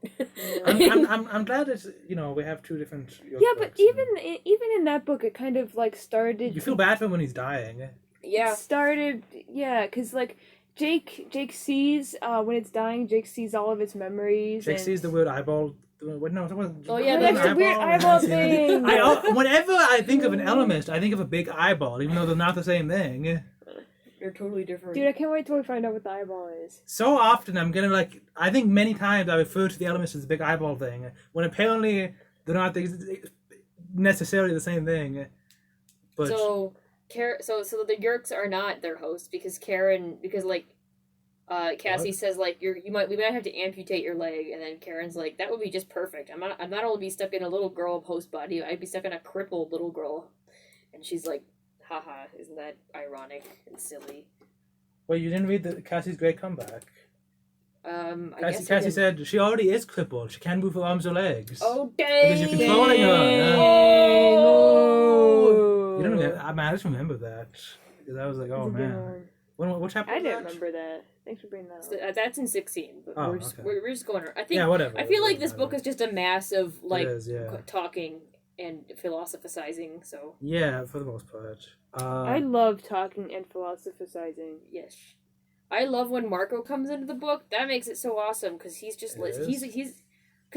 I'm glad it's we have two different. Yurk Yeah, but books, even in that book, it kind of like started. and you feel bad for him when he's dying. Yeah. Started, yeah, because like Jake sees when it's dying. Jake sees all of its memories. Jake and... sees the weird eyeball. What? No, it wasn't. Oh, yeah, that's the weird eyeball thing. Whenever I think of an elemist, I think of a big eyeball, even though they're not the same thing. They're totally different. Dude, I can't wait till we find out what the eyeball is. So often I'm gonna I think many times I refer to the elemist as the big eyeball thing, when apparently they're not necessarily the same thing. But So the Yerks are not their hosts because Cassie What? says like we might have to amputate your leg, and then Karen's like, that would be just perfect. I'm not only be stuck in a little girl host body, I'd be stuck in a crippled little girl. And she's like, haha, isn't that ironic and silly? wait, you didn't read Cassie's great comeback? Cassie I said she already is crippled. She can't move her arms or legs. oh dang! Because you're controlling her. Oh. You don't know. I just remember that because I was like, oh That's a good man. one. What chapter? I was didn't that? remember that. Thanks for bringing that up. So, that's in 16, but Oh, we're just okay. we're just going. I think Yeah, whatever. I feel like It this doesn't book matter. is just a mass of like It is, yeah. talking and philosophizing. So Yeah, for the most part. I love talking and philosophizing. yes, I love when Marco comes into the book. That makes it so awesome because he's just It like is?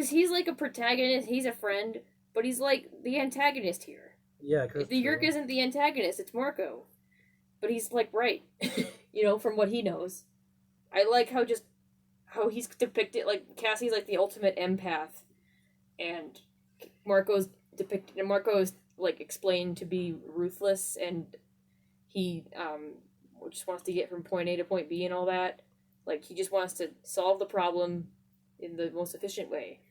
he's like a protagonist. He's a friend, but he's like the antagonist here. yeah, If the Yerk isn't the antagonist, it's Marco. But he's like right, from what he knows. I like how he's depicted. Like Cassie's like the ultimate empath, and Marco's depicted. And Marco's like explained to be ruthless, and he just wants to get from point A to point B and all that. Like he just wants to solve the problem in the most efficient way.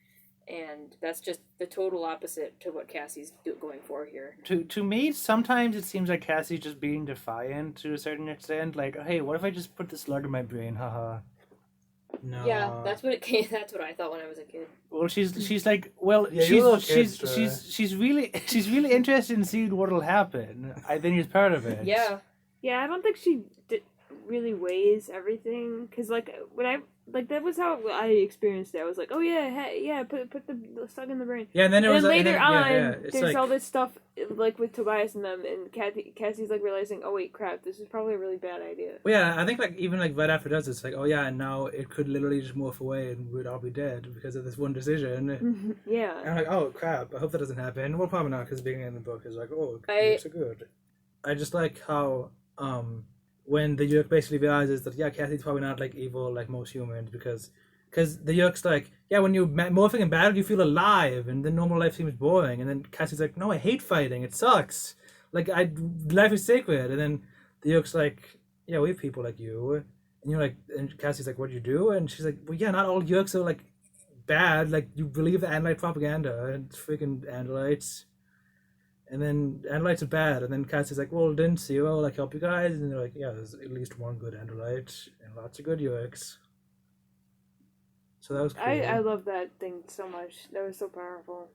And that's just the total opposite to what Cassie's going for here. To me, sometimes it seems like Cassie's just being defiant to a certain extent. Like, hey, what if I just put this slug in my brain? Haha. No. Yeah, that's what I thought when I was a kid. Well, she's like, well, Yeah, you're a little she's kid, sure. she's really interested in seeing what'll happen. I think it's part of it. Yeah. Yeah, I don't think she really weighs everything because that was how I experienced it. I was like, oh yeah, hey, yeah, put the slug in the brain. Yeah, and then there was later on, it's there's like, all this stuff like with Tobias and them, and Cassie's like realizing, oh wait, crap, this is probably a really bad idea. well, yeah, I think like even like right after it does, it's like, oh yeah, and now it could literally just morph away and we'd all be dead because of this one decision. Yeah. And I'm like, oh crap, I hope that doesn't happen. Well, probably not because the beginning of the book is like, oh, it's so good. I just like how when the Yerk basically realizes that Cassie's probably not like evil like most humans because the Yerk's like, yeah, when you're morphing in battle you feel alive and then normal life seems boring, and then Cassie's like, no, I hate fighting, it sucks, like life is sacred, and then the Yerk's like, yeah, we have people like you, and you're like, and Cassie's like, what do you do? And she's like, well, yeah, not all Yerks are like bad, like you believe the Andalite propaganda and it's freaking Andalites. And then Andalites are bad, and then Cassie's like, well, didn't Zero like help you guys? And they're like, yeah, there's at least one good Andalite and lots of good Yerks. So that was cool. I love that thing so much. That was so powerful.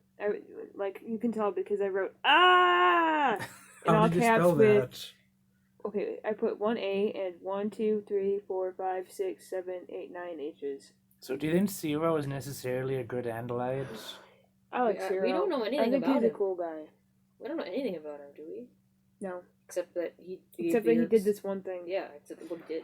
Like you can tell because I wrote in How all did you caps spell with. that? Okay, I put 1A and 1, 2, 3, 4, 5, 6, 7, 8, 9 H's. So do you think Zero is necessarily a good Andalite? I like Yeah, Cyril. we don't know I anything think about he's him. a cool guy. We don't know anything about him, do we? No. Except that he Did this one thing. Yeah, except that what he did.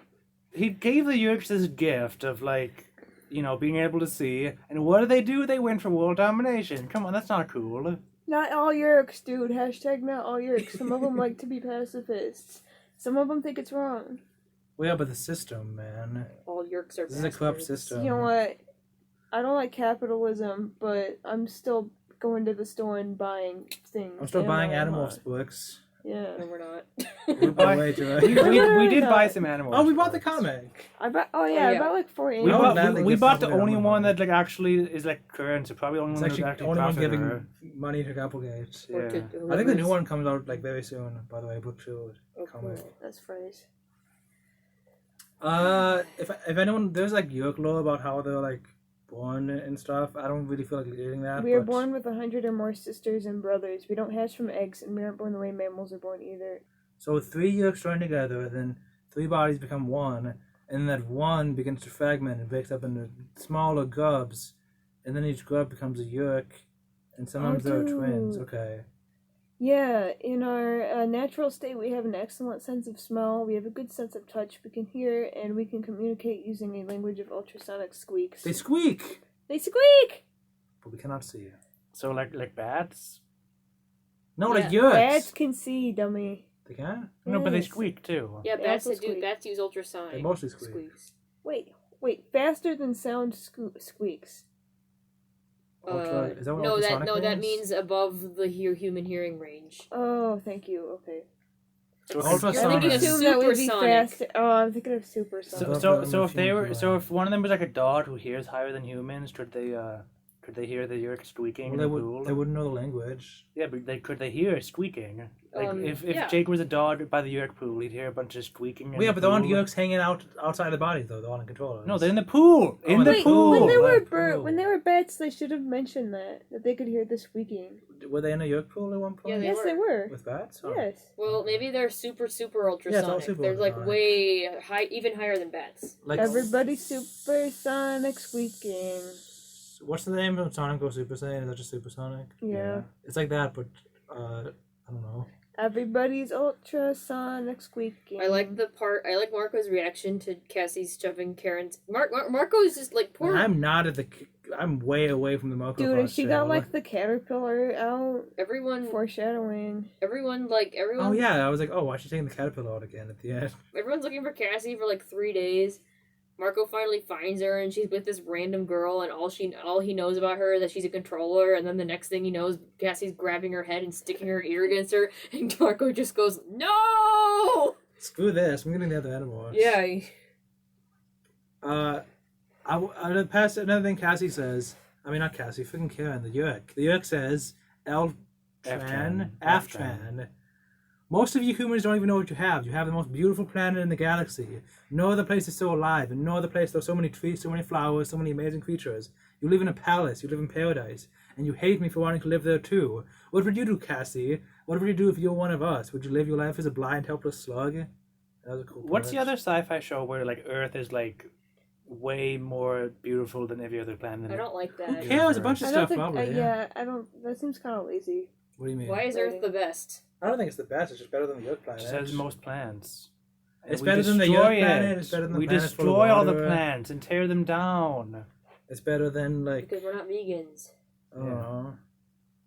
He gave the Yerks this gift of like, being able to see. And what do? They went for world domination. Come on, that's not cool. Not all Yerks, dude. Hashtag not all Yerks. Some of them like to be pacifists. Some of them think it's wrong. Well, yeah, but the system, man. All Yerks are This is a corrupt bastards. system. You know what? I don't like capitalism, but I'm still going to the store and buying things. I'm still Am buying I Animorphs not? books. Yeah. No, we're not. We're buy- way too We, early. we did buy some animals. Oh, we bought the comic. I bought. Oh yeah, Oh, I yeah. bought like 4 We Oh, animals. man, they we give bought the something only on one them. that like actually is like current, so probably the only It's one that's actually actually the only one profit giving or- money to Applegate. Or Yeah. to I think the whoever's- new one comes out like very soon. By the way, book 2 Oh, comic. cool. That's phrase. If anyone, there's like Yerk lore about how they're like born and stuff. I don't really feel like reading that. We are but- born with 100 or more sisters and brothers. We don't hatch from eggs, and we aren't born the way mammals are born either. So 3 Yerks join together, then 3 bodies become one, and that one begins to fragment and breaks up into smaller grubs, and then each grub becomes a Yerk, and sometimes there are twins. dude. Okay. Yeah, in our natural state, we have an excellent sense of smell. We have a good sense of touch. We can hear, and we can communicate using a language of ultrasonic squeaks. They squeak, They squeak! but we cannot see it. So like bats? No, like Yeah. Yerks. Bats can see, dummy. They can. No, but they Yes. squeak too. Yeah, They bats also squeak. bats use ultrasonic. They mostly squeak. squeaks. Wait, faster than sound squeaks. Is that what no, ultrasonic that means? means above the human hearing range. Oh, thank you. Okay. Ultrasonic. I would thinking of assume that would be supersonic. fast. Oh, I'm thinking of supersonic. So if one of them was like a dog who hears higher than humans, could they hear the Yeerk squeaking Well, in the pool? they wouldn't know the language. Yeah, but could they hear it squeaking? Like if yeah. Jake was a dog by the Yeerk pool, he'd hear a bunch of squeaking. Well, yeah, but the one pool. Yeerk's hanging outside the body though. The one in control. No, they're in the pool. Oh, In the Wait, pool. when they were Pool. when they were bats, they should have mentioned that they could hear the squeaking. Were they in a Yeerk pool at one point? Yeah, they Yes, were. they were. With bats? Oh. Yes. Well, maybe they're super ultrasonic. Yeah, it's all super they're like ultrasonic. way high, even higher than bats. Like Everybody supersonic squeaking. What's the name of Sonic Go Super Saiyan? Is that just Supersonic? Yeah. It's like that, but I don't know. Everybody's ultrasonic squeaking. I like Marco's reaction to Cassie's shoving Karen's. Marco's just like poor. And I'm not at the. I'm way away from the Moko. Dude, and she got like the caterpillar out. Everyone. Foreshadowing. Everyone. Oh yeah, I was like, oh, why is she taking the caterpillar out again at the end? Everyone's looking for Cassie for like 3 days. Marco finally finds her, and she's with this random girl, and all he knows about her is that she's a controller. And then the next thing he knows, Cassie's grabbing her head and sticking her ear against her, and Marco just goes, "No!" Screw this! I'm getting the other Animorphs. Yeah. I passed another thing Cassie says. I mean, not Cassie, freaking Karen. The Yeerk. The Yeerk says, Aftran. Most of you humans don't even know what you have. You have the most beautiful planet in the galaxy. No other place is so alive, and no other place there's so many trees, so many flowers, so many amazing creatures. You live in a palace, you live in paradise, and you hate me for wanting to live there too. What would you do, Cassie? What would you do if you were one of us? Would you live your life as a blind, helpless slug? That was a cool What's the part. other sci-fi show where like Earth is like way more beautiful than every other planet? I don't like Who that. cares? A bunch of I don't stuff, think. probably. Yeah, I don't. That seems kind of lazy. What do you mean? Why is Earth the best? I don't think it's the best. It's just better than the Yeerk planet. It has the most plants. It's And we better than the destroy Yeerk planet. it. It's better than the we planet full of destroy all the water. plants and tear them down. It's better than like Because we're not vegans. I don't know.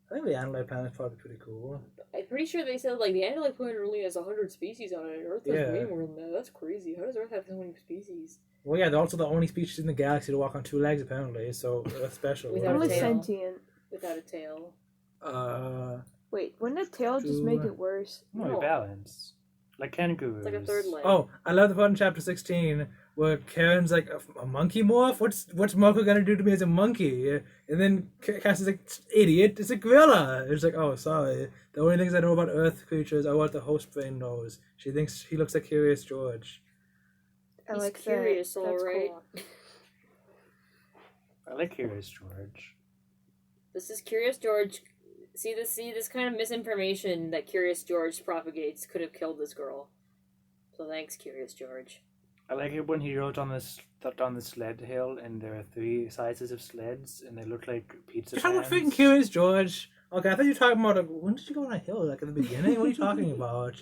I think the Andalite planet's probably pretty cool. I'm pretty sure they said like the Andalite planet only has 100 species on it. Earth has Yeah. way more than that. That's crazy. How does Earth have so many species? Well, yeah, they're also the only species in the galaxy to walk on 2 legs, apparently. So that's special. Without a Only tail. sentient. Without a tail. Wait, wouldn't a tail just make it worse? No, No. balance. Like kangaroos. It's like a third leg. Oh, I love the part in chapter 16 where Karen's like, a monkey morph? What's Moko gonna do to me as a monkey? And then Cassie's like, idiot, it's a gorilla. It's like, oh, sorry. The only things I know about Earth creatures are what the host brain knows. She thinks he looks like Curious George. I He's like curious, that. all That's right. cool. I like Curious George. This is Curious George. See this kind of misinformation that Curious George propagates could have killed this girl. So thanks, Curious George. I like it when he rode on the sled hill, and there are 3 sizes of sleds, and they look like pizza You're talking about pans. freaking Curious George. Okay, I thought you were talking about when did you go on a hill? Like at the beginning? What are you talking about?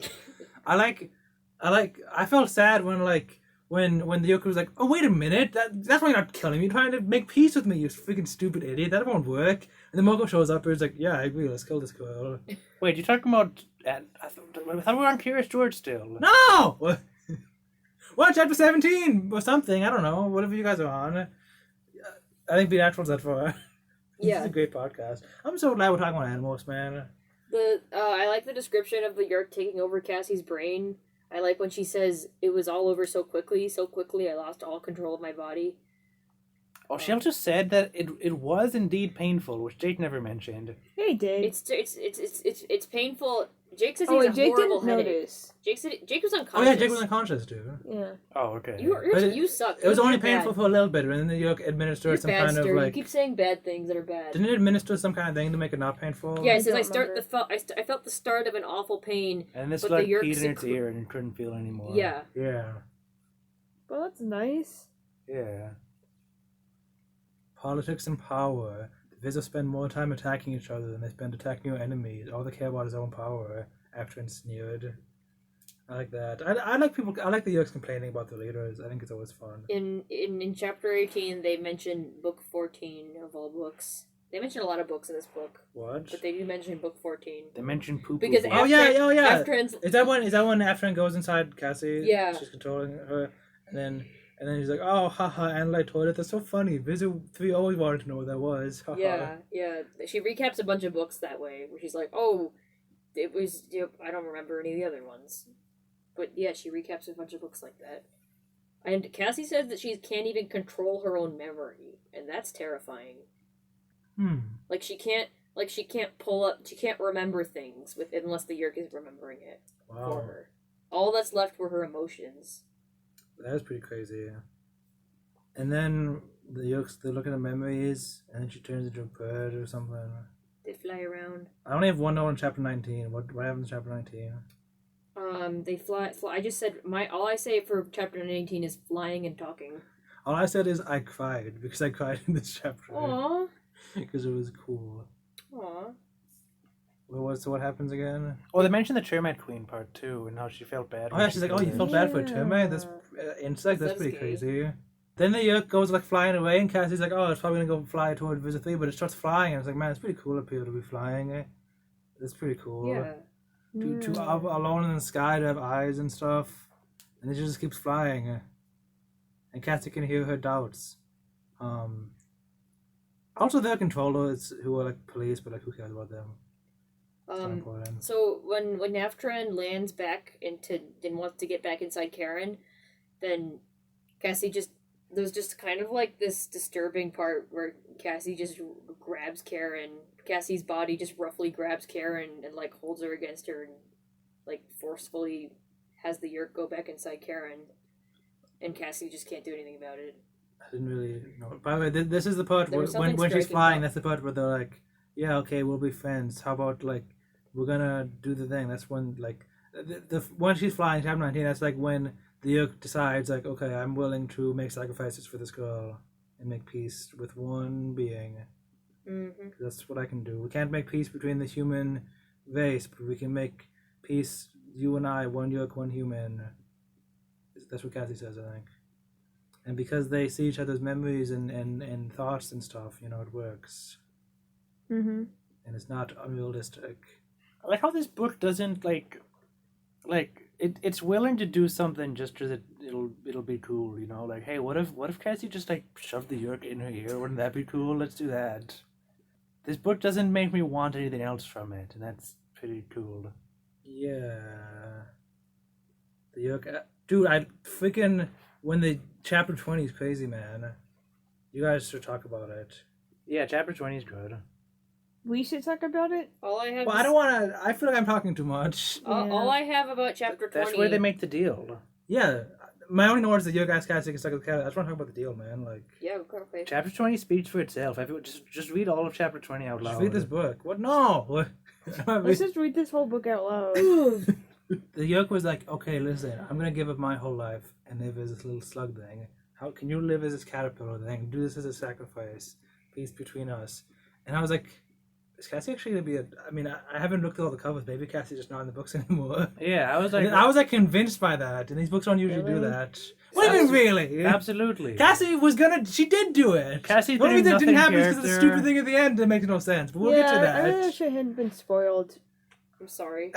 I felt sad when the Yoku was like, oh wait a minute, that's why you're not killing me. You're trying to make peace with me, you freaking stupid idiot. That won't work. And then Moko shows up and he's like, yeah, I agree, let's kill this girl. Wait, you're talking about... I thought we were on Curious George still. No! Well, chapter 17 or something, I don't know, whatever you guys are on. I think Be Natural's that far. This Yeah. is a great podcast. I'm so glad we're talking about animals, man. I like the description of the Yeerk taking over Cassie's brain. I like when she says it was all over so quickly I lost all control of my body. Oh, she also said that it was indeed painful, which Jake never mentioned. Hey, Dave. It's painful. Jake says Oh, he wait, has a Jake horrible didn't headache. notice. Jake was unconscious. Oh yeah, Jake was unconscious too. Yeah. Oh, okay. You suck. It was You're only bad. painful for a little bit, and then the Yoke administered You're some bad, kind of Ster. like... You keep saying bad things that are bad. Didn't it administer some kind of thing to make it not painful? Yeah, it says don't I felt the start of an awful pain. And this But like the Yeerk peed in its secre- ear and it couldn't feel anymore. Yeah. Yeah. Well, that's nice. Yeah. Politics and power. The Vizos spend more time attacking each other than they spend attacking your enemies. All they care about is their own power. After sneered. I like that. I like people. I like the Yeerks complaining about the leaders. I think it's always fun. In chapter 18, they mention book 14 of all books. They mention a lot of books in this book, What? but they do mention book 14. They mentioned poop. Because Oh yeah, Aftran- Is that when Aftran goes inside Cassie? Yeah. She's controlling her, and then And then she's like, oh, haha, Analyte toilet. That's so funny. Visit 3 always wanted to know what that was. Haha. Yeah. She recaps a bunch of books that way, where she's like, oh, it was, I don't remember any of the other ones. But yeah, she recaps a bunch of books like that. And Cassie says that she can't even control her own memory, and that's terrifying. Like she can't pull up, she can't remember things unless the Yeerk is remembering it for her. All that's left were her emotions. That was pretty crazy, yeah. And then the Yeerks, they're looking at memories, and then she turns into a bird or something. They fly around. I only have one note in chapter 19. What happens in chapter 19? They fly. I just said all I say for chapter 19 is flying and talking. All I said is I cried, because I cried in this chapter. Aww. Because it was cool. Aww. So what happens again? Oh, they mentioned the Termite Queen part too, and how she felt bad. Oh yeah, she's like, oh, you felt bad for a termite? That's insect? That's pretty crazy. Then the Yeerk goes like flying away, and Cassie's like, oh, it's probably gonna go fly toward Visit 3, but it starts flying, and it's like, man, it's pretty cool up here to be flying. It's pretty cool. Yeah. To up alone in the sky to have eyes and stuff, and it just keeps flying. And Cassie can hear her doubts. Also, their controllers who are like police, but like who cares about them? So when Naftran lands back and wants to get back inside Karen, then Cassie there's just kind of like this disturbing part where Cassie just grabs Karen. Cassie's body just roughly grabs Karen and like holds her against her and like forcefully has the Yeerk go back inside Karen, and Cassie just can't do anything about it. I didn't really know. By the way, this is the part where when she's flying, that's the part where they're like, yeah, okay, we'll be friends. How about like we're gonna do the thing? That's when like the when she's flying, chapter 19. That's like when the Yeerk decides like, okay, I'm willing to make sacrifices for this girl and make peace with one being. Mm-hmm. That's what I can do. We can't make peace between the human race, but we can make peace. You and I, one Yeerk, one human. That's what Cassie says, I think. And because they see each other's memories and thoughts and stuff, you know, it works. Mm-hmm. And it's not unrealistic. I like how this book doesn't it's willing to do something just because it'll be cool, you know. Like, hey, what if Cassie just like shoved the Yeerk in her ear? Wouldn't that be cool? Let's do that. This book doesn't make me want anything else from it, and that's pretty cool. Yeah. The Yeerk, dude, I freaking when the chapter 20 is crazy, man. You guys should talk about it. Yeah, chapter 20 is good. We should talk about it? All I have. Well, I don't want to. I feel like I'm talking too much. All I have about chapter 20. That's where they make the deal. Yeah, my only note is that Yeerk asked Cassie to suck with the cat. I just want to talk about the deal, man. Like, Yeah, okay. Chapter 20 speaks for itself. Just read all of chapter 20 out loud. just read this book. What? No. Let's just read this whole book out loud. The Yeerk was like, okay, listen, I'm gonna give up my whole life and live as this little slug thing. How can you live as this caterpillar thing? Do this as a sacrifice. Peace between us. And I was like, is Cassie actually gonna be I haven't looked at all the covers. Maybe Cassie's just not in the books anymore. Yeah, I was like convinced by that, and these books don't usually do Really? that. What do you mean, really? Absolutely. Cassie she did do it. Cassie What do you mean that didn't happen because of the character. stupid thing at the end that makes no sense? But we'll get to I that. wish I hadn't been spoiled. I'm sorry.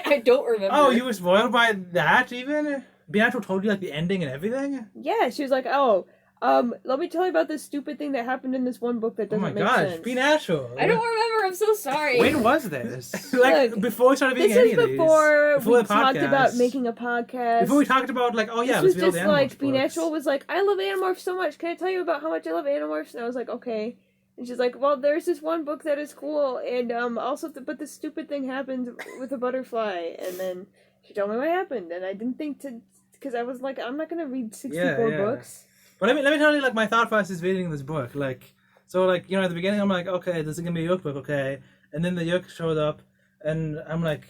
I don't remember. Oh, you were spoiled by that even? Beatrice told you like the ending and everything? Yeah, she was like, let me tell you about this stupid thing that happened in this one book that Oh doesn't my make gosh, sense. be natural. I don't remember. I'm so sorry. When was this? Like, Look, before we started making This any is of these. before we the talked about podcast. making a podcast. Before we talked about, like, oh yeah, this was let's read all just the like, Animorphs Be books. Natural was like, I love Animorphs so much. Can I tell you about how much I love Animorphs? And I was like, okay. And she's like, well, there's this one book that is cool, and but this stupid thing happened with a butterfly. And then she told me what happened, and I didn't think because I was like, I'm not gonna read 64 Yeah. books. But let me tell you, like, my thought process reading this book. Like, so, like, you know, at the beginning, I'm like, okay, this is gonna be a Yeerk book, okay. And then the Yeerk showed up, and I'm like,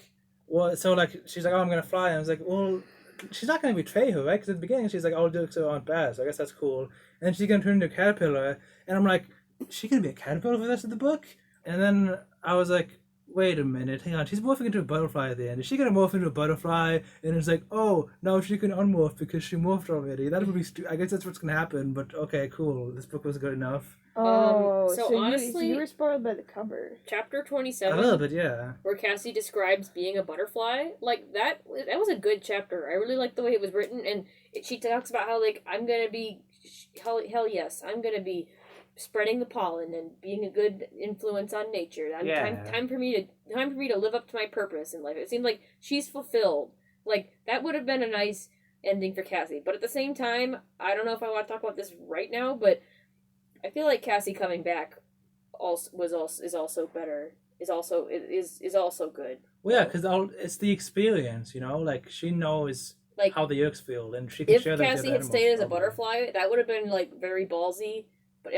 well, so, like, she's like, oh, I'm gonna fly. And I was like, well, she's not gonna betray her, right? Because at the beginning, she's like, all Yeerks aren't bad, so I guess that's cool. And then she's gonna turn into a caterpillar, and I'm like, is she gonna be a caterpillar for the rest of the book? And then I was like, wait a minute, hang on, she's morphing into a butterfly at the end. Is she gonna morph into a butterfly? And it's like, oh, now she can unmorph because she morphed already. That would be I guess that's what's gonna happen, but okay, cool. This book was good enough. Oh, so so honestly- you were spoiled by the cover. Chapter A 27, little bit, yeah. where Cassie describes being a butterfly, like that was a good chapter. I really liked the way it was written, and she talks about how like I'm gonna be hell yes, I'm gonna be spreading the pollen and being a good influence on nature. Time for me to live up to my purpose in life. It seemed like she's fulfilled. Like that would have been a nice ending for Cassie. But at the same time, I don't know if I want to talk about this right now, but I feel like Cassie coming back is also better. Is also good. Well, yeah, because it's the experience, you know? Like, she knows Like how the Yeerks feel, and she can if share that with Cassie the had animals, stayed as a probably. butterfly, that would have been like very ballsy. But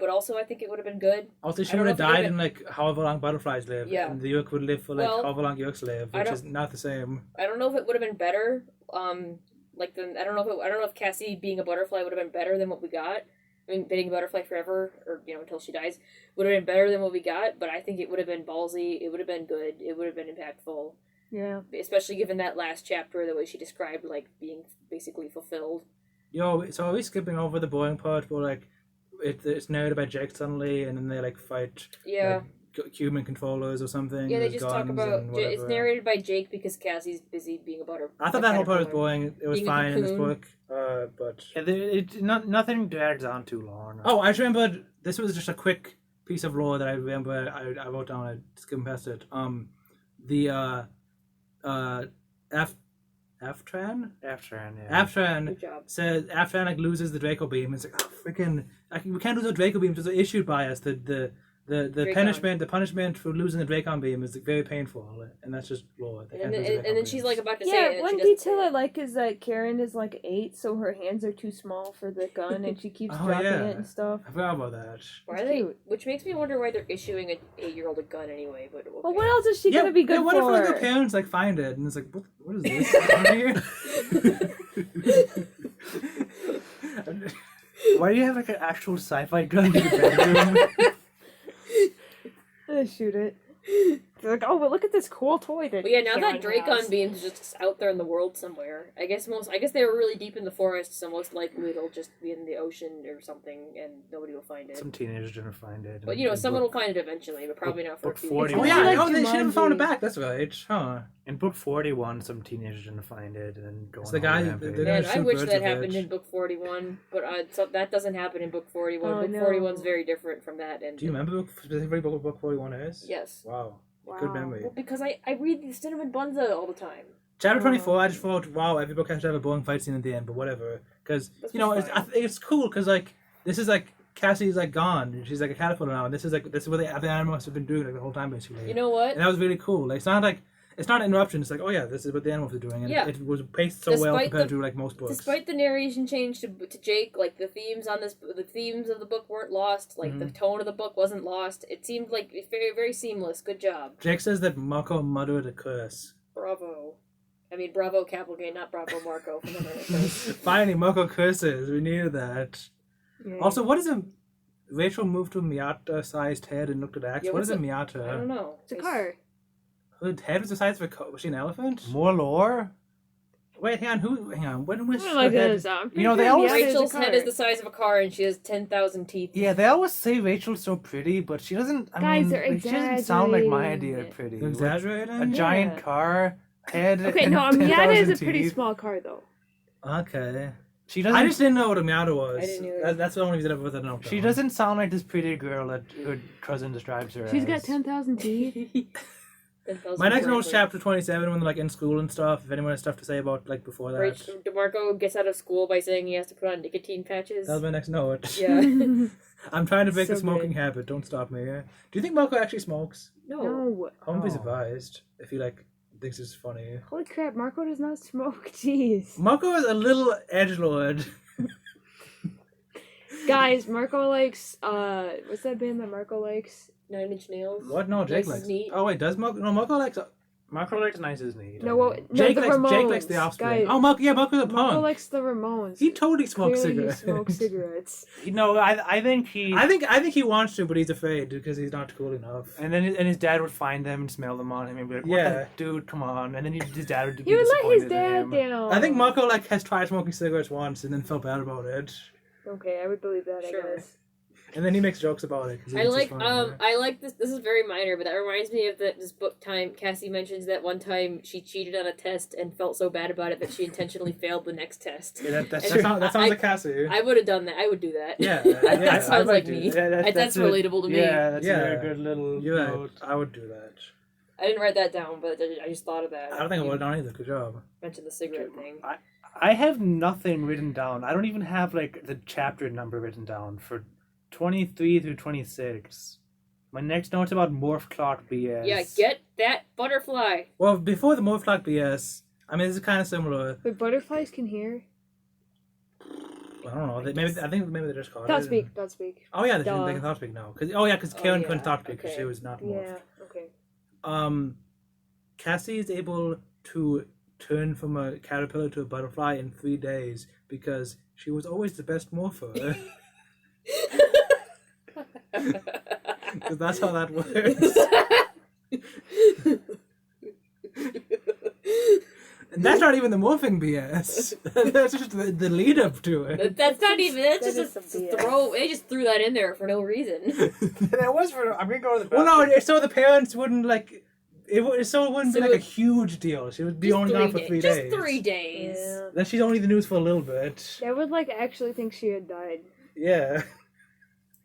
also I think it would have been good. Also, I she don't would have know if it died would've in, like, however long butterflies live, Yeah. and the Yeerk would live for, like, Well, however long Yeerks live, I which don't- is not the same. I don't know if it would have been better. I don't know if Cassie being a butterfly would have been better than what we got. I mean, being a butterfly forever, or until she dies, would have been better than what we got. But I think it would have been ballsy. It would have been good. It would have been impactful, Yeah. especially given that last chapter, the way she described like being basically fulfilled. Yo, so are we skipping over the boring part where, like, it's narrated by Jake suddenly, and then they, like, fight Yeah, human controllers or something? yeah. They with just talk guns about and it's whatever. narrated by Jake because Cassie's busy being a butterfly. I thought that whole part was boring. It was Being a fine in this cocoon. book, but... Nothing drags on too long. Oh, I just remembered, this was just a quick piece of lore that I remember I wrote down, I skimmed past it. The, Aftran? Aftran, yeah. Aftran Good job. says, Aftran, like, loses the Draco Beam. It's like, oh, freaking, we can't lose our Draco Beams. It's issued by us. The Dracon. punishment for losing the Dracon Beam is, like, very painful, and that's just lore. They And can't lose the then Dracon she's beams. like about to say Yeah, it. And one she doesn't say detail I it. like is that Karen is like 8, so her hands are too small for the gun, and she keeps Oh, dropping yeah. it and stuff. I forgot about that. Why It's are they? cute. Which makes me wonder why they're issuing an 8-year-old a gun anyway. But okay. Well, what else is she gonna be good what if, like, for? the parents, like, find it, and it's like, what is this? Down here? Why do you have like an actual sci-fi gun in your bedroom? Shoot it. They're like, oh, well, look at this cool toy that. But yeah, now that Karen Dracon has. Beam's just out there in the world somewhere. I guess they were really deep in the forest, so most likely it'll just be in the ocean or something, and nobody will find it. Some teenager's gonna find it. But someone will find it eventually, but probably not for a book few 40. years. Oh, It's yeah, like they should have found it Jumanji. back. That's right. Huh. In book 41, some teenager's gonna find it and then go It's on the a guy- rampage. the- Man, There's I some wish birds that with happened it. in book 41, but so that doesn't happen in book 41. Oh, book no. 41's very different from that. And Do you remember specifically what book 41 is? Yes. Wow. Wow. Good memory. Well, because I read the Cinnamon Bunza all the time. Chapter 24, I just thought, wow, every book has to have a boring fight scene at the end, but whatever. Because, That's it's, fine. it's cool, because, like, this is, like, Cassie's, like, gone. She's, like, a caterpillar now, and this is what the Animorphs have been doing, like, the whole time, basically. You know what? And that was really cool. Like, it's not an interruption. It's like, oh, yeah, this is what the Animorphs are doing. And Yeah. it was paced so well Despite compared the- to, like, most books. Despite the narration change to Jake, like the themes of the book weren't lost. Like the tone of the book wasn't lost. It seemed like very, very seamless. Good job. Jake says that Marco muttered a curse. Bravo. I mean, bravo, Capelgate, not bravo, Marco. For the Finally, Marco curses. We needed that. Yeah. Also, what is a... Rachel moved to a Miata-sized head and looked at Axe. Yeah, what is a what's Miata? I don't know. It's a car. Her head was the size of a was she an elephant? More lore? Wait, hang on. When was I her don't like head? this. I'm pretty You know, they sure always- Miata is a Rachel's head car. is the size of a car, and she has 10,000 teeth. Yeah, they always say Rachel's so pretty, but she doesn't. Guys, they're she doesn't sound like my exaggerating idea of pretty. You exaggerating? A giant car head. Okay, and no, a Miata is 10,000 a pretty teeth. small car, though. Okay. She doesn't. I just didn't know what a Miata was. I didn't either. That's the only reason I put that note She down. doesn't sound like this pretty girl that her cousin describes her She's as. got 10,000 teeth. 10,000 My next note is correctly. chapter 27 when they're like in school and stuff. If anyone has stuff to say about like before that. Rachel, DeMarco gets out of school by saying he has to put on nicotine patches. That was my next note. Yeah. I'm trying to break So the smoking good. habit. Don't stop me. Do you think Marco actually smokes? No. No. I wouldn't be Oh. surprised if he like thinks it's funny. Holy crap, Marco does not smoke. Jeez. Marco is a little edgelord. Guys, Marco likes, what's that band that Marco likes? 9 Inch Nails. What? No, Jake This is likes. neat. Oh wait, does Marco? No, Marco likes Marco likes nice as need. No, well, no, Jake the likes Ramones, the Offspring. guys. Oh, Marco's a Marco punk. likes the Ramones. He totally smokes Clearly cigarettes. He smokes cigarettes. No, I think he. I think he wants to, but he's afraid because he's not cool enough. And then his dad would find them and smell them on him and be like, "What Yeah. the dude, come on!" And then his dad would be He would let his disappointed in dad him. down. I think Marco has tried smoking cigarettes once and then felt bad about it, Okay, I would believe that. Sure. I guess. and then he makes jokes about it. 'Cause he I thinks it's like funny. I like this. This is very minor, but that reminds me of this book time. Cassie mentions that one time she cheated on a test and felt so bad about it that she intentionally failed the next test. Yeah, that And sounds like Cassie. I would have done that. I would do that. Yeah, that yeah, sounds I like would me. do Yeah, That's relatable to me. Yeah, that's Yeah. a very good little Yeah, note. I would do that. I didn't write that down, but I just thought of that. I don't think I would have done either. Good job. Mentioned the cigarette thing. I have nothing written down. I don't even have like the chapter number written down for 23 through 26. My next note's about Morph Clark BS. Yeah, get that butterfly. Well, before the Morphlock BS, I mean, this is kind of similar. But butterflies can hear. I don't know. I think maybe they just caught Thought it. speak. Thought speak. Oh yeah, they Duh. can thought speak now. Because Karen yeah, couldn't thought speak because okay. she was not morphed. Yeah. Okay. Cassie is able to turn from a caterpillar to a butterfly in 3 days because she was always the best morpher. Because that's how that works. And that's not even the morphing BS. That's just the lead up to it. That's not even. That's That just is a some BS. throw. They just threw that in there for no reason. That was for. I'm gonna go to the Well, bathroom. no, so the parents wouldn't like. It wouldn't So be like a huge deal. She would be Just only gone for 3 days. Just 3 days. Yeah. Then she's only the news for a little bit. I would actually think she had died. Yeah.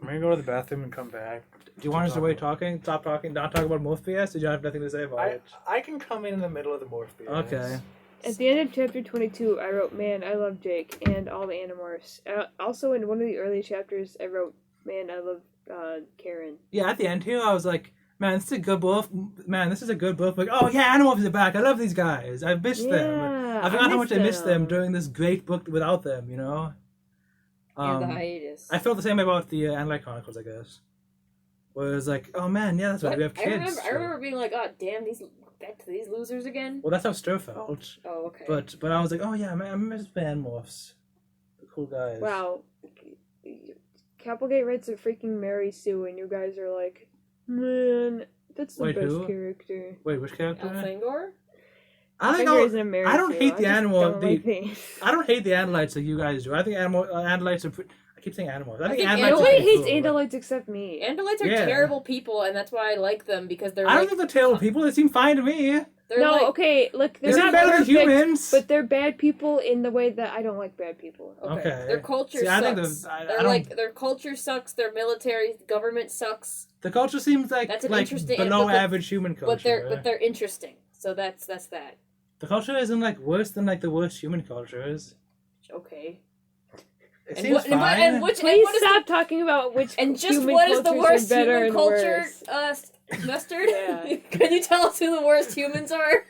I'm gonna go to the bathroom and come back. Do you want us to wait talking? Stop talking? Not talk about Morph BS? Did you have nothing to say about it? I can come in the middle of the Morph BS. Okay. At the end of chapter 22, I wrote, "Man, I love Jake and all the Animorphs." Also, in one of the early chapters, I wrote, "Man, I love Karen." Yeah, at the end here, I was like, man, this is a good book. Man, this is a good book. Like, oh yeah, Animorphs are back. I love these guys. I missed them. Yeah, I forgot how much I missed them them. during this great book without them, you know? And the hiatus. I felt the same about the Andalite Chronicles, I guess. Where it was like, oh man, yeah, that's right, we have kids. I remember being like, "Oh damn, back to these losers again." Well, that's how Stir felt. Oh okay. But I was like, oh yeah, man, I miss the Animorphs. The cool guys. Wow. Capplegate writes a freaking Mary Sue, and you guys are like, "Man, that's the Wait, best who? Wait, which character? Alfangor? I think Fingers and Mary I don't Sue. hate the just animal. don't like these. I don't hate the Andalites like you guys do. I think Andalites are. I keep saying animals. I think think Andalites are Nobody pretty hates cool. Andalites except me. Andalites are Yeah. terrible people, and that's why I like them because they're I don't like think they're terrible people. They seem fine to me. they're No, like okay, look, They they're seem better than perfect, humans. but they're bad people in the way that I don't like bad people. okay. Okay. Their culture See, I think sucks. I They're don't- like their culture sucks. Their military government sucks. The culture seems like That's an like interesting- below but the- average human culture. But they're interesting. So that's that. The culture isn't like worse than like the worst human cultures. Okay. It And seems what, and, what, fine. and which Please and what is stop talking about which and just human what is the cultures are worst better human and culture? worse. Mustard. Yeah. Can you tell us who the worst humans are?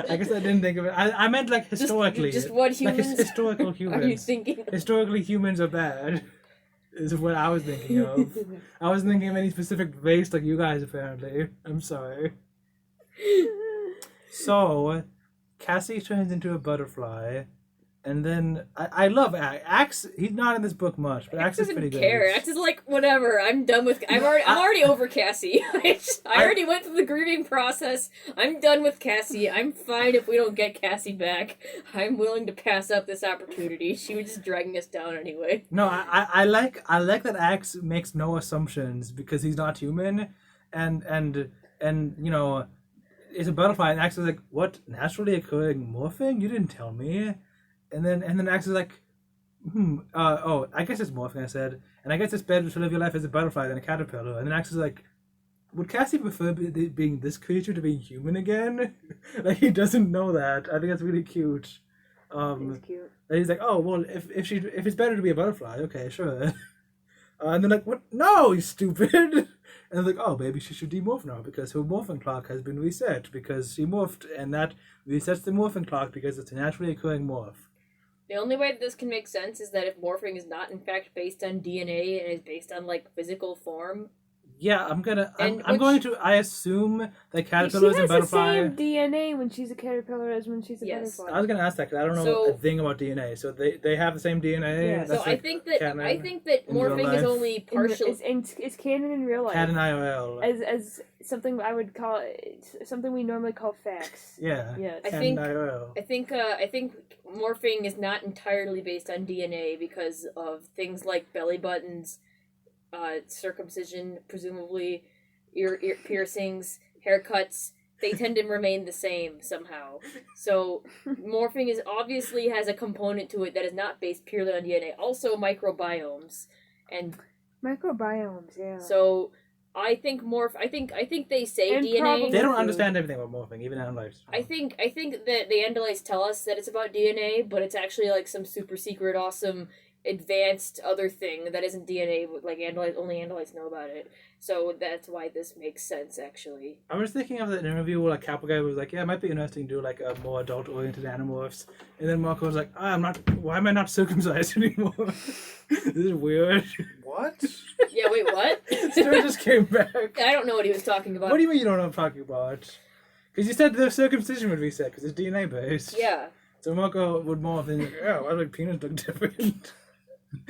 I guess I didn't think of it. I meant like historically. Just what like humans historical humans. are you thinking? Historically, humans are bad. Is what I was thinking of. I wasn't thinking of any specific race like you guys. Apparently, I'm sorry. So, Cassie turns into a butterfly, and then I love Axe. Axe, he's not in this book much, but Axe is doesn't pretty care. good. Axe is like whatever. I'm done with. I'm already over Cassie. I already went through the grieving process. I'm done with Cassie. I'm fine if we don't get Cassie back. I'm willing to pass up this opportunity. She was just dragging us down anyway. No, I like that Axe makes no assumptions because he's not human, and you know, is a butterfly. And Axe is like, what, naturally occurring morphing? You didn't tell me. And then Axe is like, I guess it's morphing. I said, and I guess it's better to live your life as a butterfly than a caterpillar. And then Axe is like, would Cassie prefer being this creature to being human again? Like he doesn't know that. I think that's really cute. It's cute. And he's like, oh well, if it's better to be a butterfly, okay, sure. And they're like, what? No, you stupid. And they're like, oh, maybe she should demorph now because her morphing clock has been reset because she morphed, and that resets the morphing clock because it's a naturally occurring morph. The only way that this can make sense is that if morphing is not in fact based on DNA and is based on like physical form, Yeah, I'm And going which- to. I assume that She caterpillars and has the butterfly. same DNA when she's a caterpillar as when she's a Yes. butterfly. I was gonna ask that because I don't know So- a thing about DNA. So they have the same DNA. Yeah. So That's I like think that canon, in real morphing is life. only partial. It's canon in real life. canon IOL. As something I would call something we normally call facts. Yeah. Yes. I Canon think- IOL. I think morphing is not entirely based on DNA because of things like belly buttons, circumcision, presumably ear piercings, haircuts. They tend to remain the same somehow. So morphing is obviously has a component to it that is not based purely on DNA. Also microbiomes, and Microbiomes, yeah. so I think I think they say And DNA. probably- They don't Food. understand everything about morphing, even Andalites. I think that the Andalites tell us that it's about DNA, but it's actually like some super secret, awesome, advanced other thing that isn't DNA. But like Andalites, only Andalites know about it. So that's why this makes sense, actually. I was thinking of that interview where like Kappa guy was like, "Yeah, it might be interesting to do like a more adult-oriented Animorphs," and then Marco was like, "I'm not. Why am I not circumcised anymore? This is weird." What? Yeah. Wait. What? Stuart just came back. I don't know what he was talking about. What do you mean you don't know what I'm talking about? Because you said the circumcision would reset because it's DNA based. Yeah. So Marco would morph and like, oh, why does my penis look different?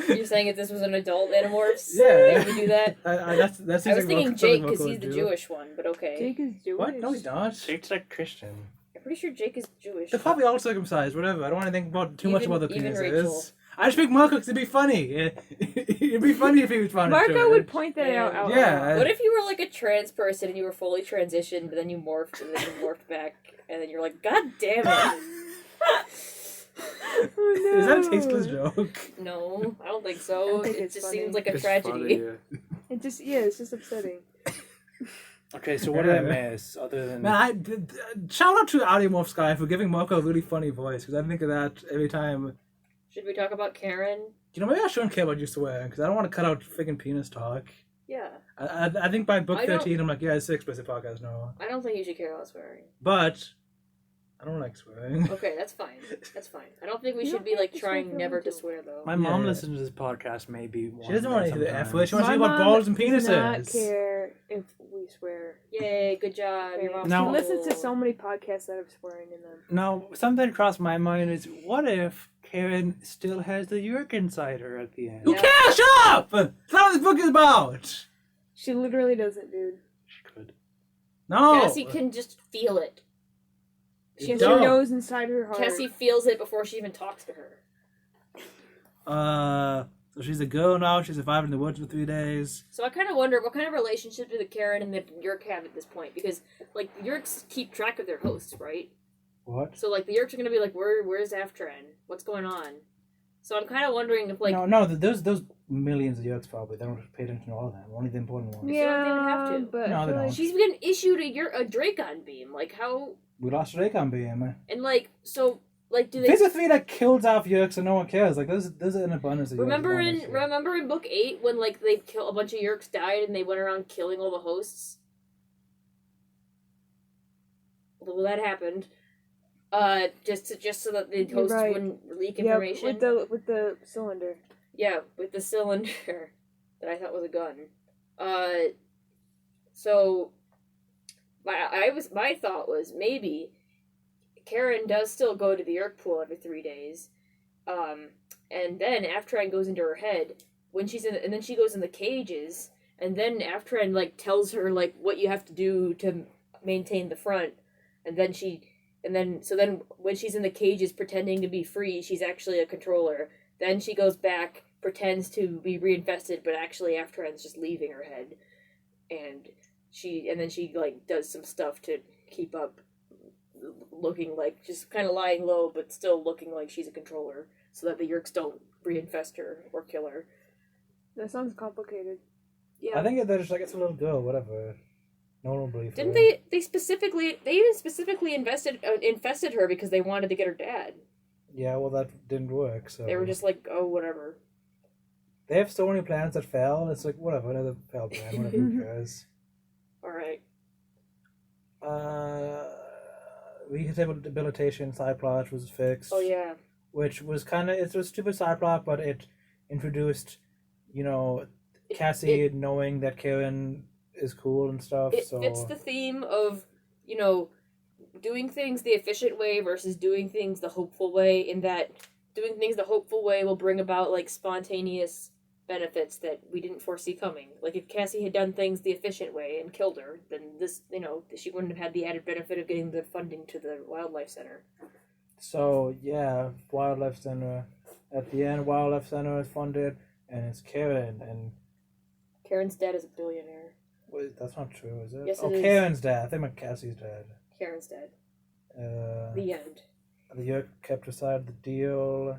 You're saying if this was an adult Animorphs, Yeah. they would do that? That's I was thinking Jake because he's the Jewish one, but okay. Jake is Jewish. What? No, he's not. Jake's like Christian. I'm pretty sure Jake is Jewish. They're probably all circumcised. Whatever. I don't want to think about too much Even- about the even penises. Rachel. I just picked Marco because it'd be funny. It'd be funny if he was funny. Marco would point that Yeah. out. Yeah. What if you were like a trans person and you were fully transitioned, but then you morphed and then you morphed back, and then you're like, God damn it! Oh, no. Is that a tasteless joke? No, I don't think so. I think It it's just funny. seems like a It's tragedy. funny, yeah. It's just upsetting. Okay, so what did I miss other than Man, shout out to Animorphs guy for giving Marco a really funny voice because I think of that every time. Should we talk about Karen? You know, maybe I shouldn't care about you swearing because I don't want to cut out freaking penis talk. Yeah, I think by book I don't- 13, I'm like, yeah, it's an explicit podcast now. I don't think you should care about swearing. But I don't like swearing. Okay, that's fine. That's fine. I don't think we You should don't be have like to swear trying if you never want to to. swear though. my mom Yeah. listens to this podcast maybe She doesn't want to hear the F word. sometimes. She wants to My hear about mom balls and does not penises. care if we swear. Yay! Good job. Your mom's Now- She listens to cool. so many podcasts that have swearing in them. Now, something crossed my mind is what if Karen still has the York Insider at the end? Who Yeah. cares? Shut up! That's not what this book is about. She literally doesn't, dude. She could. No. Cassie can just feel it. She You has her don't. nose inside her heart. Cassie feels it before she even talks to her. So she's a girl now. She survived in the woods for 3 days. So I kind of wonder what kind of relationship do the Karen and the Yerk have at this point? Because like Yerks keep track of their hosts, right? What? So like the Yerks are gonna be like, where's Aftran? What's going on? So I'm kind of wondering if like no, those millions of yolks probably. They don't pay attention to all of them. Only the important ones. Yeah. don't even have Yeah, to. but No, I they feel like don't. she's been issued a Dracon beam. Like how We lost Drake on BM. and like so like do they There's a thing that kills off yolks and no one cares. Like there's an abundance of remember yolks. in book 8 when like they kill a bunch of Yerks died and they went around killing all the hosts? Well, that happened. Just so that the You're hosts right. wouldn't leak yeah, information. with the cylinder. Yeah, with the cylinder that I thought was a gun. So my thought was maybe Karen does still go to the Yerk pool every 3 days, and then Aftran goes into her head when she's in, and then she goes in the cages, and then Aftran like tells her like what you have to do to maintain the front, and then so then when she's in the cages pretending to be free, she's actually a controller. Then she goes back, pretends to be reinfested, but actually Aftran's just leaving her head, and then she like does some stuff to keep up, looking like just kind of lying low, but still looking like she's a controller, so that the Yerks don't reinfest her or kill her. That sounds complicated. Yeah. I think they're just like, it's a little girl, whatever. No one will believe Didn't her. they even specifically infested her because they wanted to get her dad. Yeah, well, that didn't work, so... They were just like, oh, whatever. They have so many planets that fell, it's like, whatever, another failed plan, whatever, who cares? Alright. Rehabilitation side plot was fixed. Oh, yeah. Which was kind of, it's a stupid side plot, but it introduced, Cassie knowing that Karen is cool and stuff. It so fits the theme of, doing things the efficient way versus doing things the hopeful way, in that doing things the hopeful way will bring about, like, spontaneous benefits that we didn't foresee coming. Like, if Cassie had done things the efficient way and killed her, then this, she wouldn't have had the added benefit of getting the funding to the wildlife center. So yeah, Wildlife Center. At the end, Wildlife Center is funded, and it's Karen. And Karen's dad is a billionaire. wait, that's not true, is it? Yes, oh, it is. Karen's dad. I think meant Cassie's dad. Karen's dad. The The end. Yerk kept aside the deal.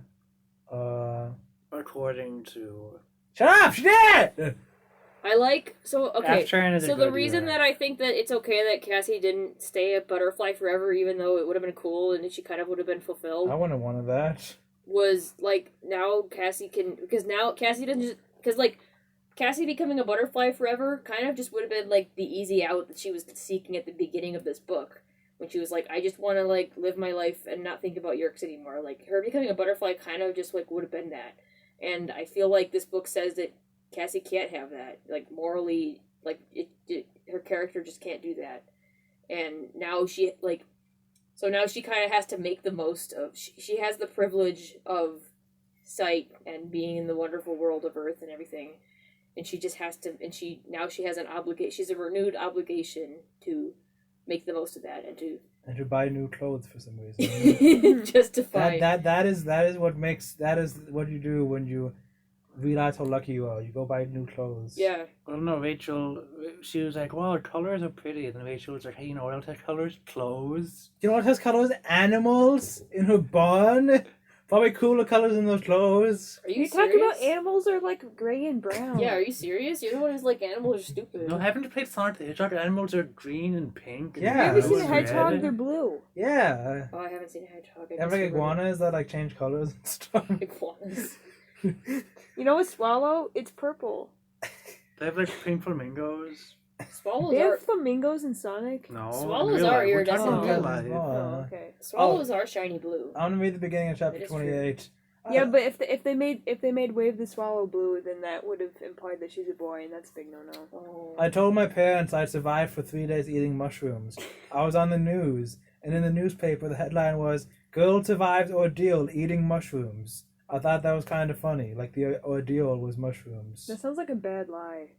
According to Shut up! She did. I like, so, okay. After So the reason that I think that it's okay that Cassie didn't stay a butterfly forever, even though it would have been cool and she kind of would have been fulfilled, I wouldn't have wanted that. was, like, now Cassie can, because now Cassie doesn't just, because, like, Cassie becoming a butterfly forever kind of just would have been, like, the easy out that she was seeking at the beginning of this book. When she was like, I just want to, like, live my life and not think about Yerks anymore. Like, her becoming a butterfly kind of just, like, would have been that. And I feel like this book says that Cassie can't have that. Like, morally, like, her character just can't do that. And now she, like, so now she kind of has to make the most of, she has the privilege of sight and being in the wonderful world of Earth and everything. And she just has to, and she has an obligation, she's a renewed obligation to make the most of that and to buy new clothes for some reason. justify that is what you do when you realize how lucky you are. You go buy new clothes. Yeah. Well, no, Rachel, she was like, "Wow, colors are pretty," and then Rachel was like, "Hey, what else has colors? Clothes." You know what has colors? Animals in her barn. Probably cooler colors in those clothes. Are you talking serious? about animals are like gray and brown. Yeah, are you serious? You're the one who's like, animals are stupid. No, haven't you played Sonic the Hedgehog? Animals are green and pink. And Yeah. Have you blue seen a and hedgehog? red. They're blue. Yeah. Oh, I haven't seen a hedgehog. Have like iguanas that like change colors and stuff. Iguanas. You know a swallow? It's purple. They have like pink flamingos. Swallows They are have flamingos in Sonic. No, Swallows in real are life. We're talking iridescent. about real Oh, life. Oh, okay. swallows are shiny blue. I want to read the beginning of chapter It is true. 28. Yeah, but if they made Wave the Swallow blue, then that would have implied that she's a boy, and that's a big no-no. Oh. I told my parents I survived for 3 days eating mushrooms. I was on the news, and in the newspaper the headline was, "Girl survives ordeal eating mushrooms." I thought that was kind of funny, like the ordeal was mushrooms. That sounds like a bad lie.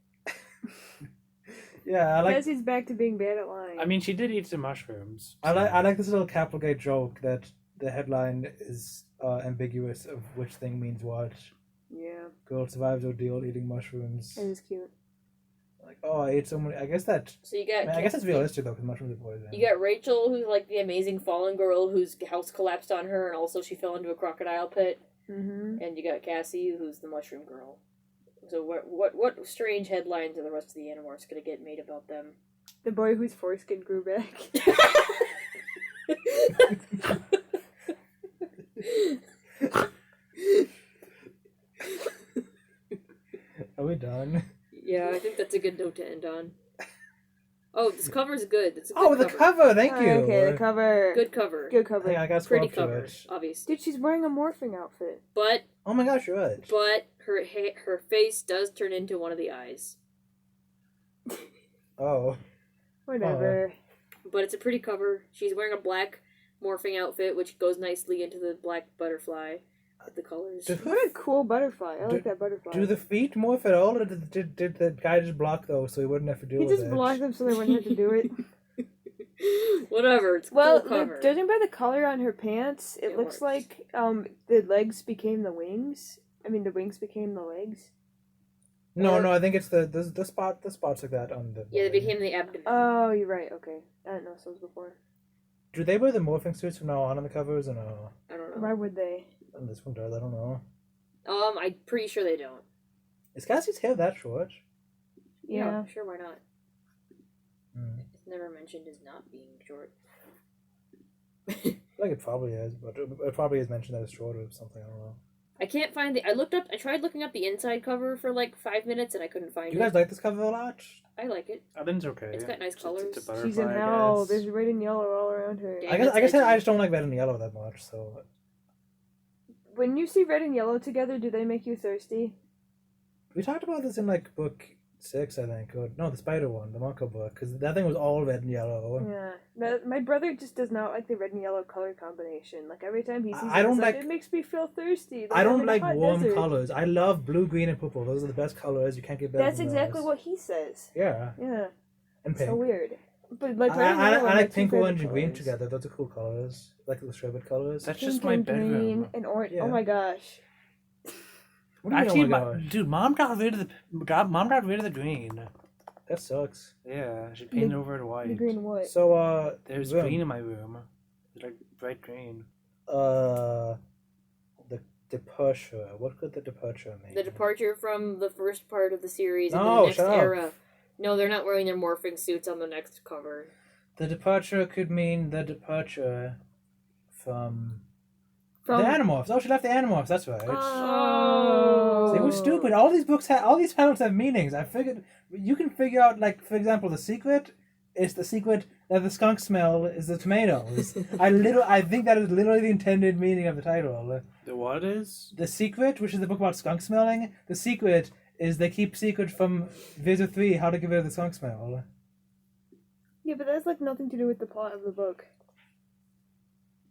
Yeah, I like Cassie's back to being bad at lying. I mean, she did eat some mushrooms. I like this little Capelgate joke that the headline is ambiguous of which thing means what. Yeah, Girl survives ordeal eating mushrooms. it is cute. Like, oh, I ate so many. I guess that. So you got. I guess that's realistic though, because mushrooms are poison. You got Rachel, who's like the amazing fallen girl whose house collapsed on her, and also she fell into a crocodile pit. Mm-hmm. And you got Cassie, who's the mushroom girl. So what strange headlines are the rest of the Animorphs gonna get made about them? The boy whose foreskin grew back. Are we done? Yeah, I think that's a good note to end on. Oh, this cover's good. It's a good Oh, the cover. Thank you. Okay, the cover. Good cover. Good cover. I got Pretty to cover, it. obviously. Dude, she's wearing a morphing outfit. But Oh my gosh, you're right. her face does turn into one of the eyes. Oh. Whatever. But it's a pretty cover. She's wearing a black morphing outfit, which goes nicely into the black butterfly with the colors. What a cool butterfly. I like that butterfly. Do the feet morph at all, or did the guy just block those so he wouldn't have to deal He with just it? blocked them so they wouldn't have to do it. Whatever, it's a Well, cool cover. judging by the color on her pants, it It looks works. like the legs became the wings. I mean, the wings became the legs. No, I think it's the spots like that on the. Yeah, they body. became the abdomen. Oh, you're right. Okay, I didn't know those before. Do they wear the morphing suits from now on the covers or no? I don't know. Why would they? And this one does. I don't know. I'm pretty sure they don't. Is Cassie's hair that short? Yeah. Sure, why not? Hmm. It's never mentioned as not being short. I feel like it probably is, but it probably is mentioned that it's short or something. I don't know. I can't find I tried looking up the inside cover for like 5 minutes and I couldn't find Do you it. guys like this cover a lot? I like it. I think it's okay. It's got nice colors. It's a butterfly, She's in I hell. guess. There's red and yellow all around her. Yeah. I guess it's I edgy. just don't like red and yellow that much. So When you see red and yellow together, do they make you thirsty? we talked about this in like book 6, I think. Or, no, the spider one, the Mako book, because that thing was all red and yellow. Yeah. My brother just does not like the red and yellow color combination. Like every time he sees I it, don't he's like, like- it makes me feel thirsty. I don't I'm in a like hot warm desert. colors. I love blue, green, and purple. Those are the best colors. You can't get better That's than exactly those. what he says. Yeah, Yeah. and pink. So weird. But like I red and yellow are like my two pink, favorite orange, and green colors. together. Those are cool colors. Like the shredded colors. That's Pink just my and bedroom. green and orange. Yeah. Oh my gosh. What do you Actually, mean, oh my gosh? dude, mom got rid of the green. That sucks. Yeah, she painted The- over it white. The green what? So, There's room. green in my room. It's like bright green. The departure. What could the departure mean? The departure from the first part of the series into No, the next shut up. era. No, they're not wearing their morphing suits on the next cover. The departure could mean the departure from the Animorphs. Oh, she left the Animorphs. That's right. Oh. See, we're stupid. All these titles have meanings. I figured you can figure out, like, for example, the secret is the secret that the skunk smell is the tomatoes. I think that is literally the intended meaning of the title. The what is? The Secret, which is the book about skunk smelling. The secret is they keep secret from Visit 3 how to get rid of the skunk smell. Yeah, but that's like nothing to do with the plot of the book.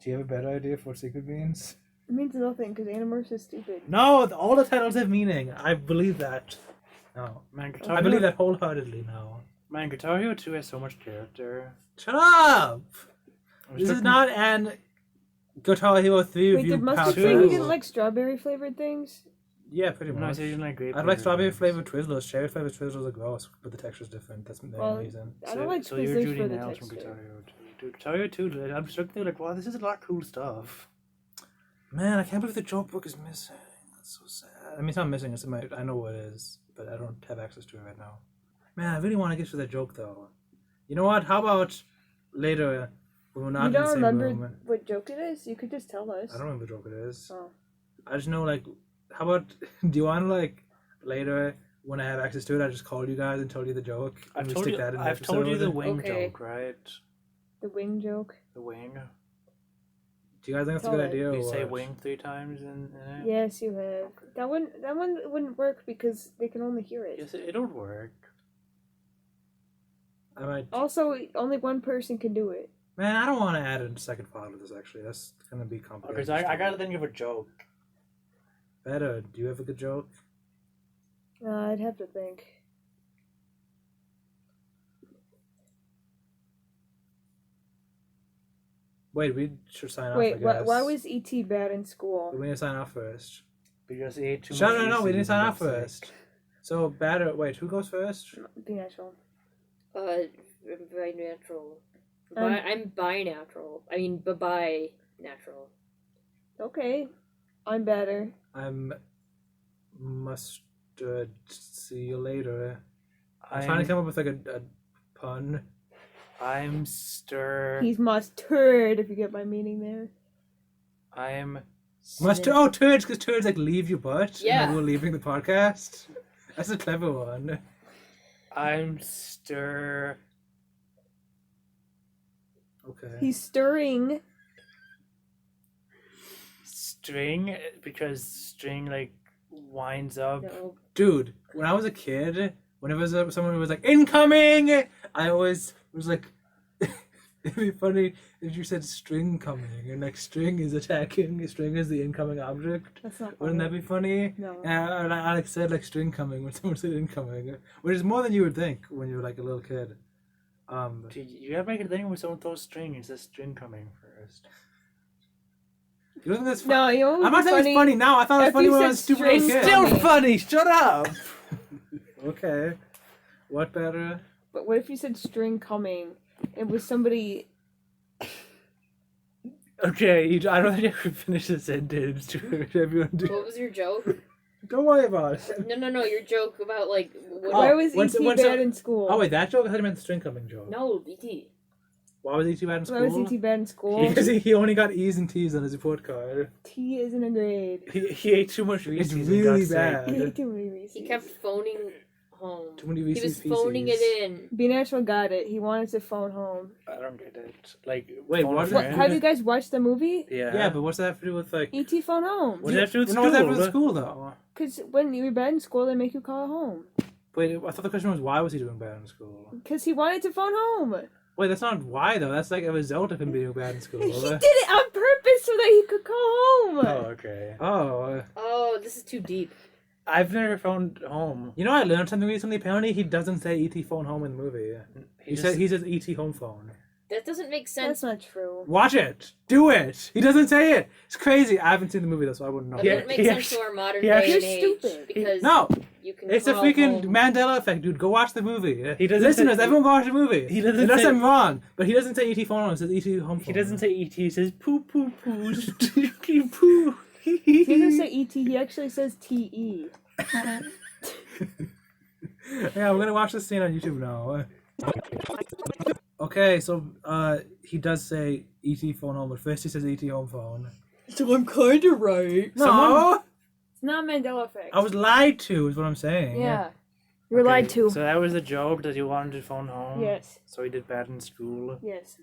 Do you have a better idea for what secret means? It means nothing because Animorphs is stupid. No, all the titles have meaning. I believe that. No. Man, Guitar I believe Hero, that wholeheartedly now. Man, Guitar Hero 2 has so much character. Shut up! I was This is looking- not an Guitar Hero 3 Wait, review did Mustard pouch. say you True. didn't like strawberry flavored things? Yeah, pretty No, I much. said you didn't like grape. I'd like strawberry flavored flavored Twizzlers. Cherry flavored Twizzlers are gross, but the texture's different. That's the main Well, reason. I don't like So you're Twizzlers Judy for the Nails from texture. Guitar Hero 2. Dude, Guitar Hero 2, dude, I'm just looking like, wow, this is a lot of cool stuff. Man, I can't believe the joke book is missing. That's so sad. I mean, it's not missing. It's in my. I know what it is, but I don't have access to it right now. Man, I really want to get to that joke though. You know what? How about later when we're not You in the don't same remember room? what joke it is? You could just tell us. I don't remember what joke it is. Oh. I just know, like, how about? Do you want to, like, later when I have access to it, I just call you guys and tell you the joke? And I've we told stick you, that in the I've told you episode? the wing Okay. joke, right? The wing joke. The wing. Do you guys think that's a Tell good it. idea? You or say what? wing 3 times in it? Yes, you have. That one wouldn't work because they can only hear it. Yes, it'll work. I might. Also, only one person can do it. Man, I don't want to add a second file to this. Actually, that's gonna be complicated. Okay, so I gotta think of a joke. Better. Do you have a good joke? I'd have to think. Wait, we should sign off. I Wait, guess. why was E.T. bad in school? We need to sign off first. Because he ate too Shut much. up! No, we Reese's didn't sign and off got sick. first. So batter. Wait, who goes first? Be natural. Bi-natural. Um, I'm bi-natural. I mean, bi-natural. Okay. I'm better. I'm mustard. See you later. I'm trying to come up with like a pun. I'm stir. He's mustard, if you get my meaning there. I'm Mustard. Oh, turds, because turds like leave your butt. Yeah. And we're leaving the podcast. That's a clever one. I'm stir. Okay. He's stirring. String, because string like winds up. No. Dude, when I was a kid, whenever someone was like, incoming! I always was like, it'd be funny if you said string coming, and like string is attacking, string is the incoming object. That's not Wouldn't funny. that be funny? No. And I like said like string coming when someone said incoming, which is more than you would think when you were like a little kid. Dude, you gotta make a thing where someone throws string. It says string coming first. You don't think that's funny? No, you know what would I'm not be saying it's funny now. I thought it was if funny you when I said was a stupid little string kid. coming. funny. Shut up. Okay. What better? But what if you said string coming? It was somebody. Okay, I don't think I could finish the sentence. Everyone do. What was your joke? Don't worry about it. No, your joke about, like... What, Why was when's- E.T. when's bad the- in school? Oh wait, that joke? I thought you meant the string coming joke. No, E.T. Why was he too bad in Why was school? E.T. bad in school? Because he only got E's and T's on his report card. T isn't a grade. He ate too much It's Reese's. really and got bad. sick. He ate too many Reese's. He kept phoning home. Too many He Reese's was phoning Pieces. it in. Be Natural got it. He wanted to phone home. I don't get it. Like, Wait, phone what? a What, friend? have you guys watched the movie? Yeah. Yeah, but what's that have to do with like? E.T. phone home. What does that have to do with No, what's that school? with school though? Because when you're bad in school, they make you call home. Wait, I thought the question was why was he doing bad in school? Because he wanted to phone home. Wait, that's not why though. That's like a result of him being bad in school. He did it on purpose so that he could call home. Oh, okay. Oh, Oh, this is too deep. I've never phoned home. you know, I learned something recently. Apparently, he doesn't say "ET phone home" in the movie. He says "ET home phone." That doesn't make sense. That's not true. Watch it. Do it. He doesn't say it. It's crazy. I haven't seen the movie though, so I wouldn't know. That wouldn't make he sense actually- to our modern he day actually- and You're age stupid. because No, you can. it's a call freaking home. Mandela effect, dude. Go watch the movie. He doesn't Listeners, say- everyone go watch the movie. He doesn't Unless say- I'm wrong, but he doesn't say "ET phone home." He says "ET home phone." He doesn't say ET. He says poo poo poo sticky poo. He doesn't say ET, he actually says TE. Yeah, we're gonna watch this scene on YouTube now. Okay, so he does say "ET phone home," but first he says "ET home phone." So I'm kind of right. No, It's not Mandela effect. I was lied to. Is what I'm saying. Yeah. You were lied to. So that was the joke that he wanted to phone home. Yes. So he did bad in school. Yes.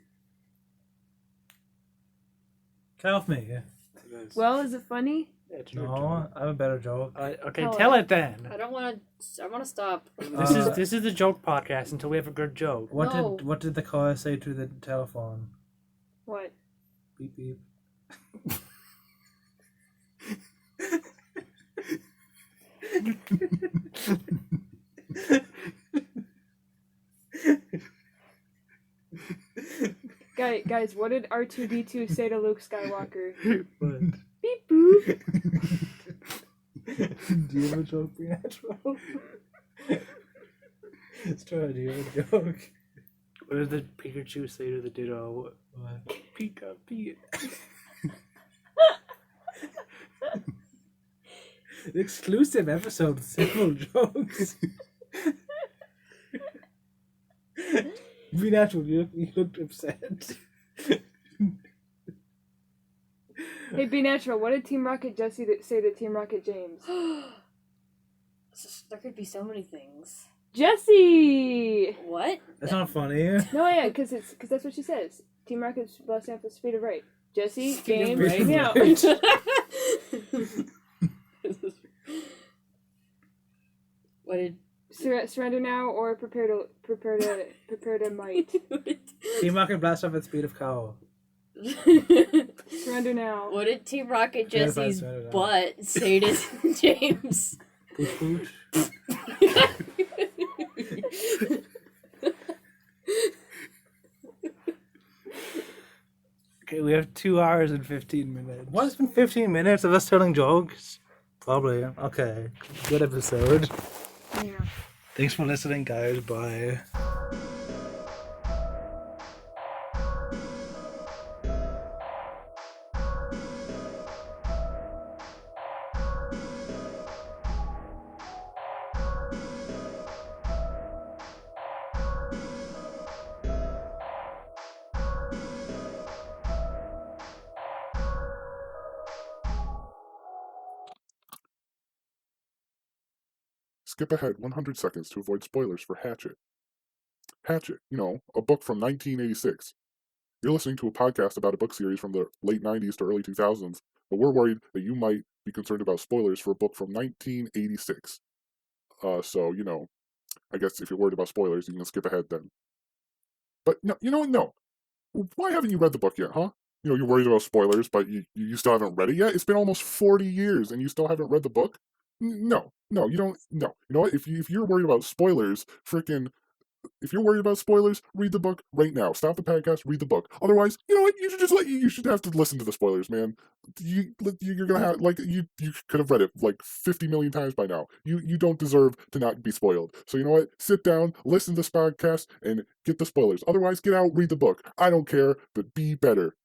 Get off me. Well, is it funny? It's your No, joke. I have a better joke. Okay, Tell tell it. it then. I don't want to. I want to stop. This is the joke podcast until we have a good joke. No. What did the caller say to the telephone? What? Beep beep. Guys, what did R2D2 say to Luke Skywalker? What? Beep boop. Do you have a joke, Be Natural? Start, do you have a joke? What did the Pikachu say to the Ditto? What? Pika Pika. Exclusive episode with several jokes. Be Natural, you looked upset. Hey, Be Natural, what did Team Rocket Jesse say to Team Rocket James? There could be so many things. Jesse! What? That's not funny. No, yeah, because that's what she says. Team Rocket's last name for speed of right. Jesse, Speed of James, right. meow. What did? Surrender now or prepare to might. Team Rocket blast off at speed of cow. Surrender now. What did Team Rocket Yeah, Jesse's that's right, butt say to James? Pooch pooch. Okay, we have 2 hours and 15 minutes. What, it's been 15 minutes of us telling jokes? Probably. Okay. Good episode. Yeah. Thanks for listening, guys. Bye. Skip ahead 100 seconds to avoid spoilers for Hatchet. Hatchet, you know, a book from 1986. You're listening to a podcast about a book series from the late 90s to early 2000s, but we're worried that you might be concerned about spoilers for a book from 1986. So, you know, I guess if you're worried about spoilers, you can skip ahead then. But no, you know what? No. Why haven't you read the book yet, huh? You know, you're worried about spoilers, but you still haven't read it yet? It's been almost 40 years and you still haven't read the book? No, you don't. No. You know what? If you're worried about spoilers, if you're worried about spoilers, read the book right now. Stop the podcast, read the book. Otherwise, you know what? You should just you should have to listen to the spoilers, man. You're gonna have you could have read it like 50 million times by now. You don't deserve to not be spoiled. So you know what? Sit down, listen to this podcast, and get the spoilers. Otherwise, get out, read the book. I don't care, but be better.